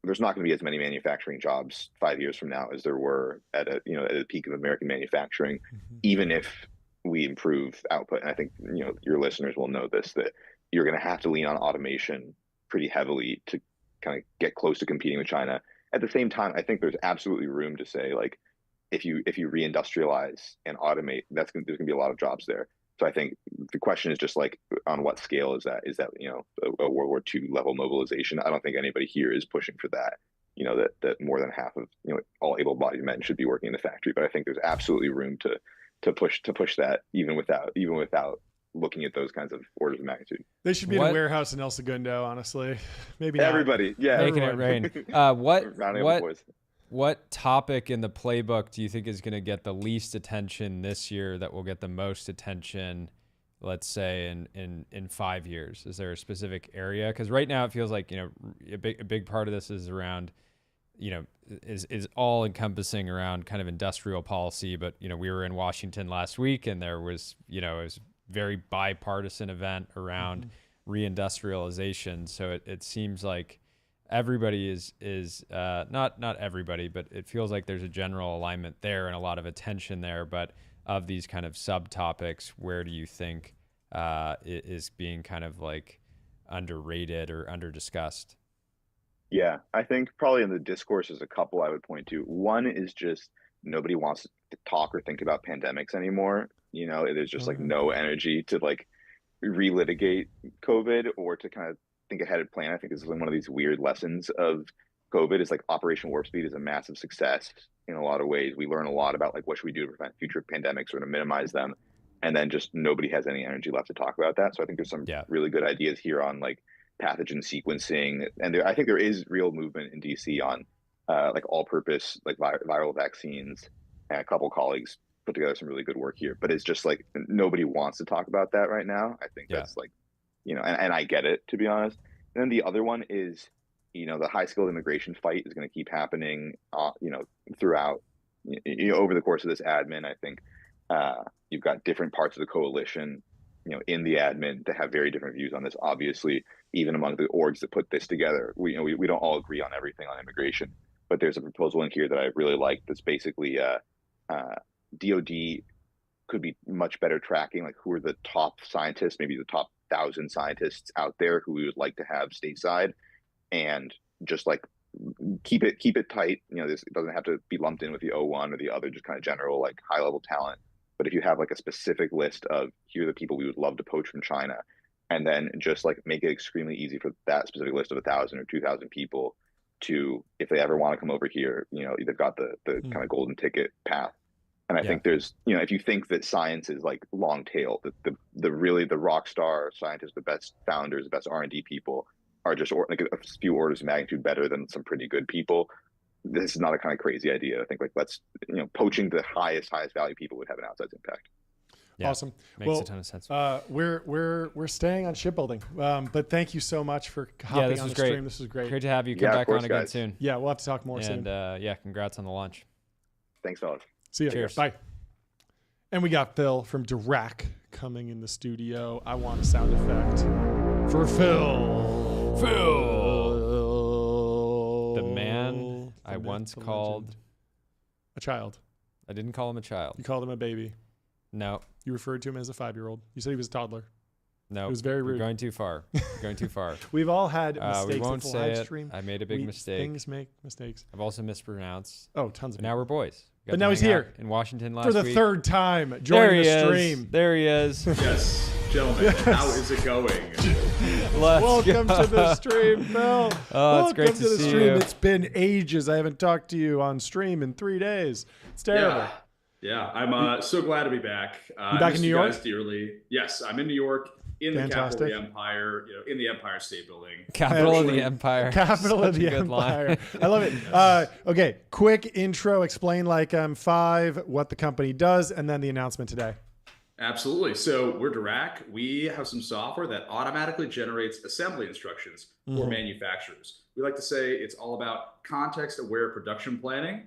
there's not going to be as many manufacturing jobs 5 years from now as there were at a at the peak of American manufacturing, even if we improve output. And I think your listeners will know this, that you're going to have to lean on automation pretty heavily to kind of get close to competing with China. At the same time, I think there's absolutely room to say like, if you reindustrialize and automate, there's going to be a lot of jobs there. So I think the question is just like, on what scale is that? Is that a World War II level mobilization? I don't think anybody here is pushing for that. That more than half of all able-bodied men should be working in the factory. But I think there's absolutely room to push that even without looking at those kinds of orders of magnitude. They should be in a warehouse in El Segundo, honestly. Maybe not. Everybody, yeah, making it rain. What topic in the playbook do you think is going to get the least attention this year that will get the most attention, let's say in 5 years? Is there a specific area? Because right now it feels like a big part of this is around is all encompassing around kind of industrial policy. But we were in Washington last week, and there was it was a very bipartisan event around reindustrialization. So it seems like everybody is not everybody, but it feels like there's a general alignment there and a lot of attention there. But of these kind of subtopics, where do you think is being kind of like underrated or under-discussed? Yeah, I think probably in the discourse there's a couple I would point to. One is just nobody wants to talk or think about pandemics anymore. There's just like no energy to like relitigate COVID or to kind of think ahead and plan. I think this is one of these weird lessons of COVID is like Operation Warp Speed is a massive success in a lot of ways. We learn a lot about like what should we do to prevent future pandemics or to minimize them. And then just nobody has any energy left to talk about that. So I think there's some really good ideas here on like pathogen sequencing. And I think there is real movement in DC on like all-purpose like viral vaccines. And a couple colleagues put together some really good work here. But it's just like nobody wants to talk about that right now. I think that's like, and I get it, to be honest. And then the other one is, the high-skilled immigration fight is going to keep happening, throughout, over the course of this admin. I think you've got different parts of the coalition, in the admin that have very different views on this. Obviously, even among the orgs that put this together, we don't all agree on everything on immigration. But there's a proposal in here that I really like that's basically DOD could be much better tracking like who are the top scientists, maybe the top 1,000 scientists out there who we would like to have stateside, and just like keep it tight. This doesn't have to be lumped in with the O1 or the other just kind of general like high level talent. But if you have like a specific list of here are the people we would love to poach from China, and then just like make it extremely easy for that specific list of 1,000 or 2,000 people to, if they ever want to come over here, they've got the kind of golden ticket path. And I think there's, if you think that science is like long tail, the really the rock star scientists, the best founders, the best R&D people are just like a few orders of magnitude better than some pretty good people. This is not a kind of crazy idea. I think like let's, poaching the highest value people would have an outsized impact. Yeah, awesome. Makes a ton of sense. We're staying on shipbuilding, but thank you so much for hopping on the stream. This was great. Great to have you. Come back on again soon. Yeah, we'll have to talk more soon. And congrats on the launch. Thanks, fellas. See you. Cheers. Bye. And we got Phil from Dirac coming in the studio. I want a sound effect for Phil. The man I once called legend. A child. I didn't call him a child. You called him a baby. No. You referred to him as a 5-year-old. You said he was a toddler. No. It was very rude. You're going too far. Going too far. We've all had mistakes. We won't say it. Stream. I made a big mistake. Things make mistakes. I've also mispronounced. Oh, tons of But now we're boys. But now he's here in Washington last for the week. third time joining the stream. There he is. Yes, gentlemen. Yes. How is it going? Welcome to the stream, Phil. Oh, it's great Welcome to the see stream. you. It's been ages. I haven't talked to you on stream in 3 days. It's terrible. Yeah. I'm so glad to be back. You back in New York? Guys dearly. Yes, I'm in New York, in Fantastic. the capital of the Empire, in the Empire State Building. Capital of the Empire. Capital of Such a the good Empire. line. I love it. Okay, quick intro. Explain like I'm 5, what the company does, and then the announcement today. Absolutely. So we're Dirac. We have some software that automatically generates assembly instructions for manufacturers. We like to say it's all about context-aware production planning.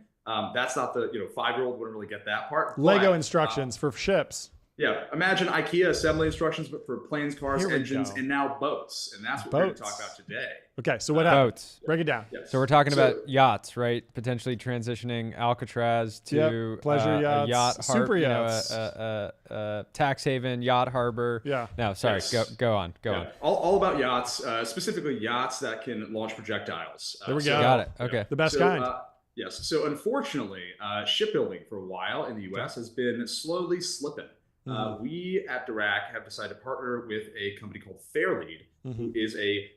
That's not the 5-year-old wouldn't really get that part. Lego but, instructions for ships. Yeah, imagine IKEA assembly instructions, but for planes, cars, Here we engines, go. and now boats. And that's what we're going to talk about today. Okay, so what happened? Boats. Break it down. Yes. So we're talking about yachts, right? Potentially transitioning Alcatraz to pleasure yachts, a yacht super yachts. a tax haven, yacht harbor. Yeah. No, sorry. Yes. Go on. All about yachts, specifically yachts that can launch projectiles. There we go. Got it. Okay. The best So, kind. Yes. So unfortunately, shipbuilding for a while in the U.S. has been slowly slipping. We at Dirac have decided to partner with a company called Fairlead, who is a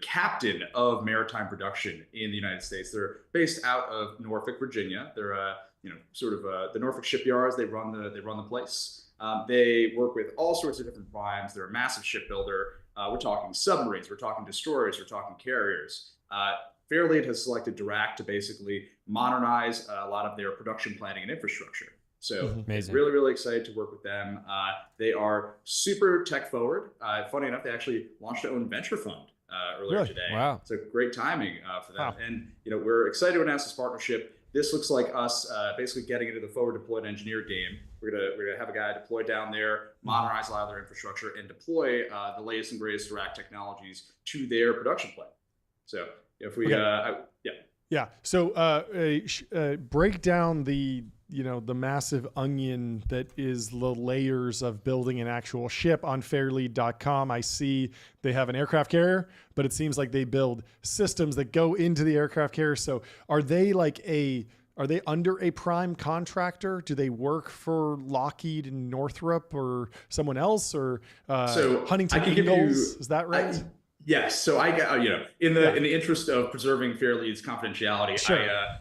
captain of maritime production in the United States. They're based out of Norfolk, Virginia. They're the Norfolk shipyards. They run the place. They work with all sorts of different primes. They're a massive shipbuilder. We're talking submarines. We're talking destroyers. We're talking carriers. Fairlead has selected Dirac to basically modernize a lot of their production planning and infrastructure. So Amazing. really, really excited to work with them. They are super tech forward. Funny enough, they actually launched their own venture fund earlier today. Wow. So great timing for them. Wow. And we're excited to announce this partnership. This looks like us basically getting into the forward deployed engineer game. We're gonna have a guy deploy down there, modernize a lot of their infrastructure, and deploy the latest and greatest Dirac technologies to their production plan. So if we, Yeah. So break down the the massive onion that is the layers of building an actual ship on Fairlead.com. I see they have an aircraft carrier, but it seems like they build systems that go into the aircraft carrier. So are they under a prime contractor? Do they work for Lockheed and Northrop or someone else, or so Huntington I can give you- Ingalls? Is that right? Yes. So I got in the interest of preserving Fairlead's confidentiality, Sure.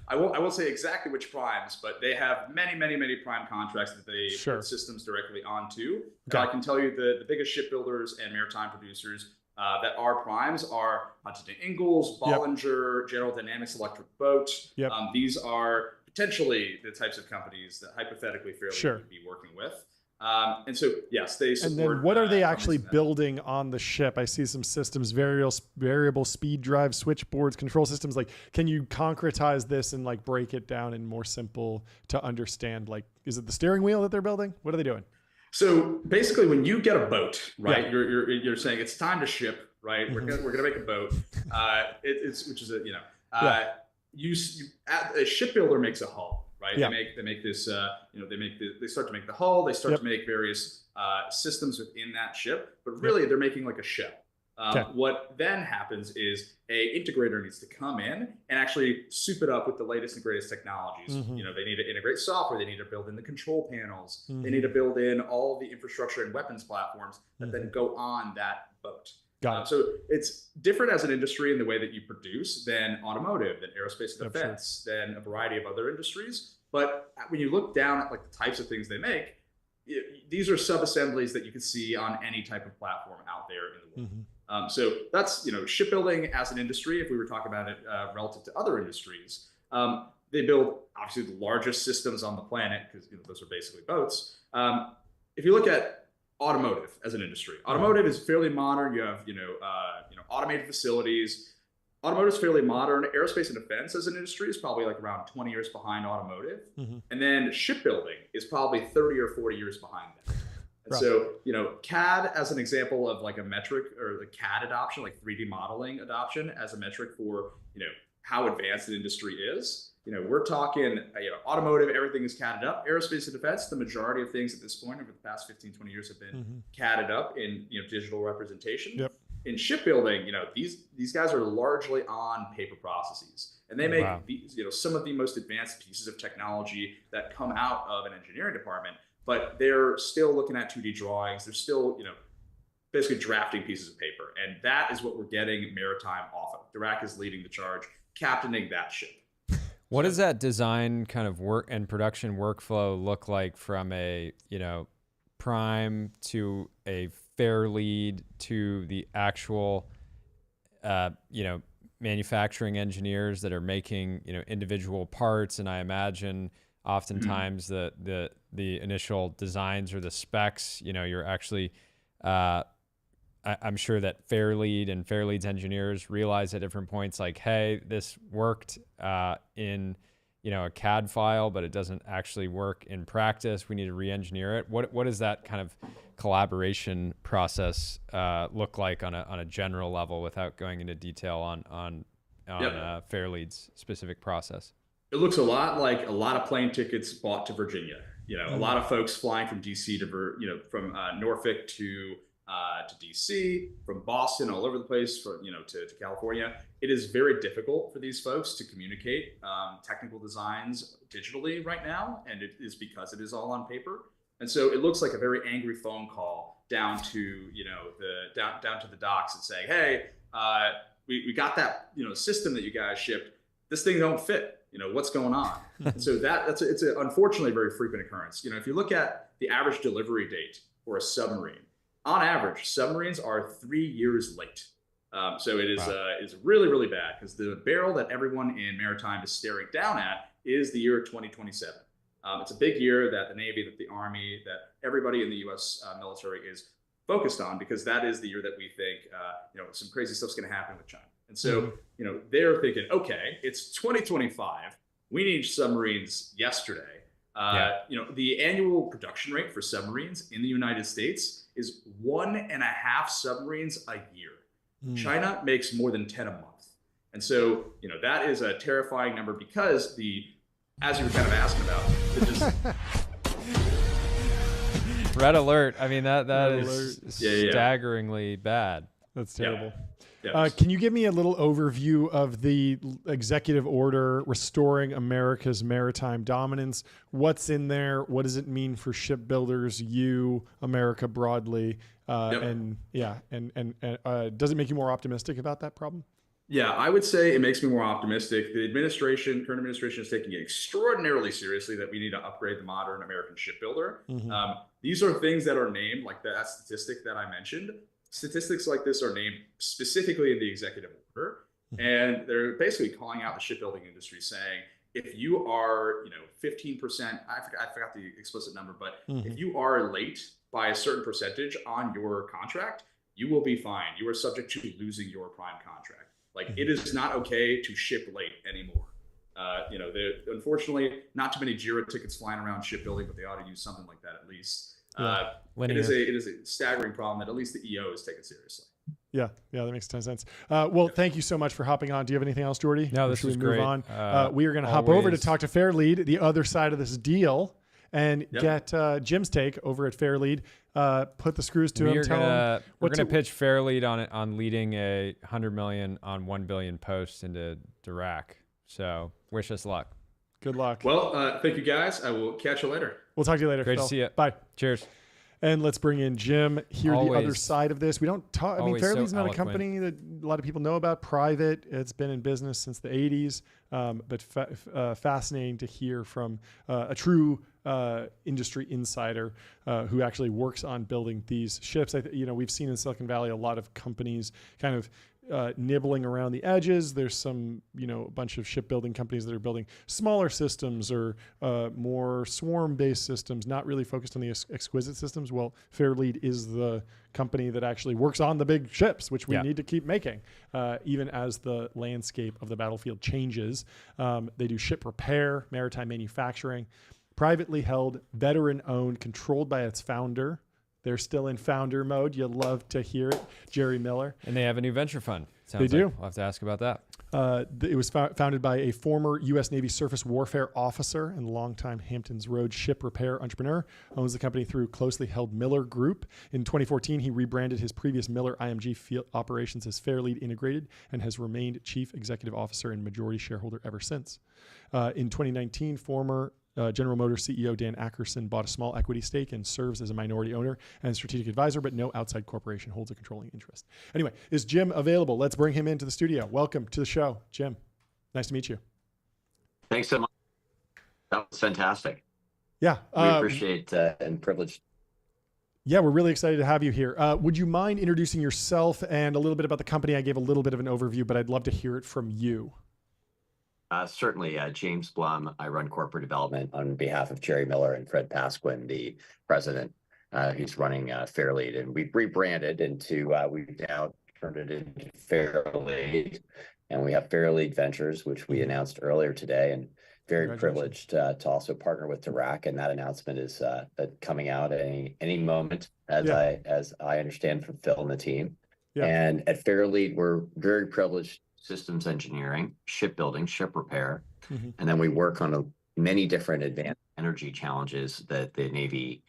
I won't say exactly which primes, but they have many prime contracts that they put systems directly onto. Okay. I can tell you the biggest shipbuilders and maritime producers that are primes are Huntington Ingalls, Bollinger, General Dynamics Electric Boat. Yep. These are potentially the types of companies that hypothetically Fairlead would be working with. And so, yes, they support. And then what are they actually building on the ship? I see some systems, variable speed drive, switchboards, control systems. Like, can you concretize this and like break it down in more simple to understand? Like, is it the steering wheel that they're building? What are they doing? So basically, when you get a boat, right, you're saying it's time to ship, right? We're gonna make a boat. A shipbuilder makes a hull. Right. Yeah. They make this. They start to make the hull. They start to make various systems within that ship. But really, they're making like a shell. What then happens is a integrator needs to come in and actually soup it up with the latest and greatest technologies. They need to integrate software. They need to build in the control panels. They need to build in all of the infrastructure and weapons platforms that then go on that boat. So it's different as an industry in the way that you produce than automotive, than aerospace and defense, than a variety of other industries. But when you look down at like the types of things they make, these are sub-assemblies that you can see on any type of platform out there in the world. So that's shipbuilding as an industry. If we were talking about it relative to other industries, they build obviously the largest systems on the planet because those are basically boats. If you look at automotive as an industry, automotive is fairly modern. You have automated facilities. Automotive is fairly modern. Aerospace and defense as an industry is probably like around 20 years behind automotive. And then shipbuilding is probably 30 or 40 years behind that. And so, CAD as an example of like a metric, or the CAD adoption, like 3D modeling adoption as a metric for, how advanced an industry is. We're talking, automotive, everything is CAD'd up. Aerospace and defense, the majority of things at this point over the past 15, 20 years have been CAD'd up in, digital representation. Yep. In shipbuilding, these guys are largely on paper processes, and they make these, some of the most advanced pieces of technology that come out of an engineering department, but they're still looking at 2D drawings. They're still, basically drafting pieces of paper. And that is what we're getting maritime off of. Dirac is leading the charge, captaining that ship. What does that design kind of work and production workflow look like from a, prime to a fair lead to the actual, manufacturing engineers that are making, individual parts? And I imagine oftentimes the initial designs or the specs, you're actually, I'm sure that Fairlead and Fairlead's engineers realize at different points, like, hey, this worked in, a CAD file, but it doesn't actually work in practice. We need to re-engineer it. What does that kind of collaboration process look like on a general level, without going into detail on Fairlead's specific process? It looks a lot like a lot of plane tickets bought to Virginia. A lot of folks flying from DC to, from Norfolk to DC, from Boston, all over the place, to California. It is very difficult for these folks to communicate technical designs digitally right now, and it is because it is all on paper. And so it looks like a very angry phone call down to down to the docks and saying, hey, we got that system that you guys shipped. This thing don't fit. What's going on? And so it's a unfortunately very frequent occurrence. If you look at the average delivery date for a submarine, on average, submarines are 3 years late. So it is really, really bad, because the barrel that everyone in maritime is staring down at is the year 2027. It's a big year that the Navy, that the Army, that everybody in the U.S. Military is focused on, because that is the year that we think some crazy stuff's going to happen with China. And so they're thinking, okay, it's 2025. We need submarines yesterday. The annual production rate for submarines in the United States is 1.5 submarines a year. China makes more than 10 a month. And so, that is a terrifying number, because as you were kind of asking about, red alert. I mean, that is staggeringly bad. That's terrible. Yeah. Can you give me a little overview of the executive order restoring America's maritime dominance? What's in there? What does it mean for shipbuilders, America broadly? And does it make you more optimistic about that problem? Yeah, I would say it makes me more optimistic. The current administration is taking it extraordinarily seriously that we need to upgrade the modern American shipbuilder. These are things that are named, like that statistic that I mentioned. Statistics like this are named specifically in the executive order, and they're basically calling out the shipbuilding industry, saying, if you are, 15%, I forgot the explicit number, but if you are late by a certain percentage on your contract, you will be fined. You are subject to losing your prime contract. Like, it is not okay to ship late anymore. Unfortunately, not too many JIRA tickets flying around shipbuilding, but they ought to use something like that at least. It is a staggering problem that at least the EO is taken seriously. Yeah, that makes a ton of sense. Thank you so much for hopping on. Do you have anything else, Jordy? No, this was great. Move on? We are going to hop over to talk to Fairlead, the other side of this deal, and get Jim's take over at Fairlead. Put the screws to him. We're going to pitch Fairlead on leading a $100 million on $1 billion post into Dirac. So wish us luck. Good luck. Well, thank you guys. I will catch you later. We'll talk to you later. Great Phil. to see you. Bye. Cheers. And let's bring in Jim here, the other side of this. We don't talk. I mean, Fairlead's not a company that a lot of people know about. Private. It's been in business since the 80s. But fascinating to hear from a true industry insider who actually works on building these ships. We've seen in Silicon Valley a lot of companies kind of nibbling around the edges. There's some, a bunch of shipbuilding companies that are building smaller systems or more swarm-based systems, not really focused on the exquisite systems. Well, Fairlead is the company that actually works on the big ships, which we need to keep making, even as the landscape of the battlefield changes. They do ship repair, maritime manufacturing, privately held, veteran-owned, controlled by its founder. They're still in founder mode. You'll love to hear it. Jerry Miller. And they have a new venture fund. They do. We'll have to ask about that. It was founded by a former U.S. Navy surface warfare officer and longtime Hamptons Roads ship repair entrepreneur. Owns the company through closely held Miller Group. In 2014, he rebranded his previous Miller IMG field operations as Fairlead Integrated and has remained chief executive officer and majority shareholder ever since. In 2019, former General Motors CEO Dan Ackerson bought a small equity stake and serves as a minority owner and strategic advisor, but no outside corporation holds a controlling interest. Anyway, is Jim available? Let's bring him into the studio. Welcome to the show, Jim. Nice to meet you. Thanks so much. That was fantastic. Yeah. We appreciate and privileged. Yeah, we're really excited to have you here. Would you mind introducing yourself and a little bit about the company? I gave a little bit of an overview, but I'd love to hear it from you. Certainly, James Blum. I run corporate development on behalf of Jerry Miller and Fred Pasquin, the president, who's running Fairlead. And we've rebranded into, we've now turned it into Fairlead. And we have Fairlead Ventures, which we announced earlier today, and very privileged to also partner with Dirac. And that announcement is coming out at any moment, as I understand from Phil and the team. Yeah. And at Fairlead, we're very privileged. Systems engineering, shipbuilding, ship repair, and then we work on many different advanced energy challenges that the Navy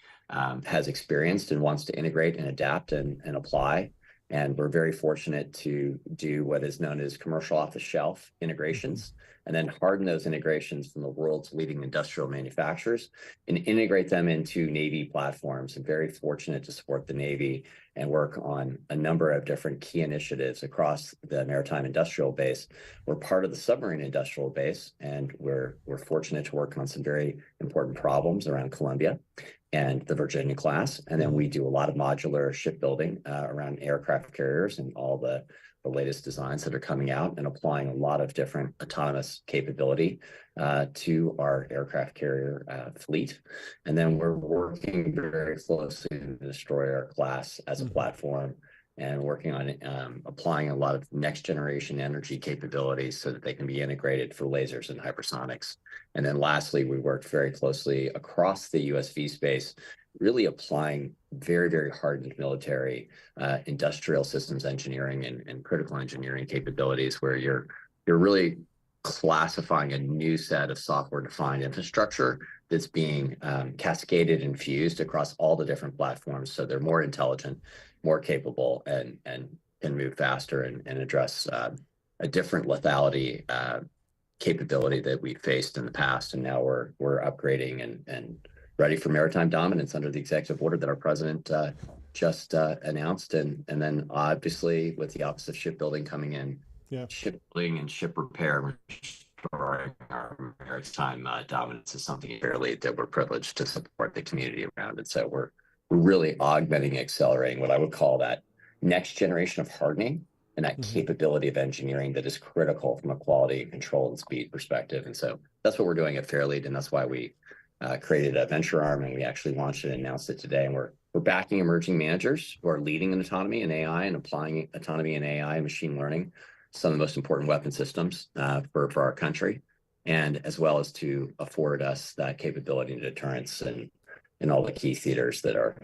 has experienced and wants to integrate and adapt and apply. And we're very fortunate to do what is known as commercial off-the-shelf integrations, and then harden those integrations from the world's leading industrial manufacturers and integrate them into Navy platforms. And very fortunate to support the Navy and work on a number of different key initiatives across the maritime industrial base. We're part of the submarine industrial base, and we're fortunate to work on some very important problems around Columbia and the Virginia class. And then we do a lot of modular shipbuilding around aircraft carriers and all the latest designs that are coming out, and applying a lot of different autonomous capability to our aircraft carrier fleet. And then we're working very closely with the destroyer class as a platform, and working on applying a lot of next generation energy capabilities so that they can be integrated for lasers and hypersonics. And then lastly, we worked very closely across the USV space, really applying very, very hardened military industrial systems engineering and critical engineering capabilities, where you're really classifying a new set of software-defined infrastructure that's being cascaded and fused across all the different platforms, so they're more intelligent, more capable, and can move faster and address a different lethality capability that we faced in the past. And now we're upgrading and ready for maritime dominance under the executive order that our president just announced. And then obviously with the Office of Shipbuilding coming in, shipbuilding and ship repair, restoring our maritime dominance is something fairly that we're privileged to support the community around. And so we're really augmenting, accelerating what I would call that next generation of hardening and that capability of engineering that is critical from a quality, control, and speed perspective. And so that's what we're doing at Fairlead, and that's why we created a venture arm, and we actually launched it and announced it today. And we're backing emerging managers who are leading in autonomy and AI and applying autonomy and AI and machine learning, some of the most important weapon systems for our country, and as well as to afford us that capability and deterrence in all the key theaters that our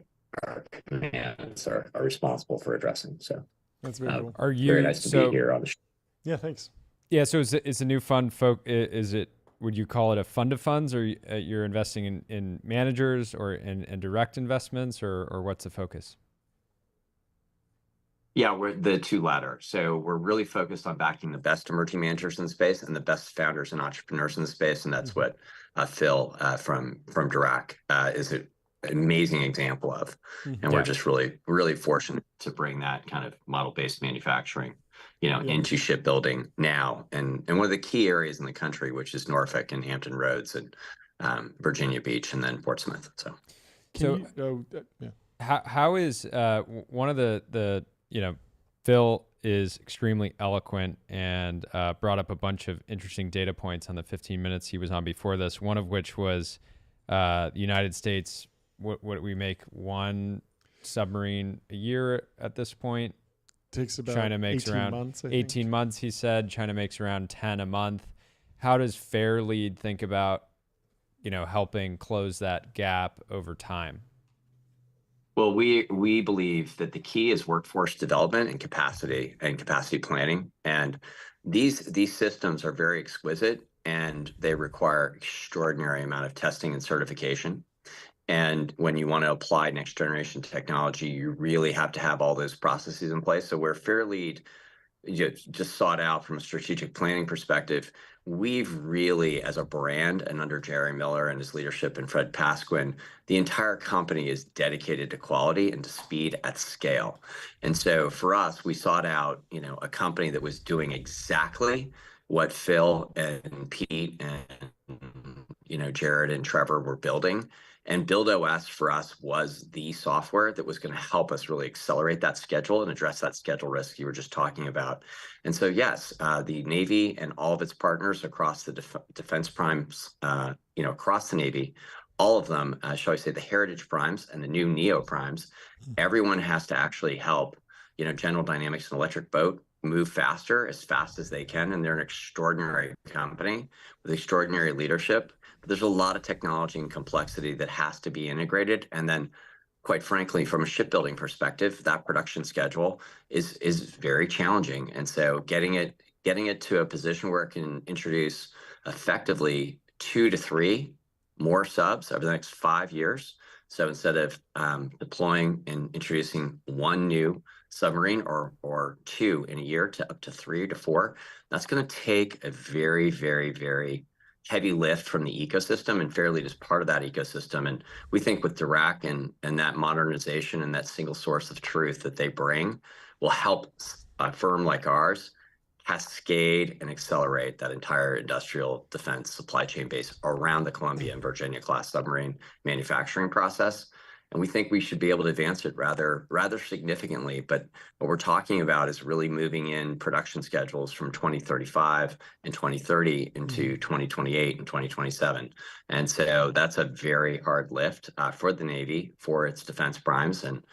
commands are responsible for addressing. So that's very cool. Are you very nice to be here on the show. Yeah, thanks. Yeah, so is a new fund is it, would you call it a fund of funds, or you're investing in managers or in direct investments, or what's the focus? Yeah, we're the two latter. So we're really focused on backing the best emerging managers in the space and the best founders and entrepreneurs in the space. And that's what Phil from Dirac is an amazing example of. And we're just really fortunate to bring that kind of model-based manufacturing, into shipbuilding now. And one of the key areas in the country, which is Norfolk and Hampton Roads and Virginia Beach and then Portsmouth. How is one of the Phil is extremely eloquent and brought up a bunch of interesting data points on the 15 minutes he was on before this, one of which was the United States, what we make one submarine a year at this point. Takes about China makes 18 around months, 18 months, he said. China makes around 10 a month. How does Fairlead think about, helping close that gap over time? Well, we believe that the key is workforce development and capacity planning. And these systems are very exquisite, and they require extraordinary amount of testing and certification. And when you want to apply next generation technology, you really have to have all those processes in place. So where Fairlead just sought out from a strategic planning perspective, we've really, as a brand, and under Jerry Miller and his leadership and Fred Pasquin, the entire company is dedicated to quality and to speed at scale. And so for us, we sought out, a company that was doing exactly what Phil and Pete and Jared and Trevor were building. And BuildOS for us was the software that was going to help us really accelerate that schedule and address that schedule risk you were just talking about. And so, yes, the Navy and all of its partners across the defense primes, across the Navy, all of them, shall I say, the heritage primes and the new neo primes, everyone has to actually help, General Dynamics and Electric Boat move faster, as fast as they can. And they're an extraordinary company with extraordinary leadership. But there's a lot of technology and complexity that has to be integrated. And then, quite frankly, from a shipbuilding perspective, that production schedule is very challenging. And so getting it to a position where it can introduce effectively 2 to 3 more subs over the next 5 years. So instead of deploying and introducing 1 new submarine or 2 in a year to up to 3 to 4, that's going to take a very, very, very heavy lift from the ecosystem, and Fairlead is part of that ecosystem. And we think with Dirac and that modernization and that single source of truth that they bring will help a firm like ours cascade and accelerate that entire industrial defense supply chain base around the Columbia and Virginia class submarine manufacturing process. And we think we should be able to advance it rather significantly. But what we're talking about is really moving in production schedules from 2035 and 2030 into 2028 and 2027. And so that's a very hard lift for the Navy, for its defense primes. And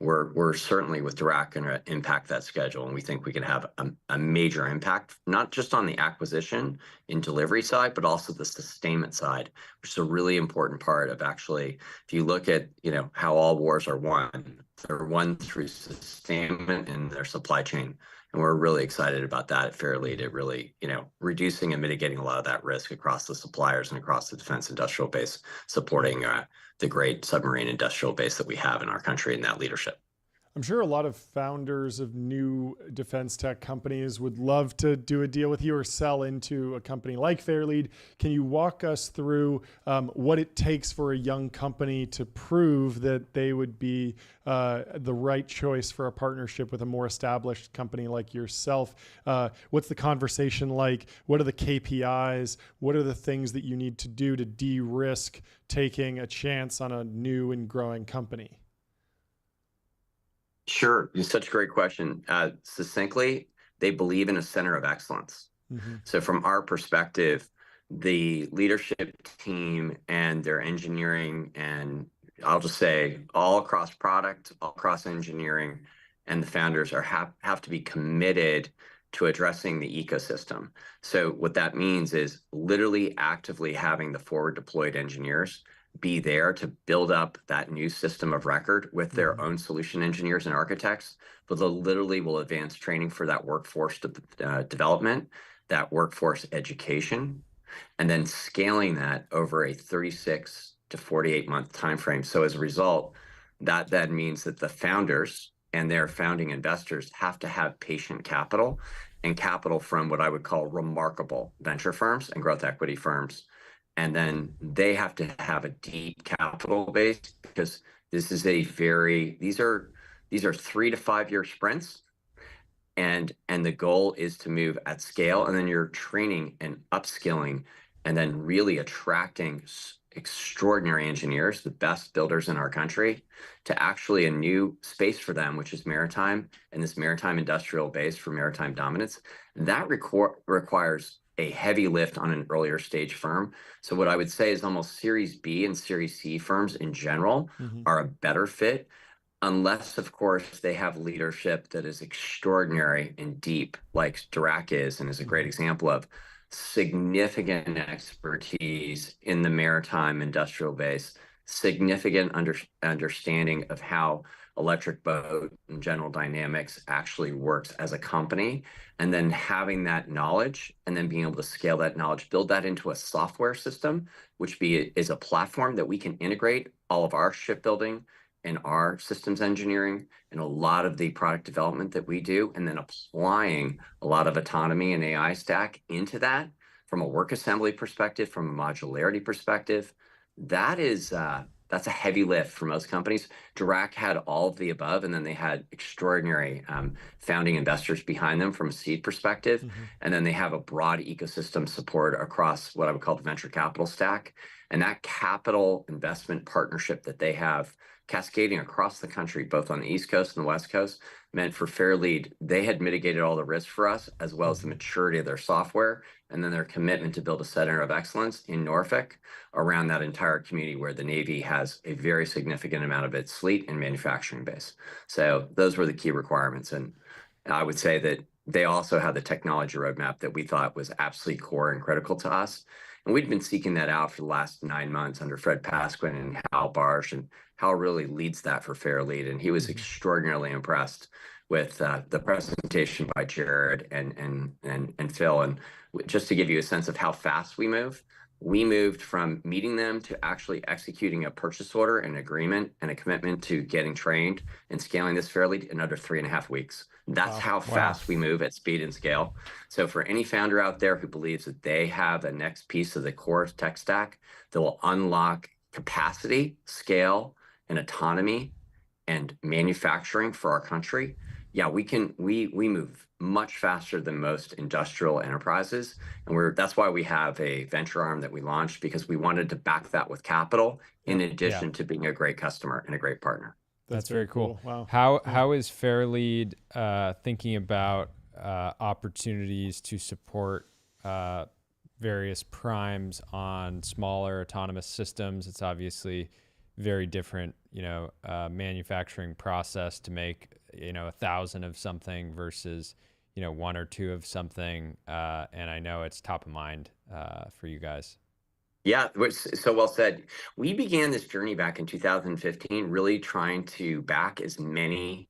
we're certainly with Dirac going to impact that schedule. And we think we can have a major impact, not just on the acquisition and delivery side, but also the sustainment side, which is a really important part of actually, if you look at, how all wars are won, they're won through sustainment in their supply chain. And we're really excited about that at Fairlead. It really, reducing and mitigating a lot of that risk across the suppliers and across the defense industrial base, supporting the great submarine industrial base that we have in our country and that leadership. I'm sure a lot of founders of new defense tech companies would love to do a deal with you or sell into a company like Fairlead. Can you walk us through what it takes for a young company to prove that they would be the right choice for a partnership with a more established company like yourself? What's the conversation like? What are the KPIs? What are the things that you need to do to de-risk taking a chance on a new and growing company? Sure. It's such a great question. Succinctly, they believe in a center of excellence. Mm-hmm. So from our perspective, the leadership team and their engineering, and I'll just say all across product, all across engineering, and the founders have to be committed to addressing the ecosystem. So what that means is literally actively having the forward deployed engineers be there to build up that new system of record with their own solution engineers and architects, but they literally will advance training for that workforce development, that workforce education, and then scaling that over a 36 to 48 month timeframe. So as a result, that then means that the founders and their founding investors have to have patient capital and capital from what I would call remarkable venture firms and growth equity firms. And then they have to have a deep capital base, because this is these are 3 to 5 year sprints. And the goal is to move at scale. And then you're training and upskilling and then really attracting extraordinary engineers, the best builders in our country, to actually a new space for them, which is maritime, and this maritime industrial base for maritime dominance. That requires a heavy lift on an earlier stage firm. So what I would say is almost Series B and Series C firms in general are a better fit, unless, of course, they have leadership that is extraordinary and deep, like Dirac is, and is a great example of significant expertise in the maritime industrial base, significant understanding of how Electric Boat and General Dynamics actually works as a company, and then having that knowledge and then being able to scale that knowledge, build that into a software system, which is a platform that we can integrate all of our shipbuilding and our systems engineering and a lot of the product development that we do, and then applying a lot of autonomy and AI stack into that from a work assembly perspective, from a modularity perspective. That's a heavy lift for most companies. Dirac had all of the above, and then they had extraordinary founding investors behind them from a seed perspective. And then they have a broad ecosystem support across what I would call the venture capital stack. And that capital investment partnership that they have cascading across the country, both on the East Coast and the West Coast, meant for Fairlead, they had mitigated all the risk for us, as well as the maturity of their software, and then their commitment to build a center of excellence in Norfolk around that entire community where the Navy has a very significant amount of its fleet and manufacturing base. So those were the key requirements. And I would say that they also had the technology roadmap that we thought was absolutely core and critical to us. And we'd been seeking that out for the last 9 months under Fred Pasquin and Hal Barsh, and Hal really leads that for Fairlead. And he was extraordinarily impressed with the presentation by Jared and Phil. And just to give you a sense of how fast we moved from meeting them to actually executing a purchase order, an agreement, and a commitment to getting trained and scaling this Fairlead in under 3.5 weeks. That's how fast we move at speed and scale. So for any founder out there who believes that they have a next piece of the core tech stack that will unlock capacity, scale, and autonomy and manufacturing for our country, yeah, we move much faster than most industrial enterprises. And that's why we have a venture arm that we launched, because we wanted to back that with capital in addition to being a great customer and a great partner. That's very cool. Wow. How is Fairlead thinking about opportunities to support various primes on smaller autonomous systems? It's obviously very different, manufacturing process to make 1,000 of something versus 1 or 2 of something. And I know it's top of mind for you guys. Yeah, so well said. We began this journey back in 2015, really trying to back as many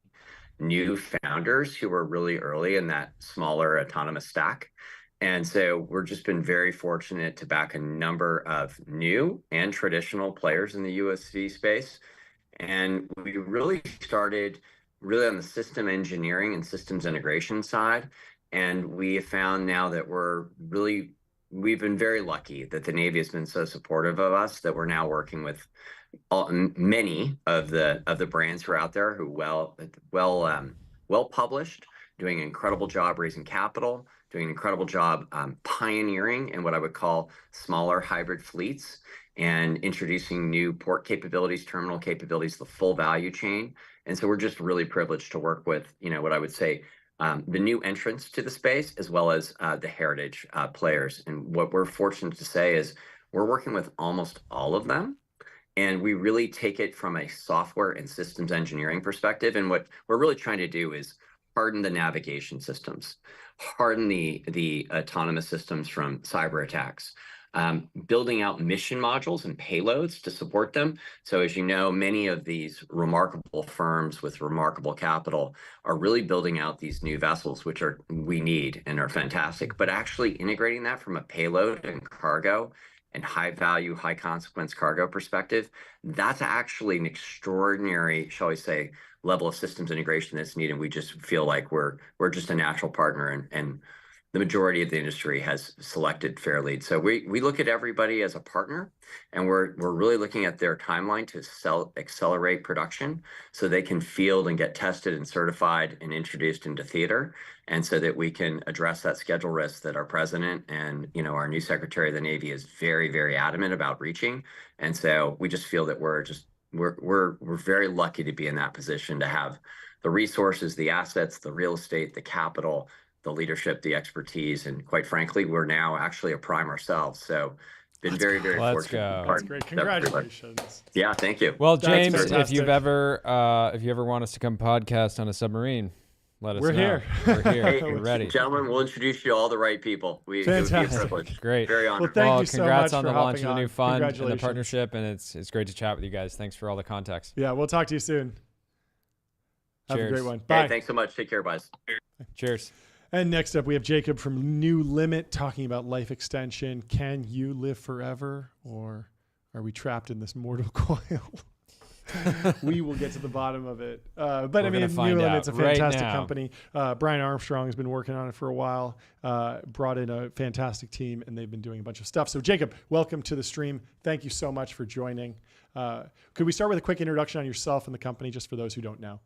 new founders who were really early in that smaller autonomous stack. And so we've just been very fortunate to back a number of new and traditional players in the USV space. And we really started on the system engineering and systems integration side. And we have found now that we've been very lucky that the Navy has been so supportive of us that we're now working with many of the brands who are out there who well published, doing an incredible job raising capital, doing an incredible job pioneering in what I would call smaller hybrid fleets and introducing new port capabilities, terminal capabilities, the full value chain. And so we're just really privileged to work with, what I would say, the new entrants to the space, as well as the heritage players. And what we're fortunate to say is we're working with almost all of them. And we really take it from a software and systems engineering perspective. And what we're really trying to do is harden the navigation systems, harden the autonomous systems from cyber attacks, building out mission modules and payloads to support them. So as you know, many of these remarkable firms with remarkable capital are really building out these new vessels, which we need and are fantastic, but actually integrating that from a payload and cargo and high value, high consequence cargo perspective, that's actually an extraordinary, shall we say, level of systems integration that's needed. We just feel like we're just a natural partner, and the majority of the industry has selected Fairlead. So we look at everybody as a partner, and we're really looking at their timeline to accelerate production so they can field and get tested and certified and introduced into theater, and so that we can address that schedule risk that our president and our new Secretary of the Navy is very, very adamant about reaching. And so we just feel that we're very lucky to be in that position, to have the resources, the assets, the real estate, the capital, the leadership, the expertise, and quite frankly, we're now actually a prime ourselves. So been very, very fortunate. That's great. Congratulations. Yeah, thank you. Well, James, if you ever want us to come podcast on a submarine, let us We're know. here. We're here. Hey, We're ready. Gentlemen, we'll introduce you to all the right people. It would be a Fantastic. privilege. Great. Very honored. Well, thank you so congrats much on for the launch hopping of the new on. fund and the Congratulations. partnership, and it's great to chat with you guys. Thanks for all the context. Yeah, we'll talk to you soon. Have a Cheers. great one. Bye. Hey, thanks so much. Take care, guys. Cheers. And next up, we have Jacob from New Limit talking about life extension. Can you live forever, or are we trapped in this mortal coil? We will get to the bottom of it. But I mean, New Limit's a fantastic company. Brian Armstrong has been working on it for a while, brought in a fantastic team, and they've been doing a bunch of stuff. So Jacob, welcome to the stream. Thank you so much for joining. Could we start with a quick introduction on yourself and the company, just for those who don't know?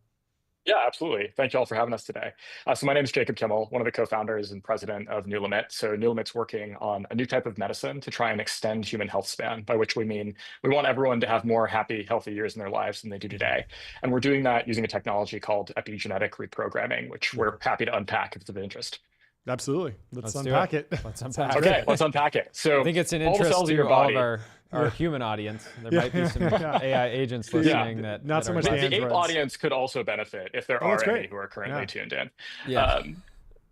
Yeah, absolutely. Thank you all for having us today. So my name is Jacob Kimmel, one of the co-founders and president of New Limit. So New Limit's working on a new type of medicine to try and extend human health span, by which we mean we want everyone to have more happy, healthy years in their lives than they do today. And we're doing that using a technology called epigenetic reprogramming, which we're happy to unpack if it's of interest. Absolutely. Let's unpack it. Let's unpack it. Okay, let's unpack it. So I think it's an all the interest cells in to your all body, of our human audience. There might be some AI agents listening that not so that much are the the ape androids. audience could also benefit if there are that's any great. who are currently tuned in. Yeah.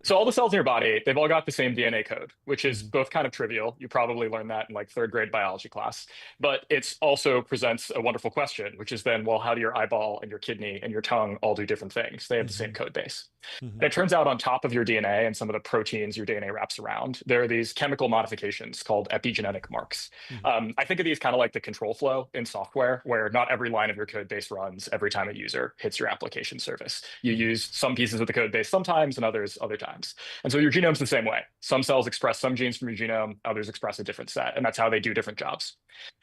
So all the cells in your body, they've all got the same DNA code, which is both kind of trivial. You probably learned that in like third grade biology class, but it's also presents a wonderful question, which is then, well, how do your eyeball and your kidney and your tongue all do different things? They have the same code base. And it turns out on top of your DNA and some of the proteins your DNA wraps around, there are these chemical modifications called epigenetic marks. I think of these kind of like the control flow in software, where not every line of your code base runs every time a user hits your application service. You use some pieces of the code base sometimes and others other times. And so your genome's the same way. Some cells express some genes from your genome, others express a different set, and that's how they do different jobs.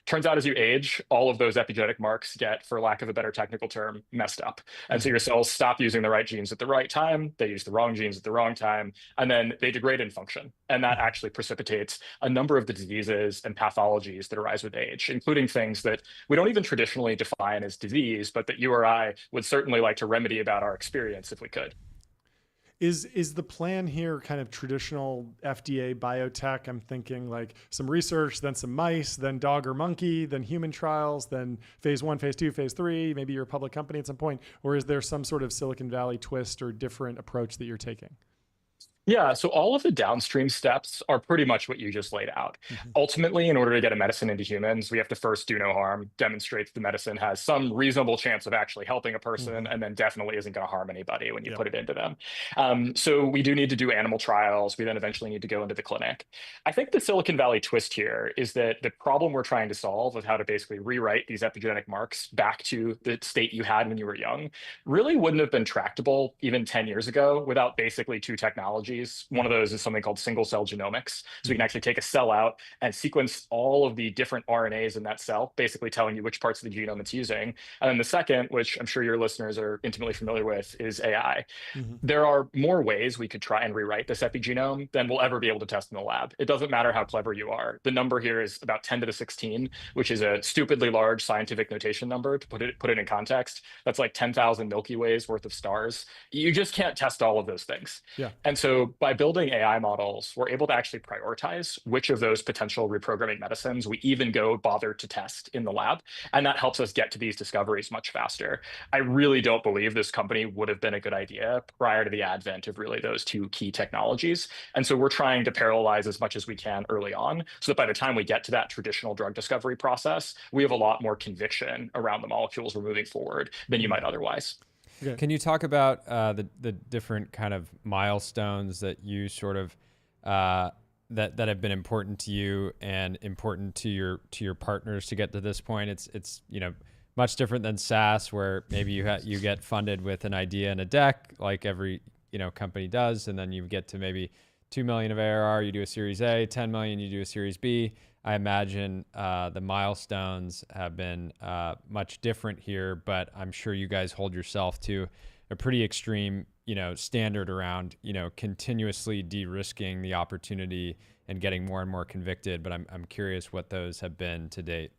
Turns out as you age, all of those epigenetic marks get, for lack of a better technical term, messed up. And so your cells stop using the right genes at the right time, they use the wrong genes at the wrong time, and then they degrade in function. And that actually precipitates a number of the diseases and pathologies that arise with age, including things that we don't even traditionally define as disease, but that you or I would certainly like to remedy about our experience if we could. Is the plan here kind of traditional FDA biotech? I'm thinking like some research, then some mice, then dog or monkey, then human trials, then phase 1, phase 2, phase 3, maybe you're a public company at some point, or is there some sort of Silicon Valley twist or different approach that you're taking? Yeah, so all of the downstream steps are pretty much what you just laid out. Ultimately, in order to get a medicine into humans, we have to first do no harm, demonstrate that the medicine has some reasonable chance of actually helping a person, and then definitely isn't going to harm anybody when you put it into them. So we do need to do animal trials. We then eventually need to go into the clinic. I think the Silicon Valley twist here is that the problem we're trying to solve with how to basically rewrite these epigenetic marks back to the state you had when you were young really wouldn't have been tractable even 10 years ago without basically two technologies. One of those is something called single cell genomics. So we can actually take a cell out and sequence all of the different RNAs in that cell, basically telling you which parts of the genome it's using. And then the second, which I'm sure your listeners are intimately familiar with, is AI. There are more ways we could try and rewrite this epigenome than we'll ever be able to test in the lab. It doesn't matter how clever you are. The number here is about 10 to the 16, which is a stupidly large scientific notation number. To put it in context, that's like 10,000 Milky Ways worth of stars. You just can't test all of those things. And so by building AI models, we're able to actually prioritize which of those potential reprogramming medicines we even bother to test in the lab. And that helps us get to these discoveries much faster. I really don't believe this company would have been a good idea prior to the advent of really those two key technologies. And so we're trying to parallelize as much as we can early on, so that by the time we get to that traditional drug discovery process, we have a lot more conviction around the molecules we're moving forward than you might otherwise. Okay. Can you talk about the different kind of milestones that you sort of that have been important to you and important to your partners to get to this point? It's much different than SaaS, where maybe you get funded with an idea and a deck, like every company does, and then you get to maybe 2 million of ARR, you do a Series A, 10 million, you do a Series B. I imagine the milestones have been much different here, but I'm sure you guys hold yourself to a pretty extreme, standard around, continuously de-risking the opportunity and getting more and more convicted. But I'm curious what those have been to date.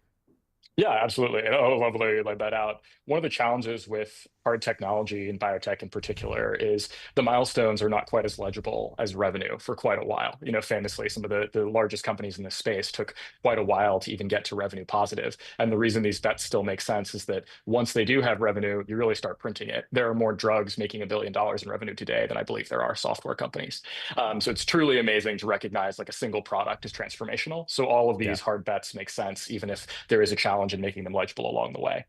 Yeah, absolutely. And I love the way you laid that out. One of the challenges with hard technology and biotech in particular is the milestones are not quite as legible as revenue for quite a while. Famously, some of the largest companies in this space took quite a while to even get to revenue positive. And the reason these bets still make sense is that once they do have revenue, you really start printing it. There are more drugs making $1 billion in revenue today than I believe there are software companies. So it's truly amazing to recognize like a single product is transformational. So all of these hard bets make sense, even if there is a challenge in making them legible along the way.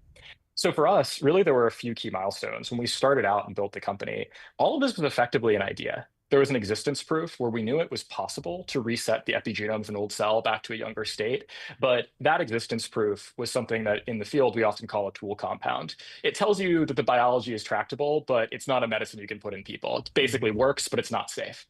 So for us, really, there were a few key milestones. When we started out and built the company, all of this was effectively an idea. There was an existence proof where we knew it was possible to reset the epigenome of an old cell back to a younger state. But that existence proof was something that in the field we often call a tool compound. It tells you that the biology is tractable, but it's not a medicine you can put in people. It basically works, but it's not safe.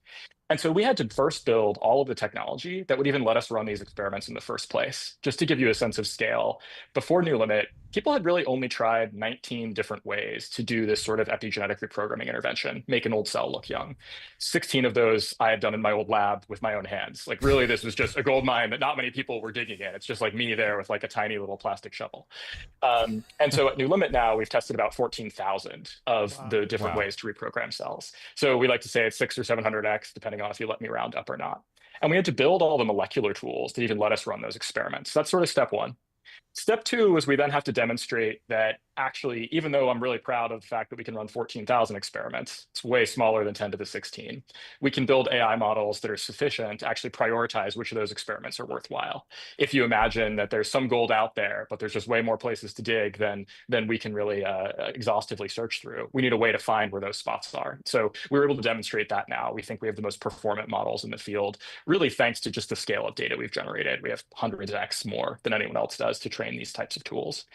And so we had to first build all of the technology that would even let us run these experiments in the first place. Just to give you a sense of scale, before New Limit, people had really only tried 19 different ways to do this sort of epigenetic reprogramming intervention, make an old cell look young. 16 of those I had done in my old lab with my own hands. Like really, this was just a gold mine that not many people were digging in. It's just like me there with like a tiny little plastic shovel. And so at New Limit now, we've tested about 14,000 of the different ways to reprogram cells. So we like to say it's 600 or 700x, depending on if you let me round up or not. And we had to build all the molecular tools to even let us run those experiments. That's sort of step one. Step two was we then have to demonstrate that actually, even though I'm really proud of the fact that we can run 14,000 experiments, it's way smaller than 10 to the 16. We can build AI models that are sufficient to actually prioritize which of those experiments are worthwhile. If you imagine that there's some gold out there, but there's just way more places to dig than we can really exhaustively search through, we need a way to find where those spots are. So we're able to demonstrate that now. We think we have the most performant models in the field, really thanks to just the scale of data we've generated. We have hundreds X more than anyone else does to train these types of tools.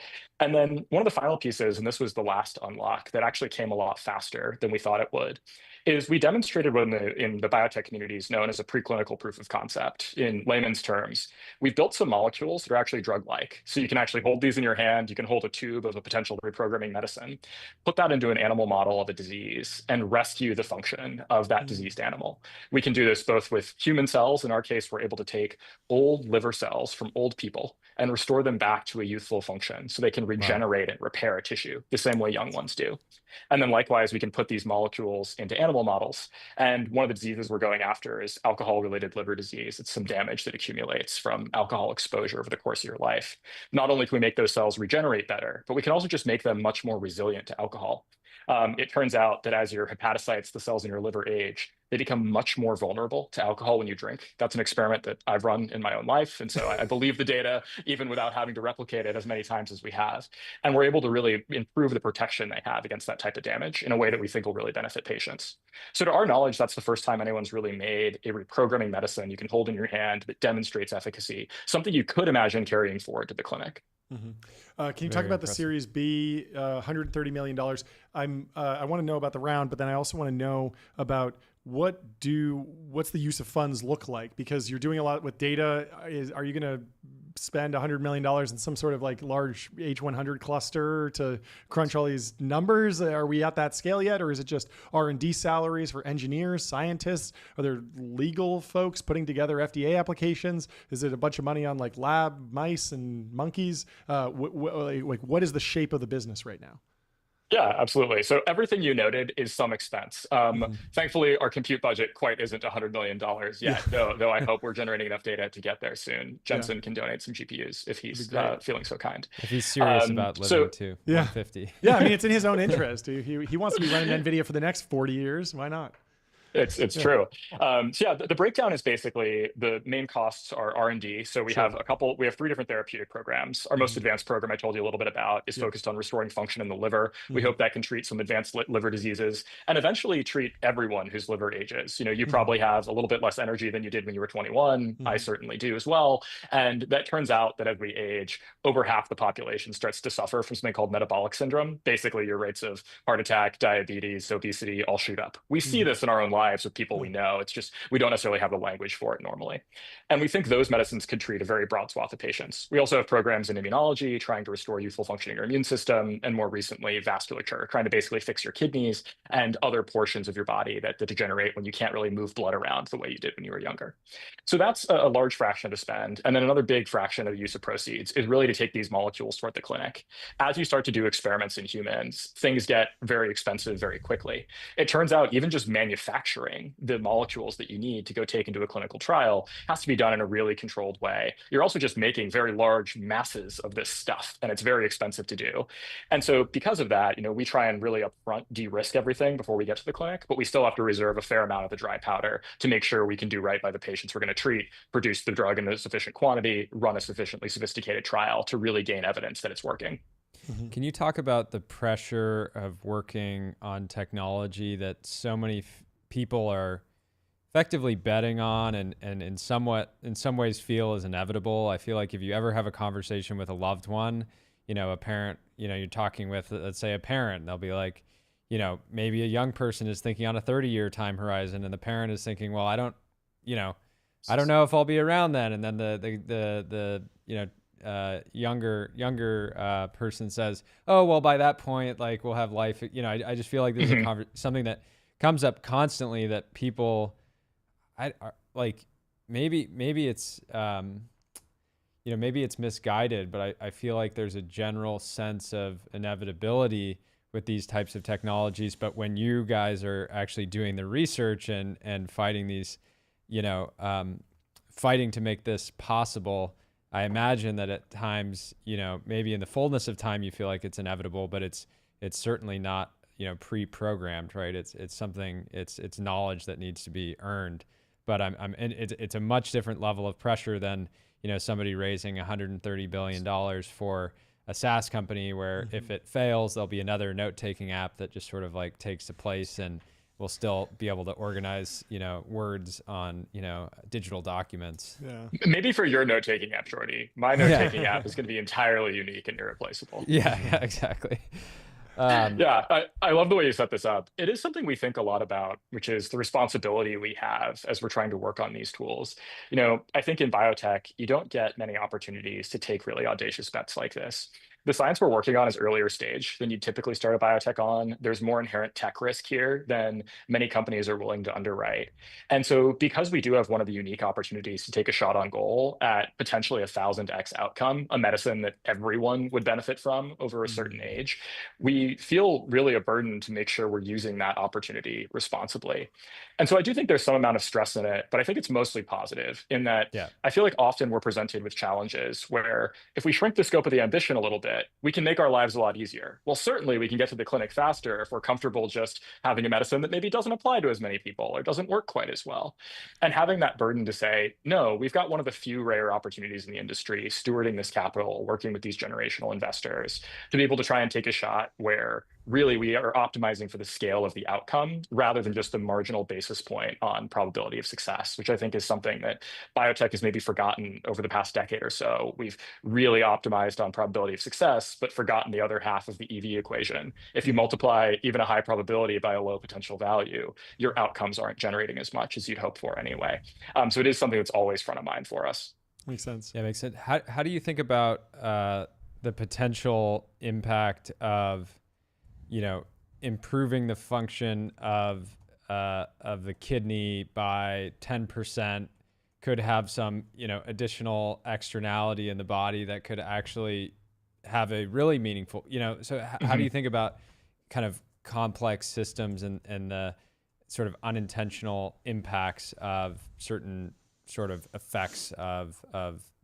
And then one of the final pieces, and this was the last unlock that actually came a lot faster than we thought it would, is we demonstrated what in the biotech community is known as a preclinical proof of concept. In layman's terms, we've built some molecules that are actually drug-like. So you can actually hold these in your hand. You can hold a tube of a potential reprogramming medicine, put that into an animal model of a disease, and rescue the function of that diseased animal. We can do this both with human cells. In our case, we're able to take old liver cells from old people and restore them back to a youthful function so they can regenerate and repair a tissue the same way young ones do. And then likewise, we can put these molecules into animal models. And one of the diseases we're going after is alcohol-related liver disease. It's some damage that accumulates from alcohol exposure over the course of your life. Not only can we make those cells regenerate better, but we can also just make them much more resilient to alcohol. It turns out that as your hepatocytes, the cells in your liver age, they become much more vulnerable to alcohol when you drink. That's an experiment that I've run in my own life. And so I believe the data, even without having to replicate it as many times as we have. And we're able to really improve the protection they have against that type of damage in a way that we think will really benefit patients. So to our knowledge, that's the first time anyone's really made a reprogramming medicine you can hold in your hand that demonstrates efficacy, something you could imagine carrying forward to the clinic. Can you talk about the Series B, $130 million? I want to know about the round, but then I also want to know about what's the use of funds look like? Because you're doing a lot with data. Are you going to spend $100 million in some sort of like large H100 cluster to crunch all these numbers? Are we at that scale yet? Or is it just R&D salaries for engineers, scientists? Are there legal folks putting together FDA applications? Is it a bunch of money on like lab mice and monkeys? What is the shape of the business right now? Yeah, absolutely. So everything you noted is some expense. Thankfully, our compute budget quite isn't $100 million yet, though I hope we're generating enough data to get there soon. Jensen can donate some GPUs if he's feeling so kind. If he's serious about living to 150. Yeah, I mean, it's in his own interest. He wants to be running NVIDIA for the next 40 years. Why not? It's true. So yeah, the breakdown is basically the main costs are R&D. So we have 3 different therapeutic programs. Our most advanced program I told you a little bit about is focused on restoring function in the liver. We hope that can treat some advanced liver diseases and eventually treat everyone whose liver ages. You probably have a little bit less energy than you did when you were 21. I certainly do as well. And that turns out that as we age, over half the population starts to suffer from something called metabolic syndrome. Basically, your rates of heart attack, diabetes, obesity all shoot up. We see this in our own lives with people we know. It's just we don't necessarily have the language for it normally. And we think those medicines could treat a very broad swath of patients. We also have programs in immunology trying to restore youthful functioning of your immune system, and more recently, vasculature, trying to basically fix your kidneys and other portions of your body that degenerate when you can't really move blood around the way you did when you were younger. So that's a large fraction to spend. And then another big fraction of the use of proceeds is really to take these molecules toward the clinic. As you start to do experiments in humans, things get very expensive very quickly. It turns out even just manufacturing the molecules that you need to go take into a clinical trial has to be done in a really controlled way. You're also just making very large masses of this stuff, and it's very expensive to do. And so because of that, we try and really upfront de-risk everything before we get to the clinic, but we still have to reserve a fair amount of the dry powder to make sure we can do right by the patients we're going to treat, produce the drug in a sufficient quantity, run a sufficiently sophisticated trial to really gain evidence that it's working. Can you talk about the pressure of working on technology that so many people are effectively betting on and in some ways feel is inevitable? I feel like if you ever have a conversation with a loved one, a parent, you're talking with, let's say, a parent, they'll be like, maybe a young person is thinking on a 30-year time horizon, and the parent is thinking, well, I don't know if I'll be around then. And then the younger person says, oh, well, by that point, like, we'll have life. I just feel like this is something that comes up constantly, that people, maybe it's, maybe it's misguided, but I feel like there's a general sense of inevitability with these types of technologies. But when you guys are actually doing the research and fighting these, fighting to make this possible, I imagine that at times, maybe in the fullness of time, you feel like it's inevitable, but it's certainly not, pre-programmed, right? It's something, it's knowledge that needs to be earned. But it's a much different level of pressure than, somebody raising $130 billion for a SaaS company where if it fails, there'll be another note-taking app that just sort of like takes the place, and we'll still be able to organize, words on, digital documents. Yeah. Maybe for your note-taking app, Shorty. My note-taking app is going to be entirely unique and irreplaceable. Yeah, exactly. I love the way you set this up. It is something we think a lot about, which is the responsibility we have as we're trying to work on these tools. I think in biotech, you don't get many opportunities to take really audacious bets like this. The science we're working on is earlier stage than you typically start a biotech on. There's more inherent tech risk here than many companies are willing to underwrite. And so because we do have one of the unique opportunities to take a shot on goal at potentially 1,000x outcome, a medicine that everyone would benefit from over a certain age, we feel really a burden to make sure we're using that opportunity responsibly. And so I do think there's some amount of stress in it, but I think it's mostly positive in that I feel like often we're presented with challenges where if we shrink the scope of the ambition a little bit, we can make our lives a lot easier. Well, certainly we can get to the clinic faster if we're comfortable just having a medicine that maybe doesn't apply to as many people or doesn't work quite as well. And having that burden to say, no, we've got one of the few rare opportunities in the industry, stewarding this capital, working with these generational investors to be able to try and take a shot where really we are optimizing for the scale of the outcome rather than just the marginal basis point on probability of success, which I think is something that biotech has maybe forgotten over the past decade or so. We've really optimized on probability of success, but forgotten the other half of the EV equation. If you multiply even a high probability by a low potential value, your outcomes aren't generating as much as you'd hope for anyway. So it is something that's always front of mind for us. Makes sense. Yeah, makes sense. How do you think about the potential impact of improving the function of the kidney by 10% could have some, additional externality in the body that could actually have a really meaningful, so how do you think about kind of complex systems and the sort of unintentional impacts of certain sort of effects of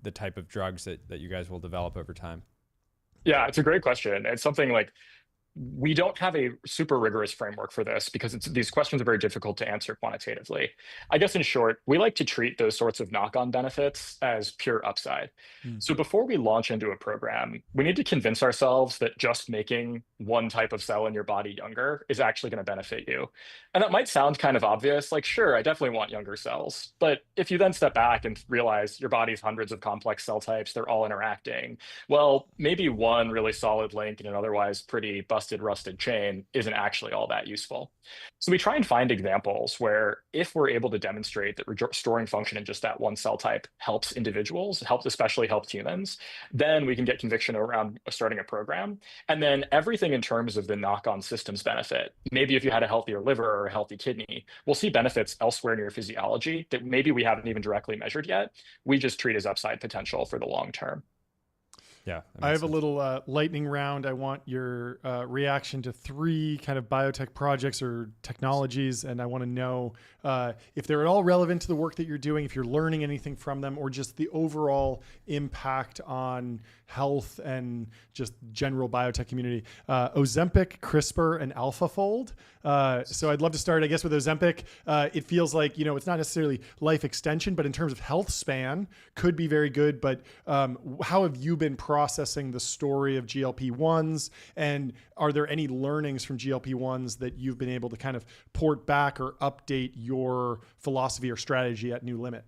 the type of drugs that you guys will develop over time? Yeah, it's a great question. It's something like we don't have a super rigorous framework for this because these questions are very difficult to answer quantitatively. I guess in short, we like to treat those sorts of knock-on benefits as pure upside. So before we launch into a program, we need to convince ourselves that just making one type of cell in your body younger is actually going to benefit you. And that might sound kind of obvious, like, sure, I definitely want younger cells. But if you then step back and realize your body's hundreds of complex cell types, they're all interacting, well, maybe one really solid link in an otherwise pretty busted rusted chain isn't actually all that useful. So we try and find examples where if we're able to demonstrate that restoring function in just that one cell type helps individuals, especially helps humans, then we can get conviction around starting a program. And then everything in terms of the knock-on systems benefit, maybe if you had a healthier liver or a healthy kidney, we'll see benefits elsewhere in your physiology that maybe we haven't even directly measured yet. We just treat as upside potential for the long term. Yeah, I have a little lightning round. I want your reaction to 3 kind of biotech projects or technologies, and I want to know if they're at all relevant to the work that you're doing, if you're learning anything from them, or just the overall impact on health and just general biotech community. Ozempic, CRISPR, and AlphaFold. So I'd love to start, I guess, with Ozempic. It feels like, it's not necessarily life extension, but in terms of health span, could be very good. But how have you been processing the story of GLP-1s? And are there any learnings from GLP-1s that you've been able to kind of port back or update your philosophy or strategy at New Limit?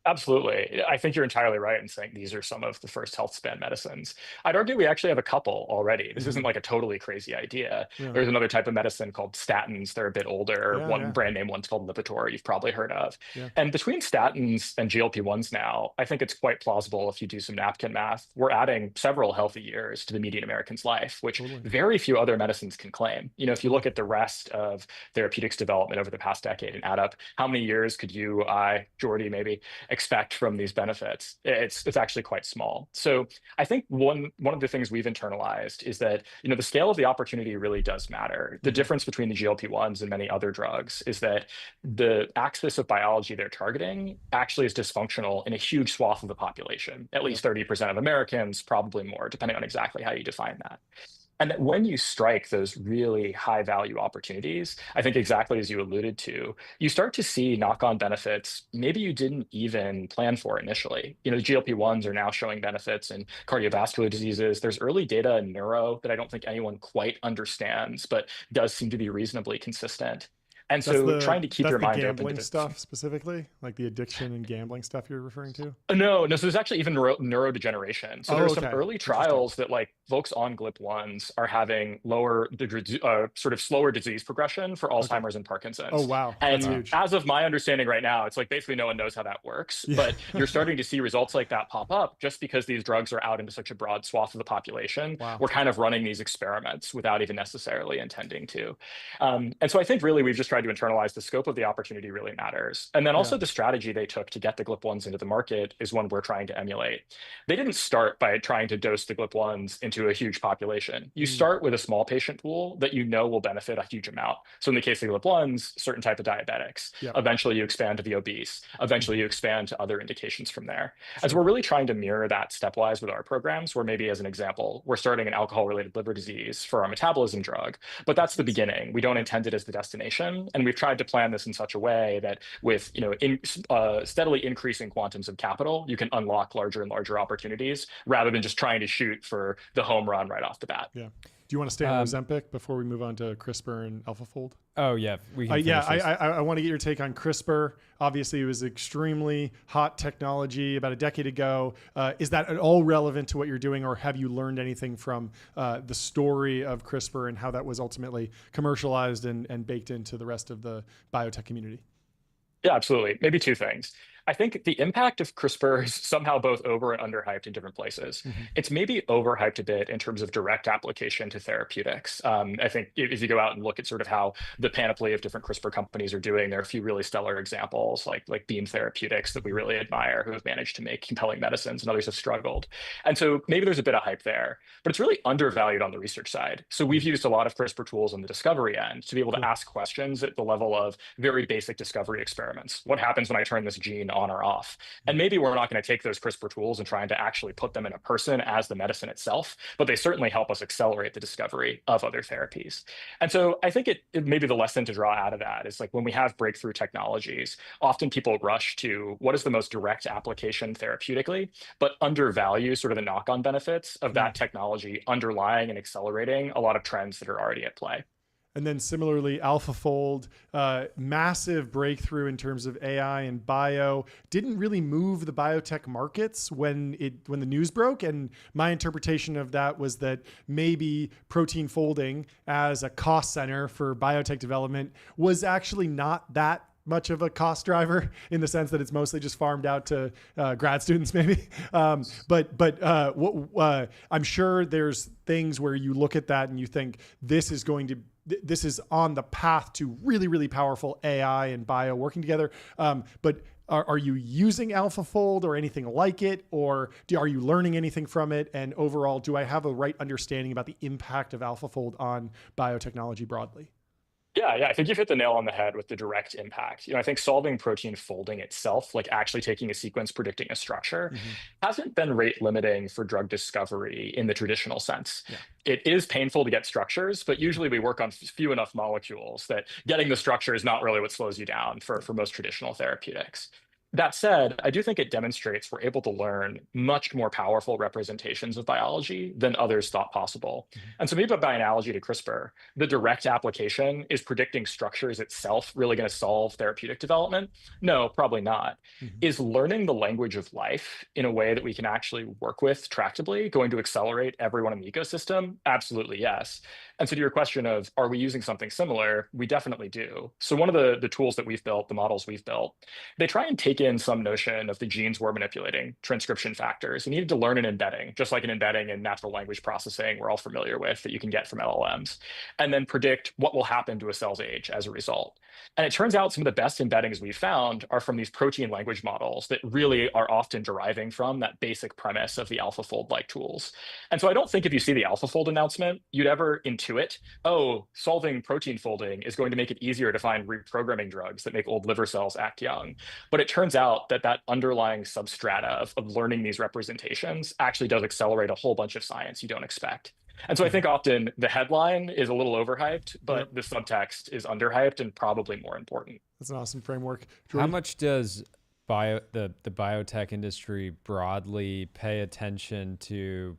Absolutely. I think you're entirely right in saying these are some of the first health span medicines. I'd argue we actually have a couple already. This isn't like a totally crazy idea. Yeah. There's another type of medicine called statins. They're a bit older. Brand name one's called Lipitor, you've probably heard of. Yeah. And between statins and GLP-1s now, I think it's quite plausible if you do some napkin math, we're adding several healthy years to the median American's life, which very few other medicines can claim. If you look at the rest of therapeutics development over the past decade and add up how many years could you, Jordy, maybe expect from these benefits, it's actually quite small. So I think one of the things we've internalized is that the scale of the opportunity really does matter. The difference between the GLP-1s and many other drugs is that the axis of biology they're targeting actually is dysfunctional in a huge swath of the population, at least 30% of Americans, probably more, depending on exactly how you define that. And that when you strike those really high value opportunities, I think exactly as you alluded to, you start to see knock-on benefits maybe you didn't even plan for initially. The GLP-1s are now showing benefits in cardiovascular diseases. There's early data in neuro that I don't think anyone quite understands, but does seem to be reasonably consistent. And so trying to keep your mind open to the gambling stuff specifically, like the addiction and gambling stuff you're referring to? No. So there's actually even neurodegeneration. So there's some early trials that folks on GLP-1s are having lower, sort of slower disease progression for Alzheimer's and Parkinson's. Oh, wow. And as of my understanding right now, it's basically no one knows how that works, but you're starting to see results like that pop up just because these drugs are out into such a broad swath of the population. Wow. We're kind of running these experiments without even necessarily intending to. And so I think really we've just tried to internalize the scope of the opportunity really matters. And then also the strategy they took to get the GLP-1s into the market is one we're trying to emulate. They didn't start by trying to dose the GLP-1s into a huge population. You start with a small patient pool that will benefit a huge amount. So in the case of GLP-1s, certain type of diabetics. Eventually you expand to the obese. Eventually you expand to other indications from there. And so we're really trying to mirror that stepwise with our programs, where maybe as an example, we're starting an alcohol-related liver disease for our metabolism drug, but that's the beginning. We don't intend it as the destination. And we've tried to plan this in such a way that with steadily increasing quantums of capital, you can unlock larger and larger opportunities rather than just trying to shoot for the home run right off the bat. Yeah. Do you want to stay on Ozempic before we move on to CRISPR and AlphaFold? Oh, yeah. I want to get your take on CRISPR. Obviously, it was extremely hot technology about a decade ago. Is that at all relevant to what you're doing, or have you learned anything from the story of CRISPR and how that was ultimately commercialized and baked into the rest of the biotech community? Yeah, absolutely. Maybe 2 things. I think the impact of CRISPR is somehow both over and underhyped in different places. It's maybe overhyped a bit in terms of direct application to therapeutics. I think if you go out and look at sort of how the panoply of different CRISPR companies are doing, there are a few really stellar examples like Beam Therapeutics that we really admire, who have managed to make compelling medicines, and others have struggled. And so maybe there's a bit of hype there, but it's really undervalued on the research side. So we've used a lot of CRISPR tools on the discovery end to be able to ask questions at the level of very basic discovery experiments. What happens when I turn this gene on or off? And maybe we're not going to take those CRISPR tools and trying to actually put them in a person as the medicine itself, but they certainly help us accelerate the discovery of other therapies. And so I think it maybe the lesson to draw out of that is when we have breakthrough technologies, often people rush to what is the most direct application therapeutically, but undervalue sort of the knock-on benefits of that technology underlying and accelerating a lot of trends that are already at play. And then similarly, AlphaFold, massive breakthrough in terms of AI and bio, didn't really move the biotech markets when the news broke. And my interpretation of that was that maybe protein folding as a cost center for biotech development was actually not that much of a cost driver, in the sense that it's mostly just farmed out to grad students maybe. But I'm sure there's things where you look at that and you think this is on the path to really, really powerful AI and bio working together. But are you using AlphaFold or anything like it? Or are you learning anything from it? And overall, do I have a right understanding about the impact of AlphaFold on biotechnology broadly? Yeah, I think you've hit the nail on the head with the direct impact. I think solving protein folding itself, like actually taking a sequence, predicting a structure, hasn't been rate limiting for drug discovery in the traditional sense. Yeah. It is painful to get structures, but usually we work on few enough molecules that getting the structure is not really what slows you down for most traditional therapeutics. That said, I do think it demonstrates we're able to learn much more powerful representations of biology than others thought possible. And so maybe by analogy to CRISPR, the direct application is predicting structures itself really going to solve therapeutic development? No, probably not. Is learning the language of life in a way that we can actually work with tractably going to accelerate everyone in the ecosystem? Absolutely, yes. And so to your question of, are we using something similar? We definitely do. So one of the tools that we've built, the models we've built, they try and take in some notion of the genes we're manipulating, transcription factors. You needed to learn an embedding, just like an embedding in natural language processing we're all familiar with that you can get from LLMs, and then predict what will happen to a cell's age as a result. And it turns out some of the best embeddings we've found are from these protein language models that really are often deriving from that basic premise of the AlphaFold-like tools. And so I don't think if you see the AlphaFold announcement, you'd ever intuit, oh, solving protein folding is going to make it easier to find reprogramming drugs that make old liver cells act young. But it turns out that underlying substrata of learning these representations actually does accelerate a whole bunch of science you don't expect. And so I think often the headline is a little overhyped, but the subtext is underhyped and probably more important. That's an awesome framework. How much does the biotech industry broadly pay attention to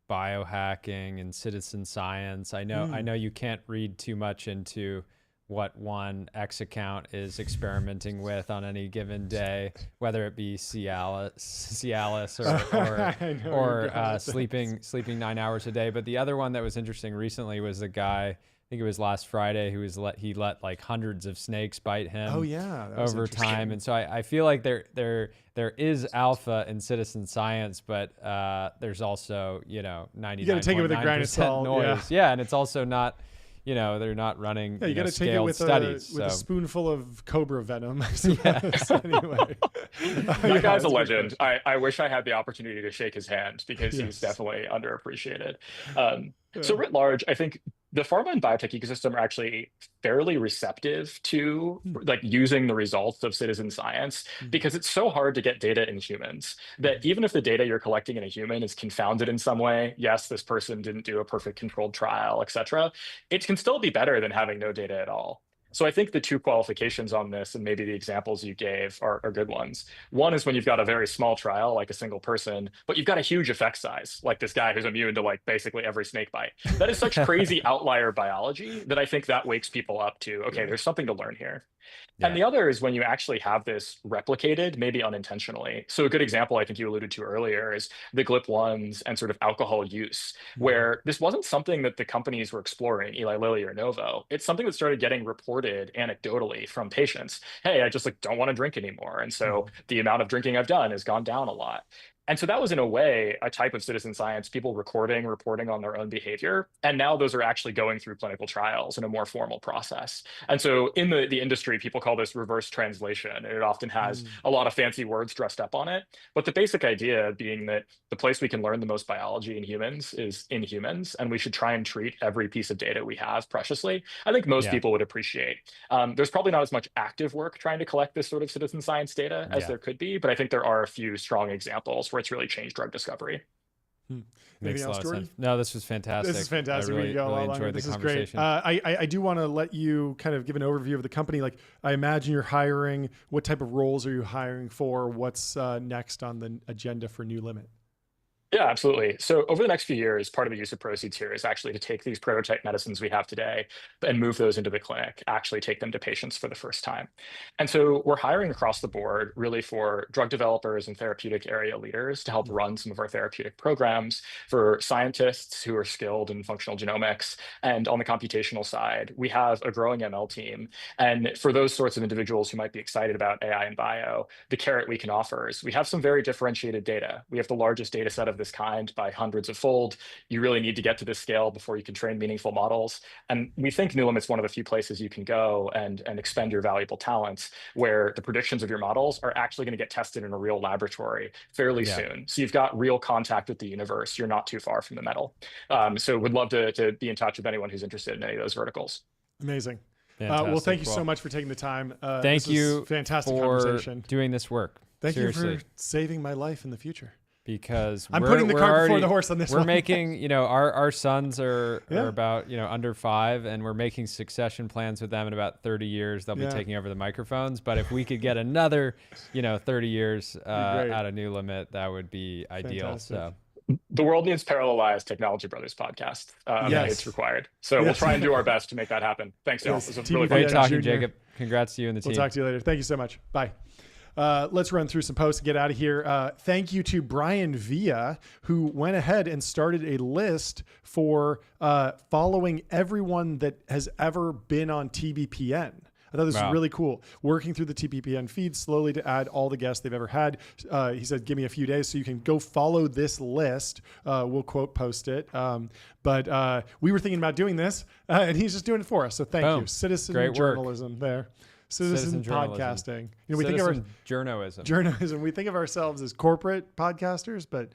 biohacking and citizen science? I know you can't read too much into what one X account is experimenting with on any given day, whether it be Cialis or sleeping 9 hours a day. But the other one that was interesting recently was a guy, I think it was last Friday, who let like hundreds of snakes bite him. Oh yeah, over time. And so I feel like there is alpha in citizen science, but there's also 99.9% you got to take it with a grain of salt. Noise. Yeah, and it's also not. They're not running you got to take it with studies. With a spoonful of cobra venom. Anyway. That guy's a legend. I wish I had the opportunity to shake his hand because he's definitely underappreciated. So writ large, I think the pharma and biotech ecosystem are actually fairly receptive to like using the results of citizen science because it's so hard to get data in humans that even if the data you're collecting in a human is confounded in some way, yes, this person didn't do a perfect controlled trial, et cetera, it can still be better than having no data at all. So I think the two qualifications on this, and maybe the examples you gave are good ones. One is when you've got a very small trial, like a single person, but you've got a huge effect size, like this guy who's immune to like basically every snake bite. That is such crazy outlier biology that I think that wakes people up to, okay, there's something to learn here. And the other is when you actually have this replicated, maybe unintentionally. So a good example I think you alluded to earlier is the GLP-1s and sort of alcohol use, where this wasn't something that the companies were exploring, Eli Lilly or Novo. It's something that started getting reported anecdotally from patients. Hey, I just don't want to drink anymore. And so the amount of drinking I've done has gone down a lot. And so that was, in a way, a type of citizen science, people reporting on their own behavior. And now those are actually going through clinical trials in a more formal process. And so in the industry, people call this reverse translation. And it often has a lot of fancy words dressed up on it. But the basic idea being that the place we can learn the most biology in humans is in humans. And we should try and treat every piece of data we have preciously. I think most people would appreciate. There's probably not as much active work trying to collect this sort of citizen science data as there could be. But I think there are a few strong examples where it's really changed drug discovery. Makes a lot of sense. No, this was fantastic. This is fantastic. I really enjoyed the conversation. I do want to let you kind of give an overview of the company. Like, I imagine you're hiring. What type of roles are you hiring for? What's next on the agenda for New Limit? Yeah, absolutely. So over the next few years, part of the use of proceeds here is actually to take these prototype medicines we have today and move those into the clinic, actually take them to patients for the first time. And so we're hiring across the board really for drug developers and therapeutic area leaders to help run some of our therapeutic programs, for scientists who are skilled in functional genomics. And on the computational side, we have a growing ML team. And for those sorts of individuals who might be excited about AI and bio, the carrot we can offer is we have some very differentiated data. We have the largest data set of this kind by hundreds of fold. You really need to get to this scale before you can train meaningful models. And we think NewLimit's one of the few places you can go and expend your valuable talents where the predictions of your models are actually going to get tested in a real laboratory fairly soon. So you've got real contact with the universe. You're not too far from the metal. So would love to be in touch with anyone who's interested in any of those verticals. Amazing. Well, thank you so much for taking the time. Thank you. Fantastic for conversation. Doing this work. Thank Seriously. you for saving my life in the future. Because I'm putting the cart before the horse on this we're one. making, our sons are about, under 5, and we're making succession plans with them in about 30 years. They'll be taking over the microphones. But if we could get another, 30 years out of New Limit, that would be ideal. So the world needs parallelized Technology Brothers podcast. It's required. So we'll try and do our best to make that happen. Thanks, y'all. It was really great talking, Jacob. Congrats to you and the team. We'll talk to you later. Thank you so much. Bye. Let's run through some posts and get out of here. Thank you to Brian Villa, who went ahead and started a list for following everyone that has ever been on TBPN. I thought this was really cool. Working through the TBPN feed slowly to add all the guests they've ever had. He said, give me a few days so you can go follow this list. We'll quote post it. But we were thinking about doing this, and he's just doing it for us. So thank you. Citizen journalism there. Citizen podcasting. We think of journalism. We think of ourselves as corporate podcasters, but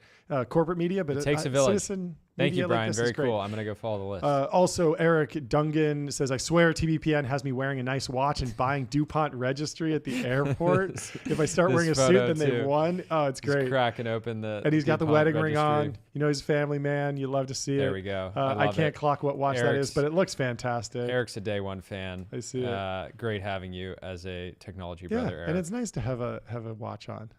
corporate media. But it takes a village. Citizen Thank you, Brian. Like Very cool. I'm going to go follow the list. Also, Eric Dungan says, I swear TBPN has me wearing a nice watch and buying DuPont registry at the airport. If I start wearing a suit, then they've won. Oh, it's great. He's cracking open the And he's got the wedding registry. ring on. He's a family man. You love to see it. There we go. I can't clock what watch that is, but it looks fantastic. Eric's a day one fan. I see it. Great having you as a technology brother, Eric. And it's nice to have a watch on.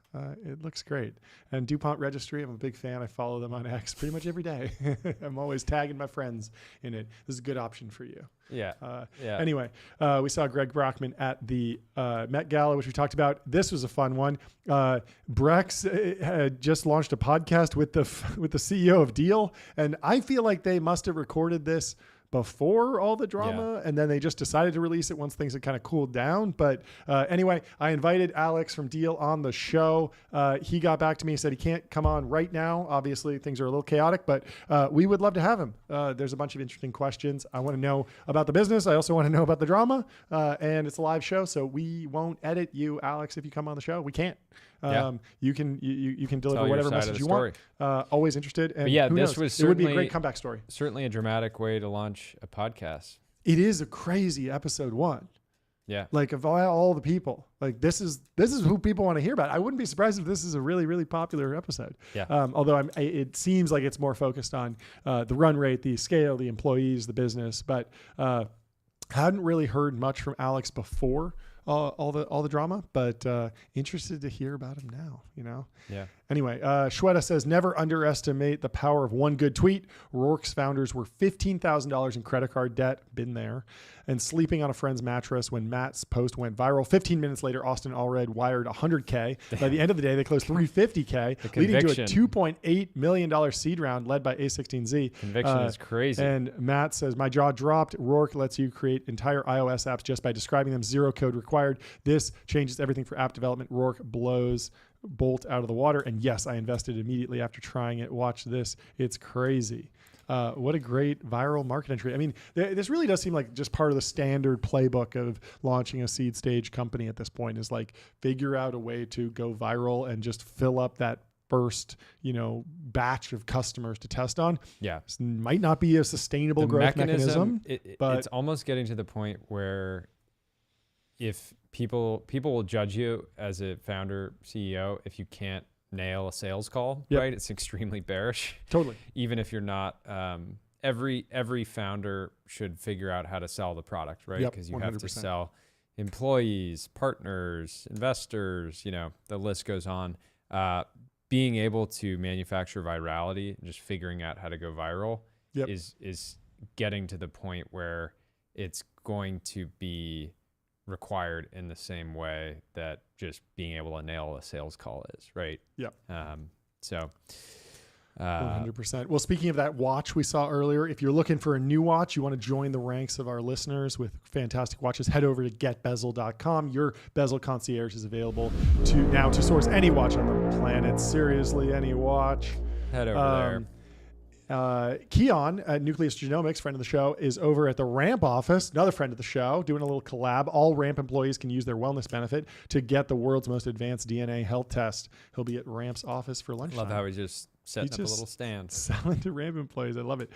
It looks great. And DuPont Registry, I'm a big fan. I follow them on X pretty much every day. I'm always tagging my friends in it. This is a good option for you. Anyway, we saw Greg Brockman at the Met Gala, which we talked about. This was a fun one. Brex had just launched a podcast with the CEO of Deal, and I feel like they must have recorded this before all the drama, and then they just decided to release it once things had kind of cooled down. But anyway, I invited Alex from Deal on the show. He got back to me, said he can't come on right now. Obviously, things are a little chaotic, but we would love to have him. There's a bunch of interesting questions. I want to know about the business. I also want to know about the drama, and it's a live show, so we won't edit you, Alex, if you come on the show. We can't. You can deliver whatever message you want. Always interested. And who knows? It would be a great comeback story. Certainly a dramatic way to launch a podcast. It is a crazy episode 1. Yeah. Like of all the people, like this is who people want to hear about. I wouldn't be surprised if this is a really, really popular episode. Yeah. Although it seems like it's more focused on the run rate, the scale, the employees, the business, but hadn't really heard much from Alex before all the drama, but interested to hear about him now, Yeah. Anyway, Shweta says, never underestimate the power of one good tweet. Rourke's founders were $15,000 in credit card debt, been there, and sleeping on a friend's mattress when Matt's post went viral. 15 minutes later, Austin Allred wired $100K. By the end of the day, they closed $350K, leading to a $2.8 million seed round led by A16Z. Conviction is crazy. And Matt says, my jaw dropped. Rourke lets you create entire iOS apps just by describing them. Zero code required. This changes everything for app development. Rourke blows Bolt out of the water. And yes, I invested immediately after trying it. Watch this. It's crazy. What a great viral market entry. I mean, this really does seem like just part of the standard playbook of launching a seed stage company at this point is like figure out a way to go viral and just fill up that first, batch of customers to test on. Yeah. This might not be a sustainable growth mechanism. But it's almost getting to the point where if people will judge you as a founder, CEO, if you can't nail a sales call, right? It's extremely bearish. Totally. Even if you're not, every founder should figure out how to sell the product, right? Because you 100%. Have to sell employees, partners, investors, the list goes on. being able to manufacture virality and just figuring out how to go viral is getting to the point where it's going to be required in the same way that just being able to nail a sales call is, right? Yeah. So 100%. Well, speaking of that watch we saw earlier, if you're looking for a new watch, you want to join the ranks of our listeners with fantastic watches, head over to getbezel.com. Your bezel concierge is available to source any watch on the planet. Seriously, any watch. Head over there. Keon at Nucleus Genomics, friend of the show, is over at the Ramp office, another friend of the show, doing a little collab. All Ramp employees can use their wellness benefit to get the world's most advanced DNA health test. He'll be at Ramp's office for lunchtime. Love how he just setting up a little stand. Selling to Ramp employees. I love it.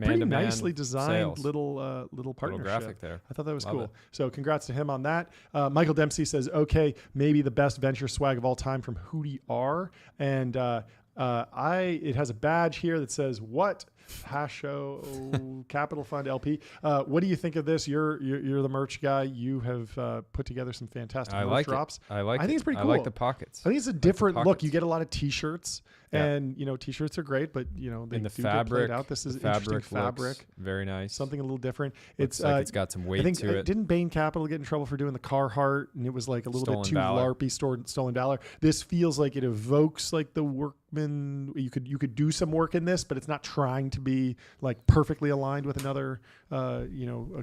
Pretty nicely designed little partnership. Little graphic there. I thought that was Love cool. it. So congrats to him on that. Michael Dempsey says, okay, maybe the best venture swag of all time from Hootie R. And it has a badge here that says, what? Hasho Capital Fund LP. What do you think of this? You're the merch guy. You have put together some fantastic merch drops. I think it's pretty cool. I like the pockets. I think it's a different look. You get a lot of t-shirts, and t-shirts are great, but they the do fabric. Get played out. This is interesting fabric. Very nice. Something a little different. Looks like it's got some weight to it. Didn't Bain Capital get in trouble for doing the Carhartt, and it was like a little bit too LARPy, stolen valor? This feels like it evokes like the workman. You could do some work in this, but it's not trying to be like perfectly aligned with another a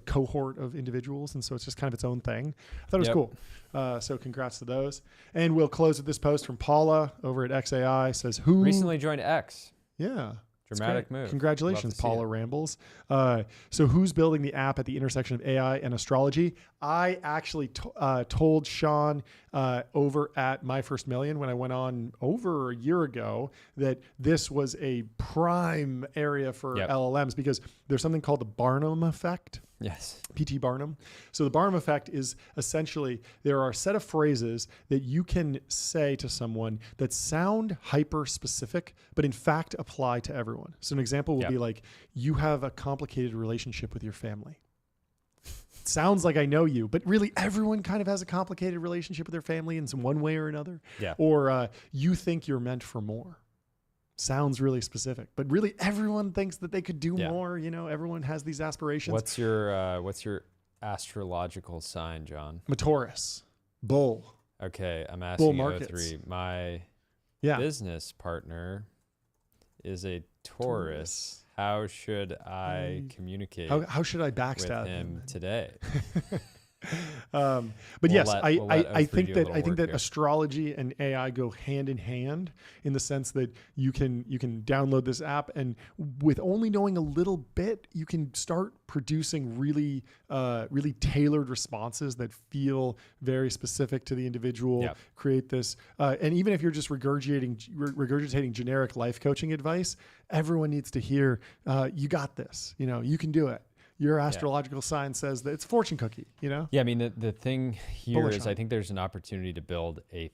cohort of individuals, and so it's just kind of its own thing. I thought it was cool. So congrats to those. And we'll close with this post from Paula over at XAI. Says, who recently joined X. Yeah. Dramatic move. Congratulations, Paula Rambles. So who's building the app at the intersection of AI and astrology? I actually told Sean over at My First Million when I went on over a year ago that this was a prime area for LLMs because there's something called the Barnum effect. Yes. P.T. Barnum. So the Barnum effect is essentially there are a set of phrases that you can say to someone that sound hyper specific, but in fact apply to everyone. So an example would be like, you have a complicated relationship with your family. It sounds like I know you, but really everyone kind of has a complicated relationship with their family in some one way or another. Yeah. Or you think you're meant for more. Sounds really specific, but really everyone thinks that they could do more. Everyone has these aspirations. What's your astrological sign, John? I'm a Taurus. Bull. Okay, I'm asking Bull O3. My business partner is a Taurus. How should I communicate? How should I backstab him today? But yes, I think that here. astrology and AI go hand in hand in the sense that you can download this app, and with only knowing a little bit, you can start producing really tailored responses that feel very specific to the individual. Create this, and even if you're just regurgitating generic life coaching advice, everyone needs to hear, you got this. You can do it. Your astrological sign says that it's a fortune cookie, Yeah, I mean, the thing here is I think there's an opportunity to build a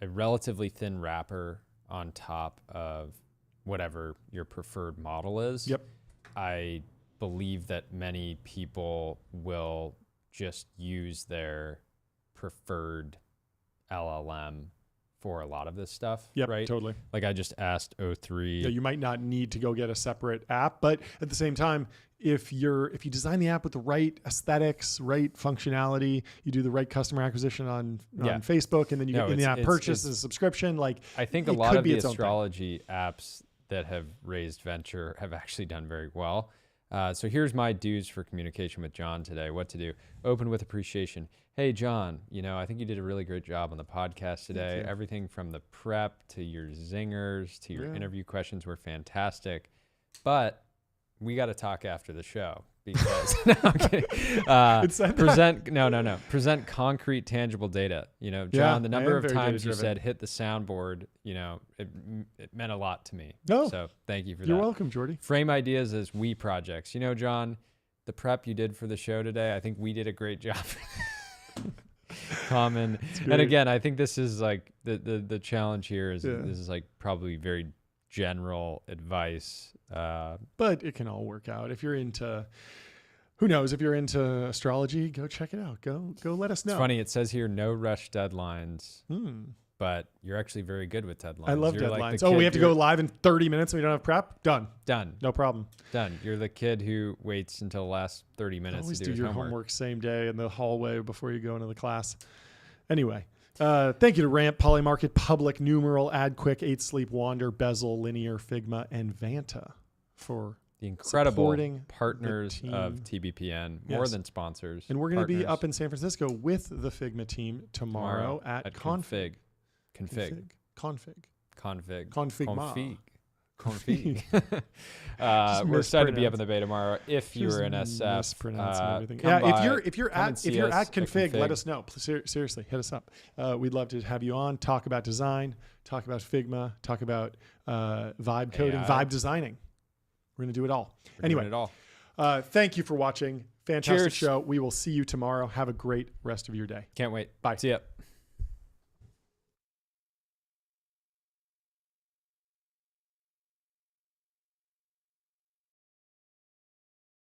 relatively thin wrapper on top of whatever your preferred model is. Yep. I believe that many people will just use their preferred LLM for a lot of this stuff. Yep, right? Totally. Like I just asked O3. Yeah, you might not need to go get a separate app, but at the same time, if you design the app with the right aesthetics, right functionality, you do the right customer acquisition on Facebook, and then you get in the app purchase and subscription. Like I think a lot of the astrology apps that have raised venture have actually done very well. So here's my dues for communication with John today. What to do? Open with appreciation. Hey, John, I think you did a really great job on the podcast today. Everything from the prep to your zingers to your interview questions were fantastic. But we got to talk after the show because no, I'm kidding. Present concrete, tangible data. John, the number of times you said hit the soundboard, it meant a lot to me. So thank you for that. You're welcome, Jordy. Frame ideas as we projects. John, the prep you did for the show today, I think we did a great job. Common. And again, I think this is like the challenge here is this is like probably very general advice. But it can all work out. If you're into, who knows, if you're into astrology, go check it out. Go let us know. It's funny. It says here, no rush deadlines. but you're actually very good with deadlines. I love you're deadlines. Like we have to go live in 30 minutes and we don't have prep? Done. No problem. Done. You're the kid who waits until the last 30 minutes Always to do your homework same day in the hallway before you go into the class. Anyway, thank you to Ramp, Polymarket, Public, Numeral, AdQuick, 8 Sleep, Wander, Bezel, Linear, Figma, and Vanta for the incredible partners of TBPN, more yes. than sponsors. And we're going to be up in San Francisco with the Figma team tomorrow at Config. We're excited to be up in the bay tomorrow. If you're in SF, if you're at Config, let us know. Seriously, hit us up. We'd love to have you on. Talk about design. Talk about Figma. Talk about vibe coding, vibe designing. We're going to do it all. Anyway, thank you for watching. Fantastic show. We will see you tomorrow. Have a great rest of your day. Can't wait. Bye. See ya.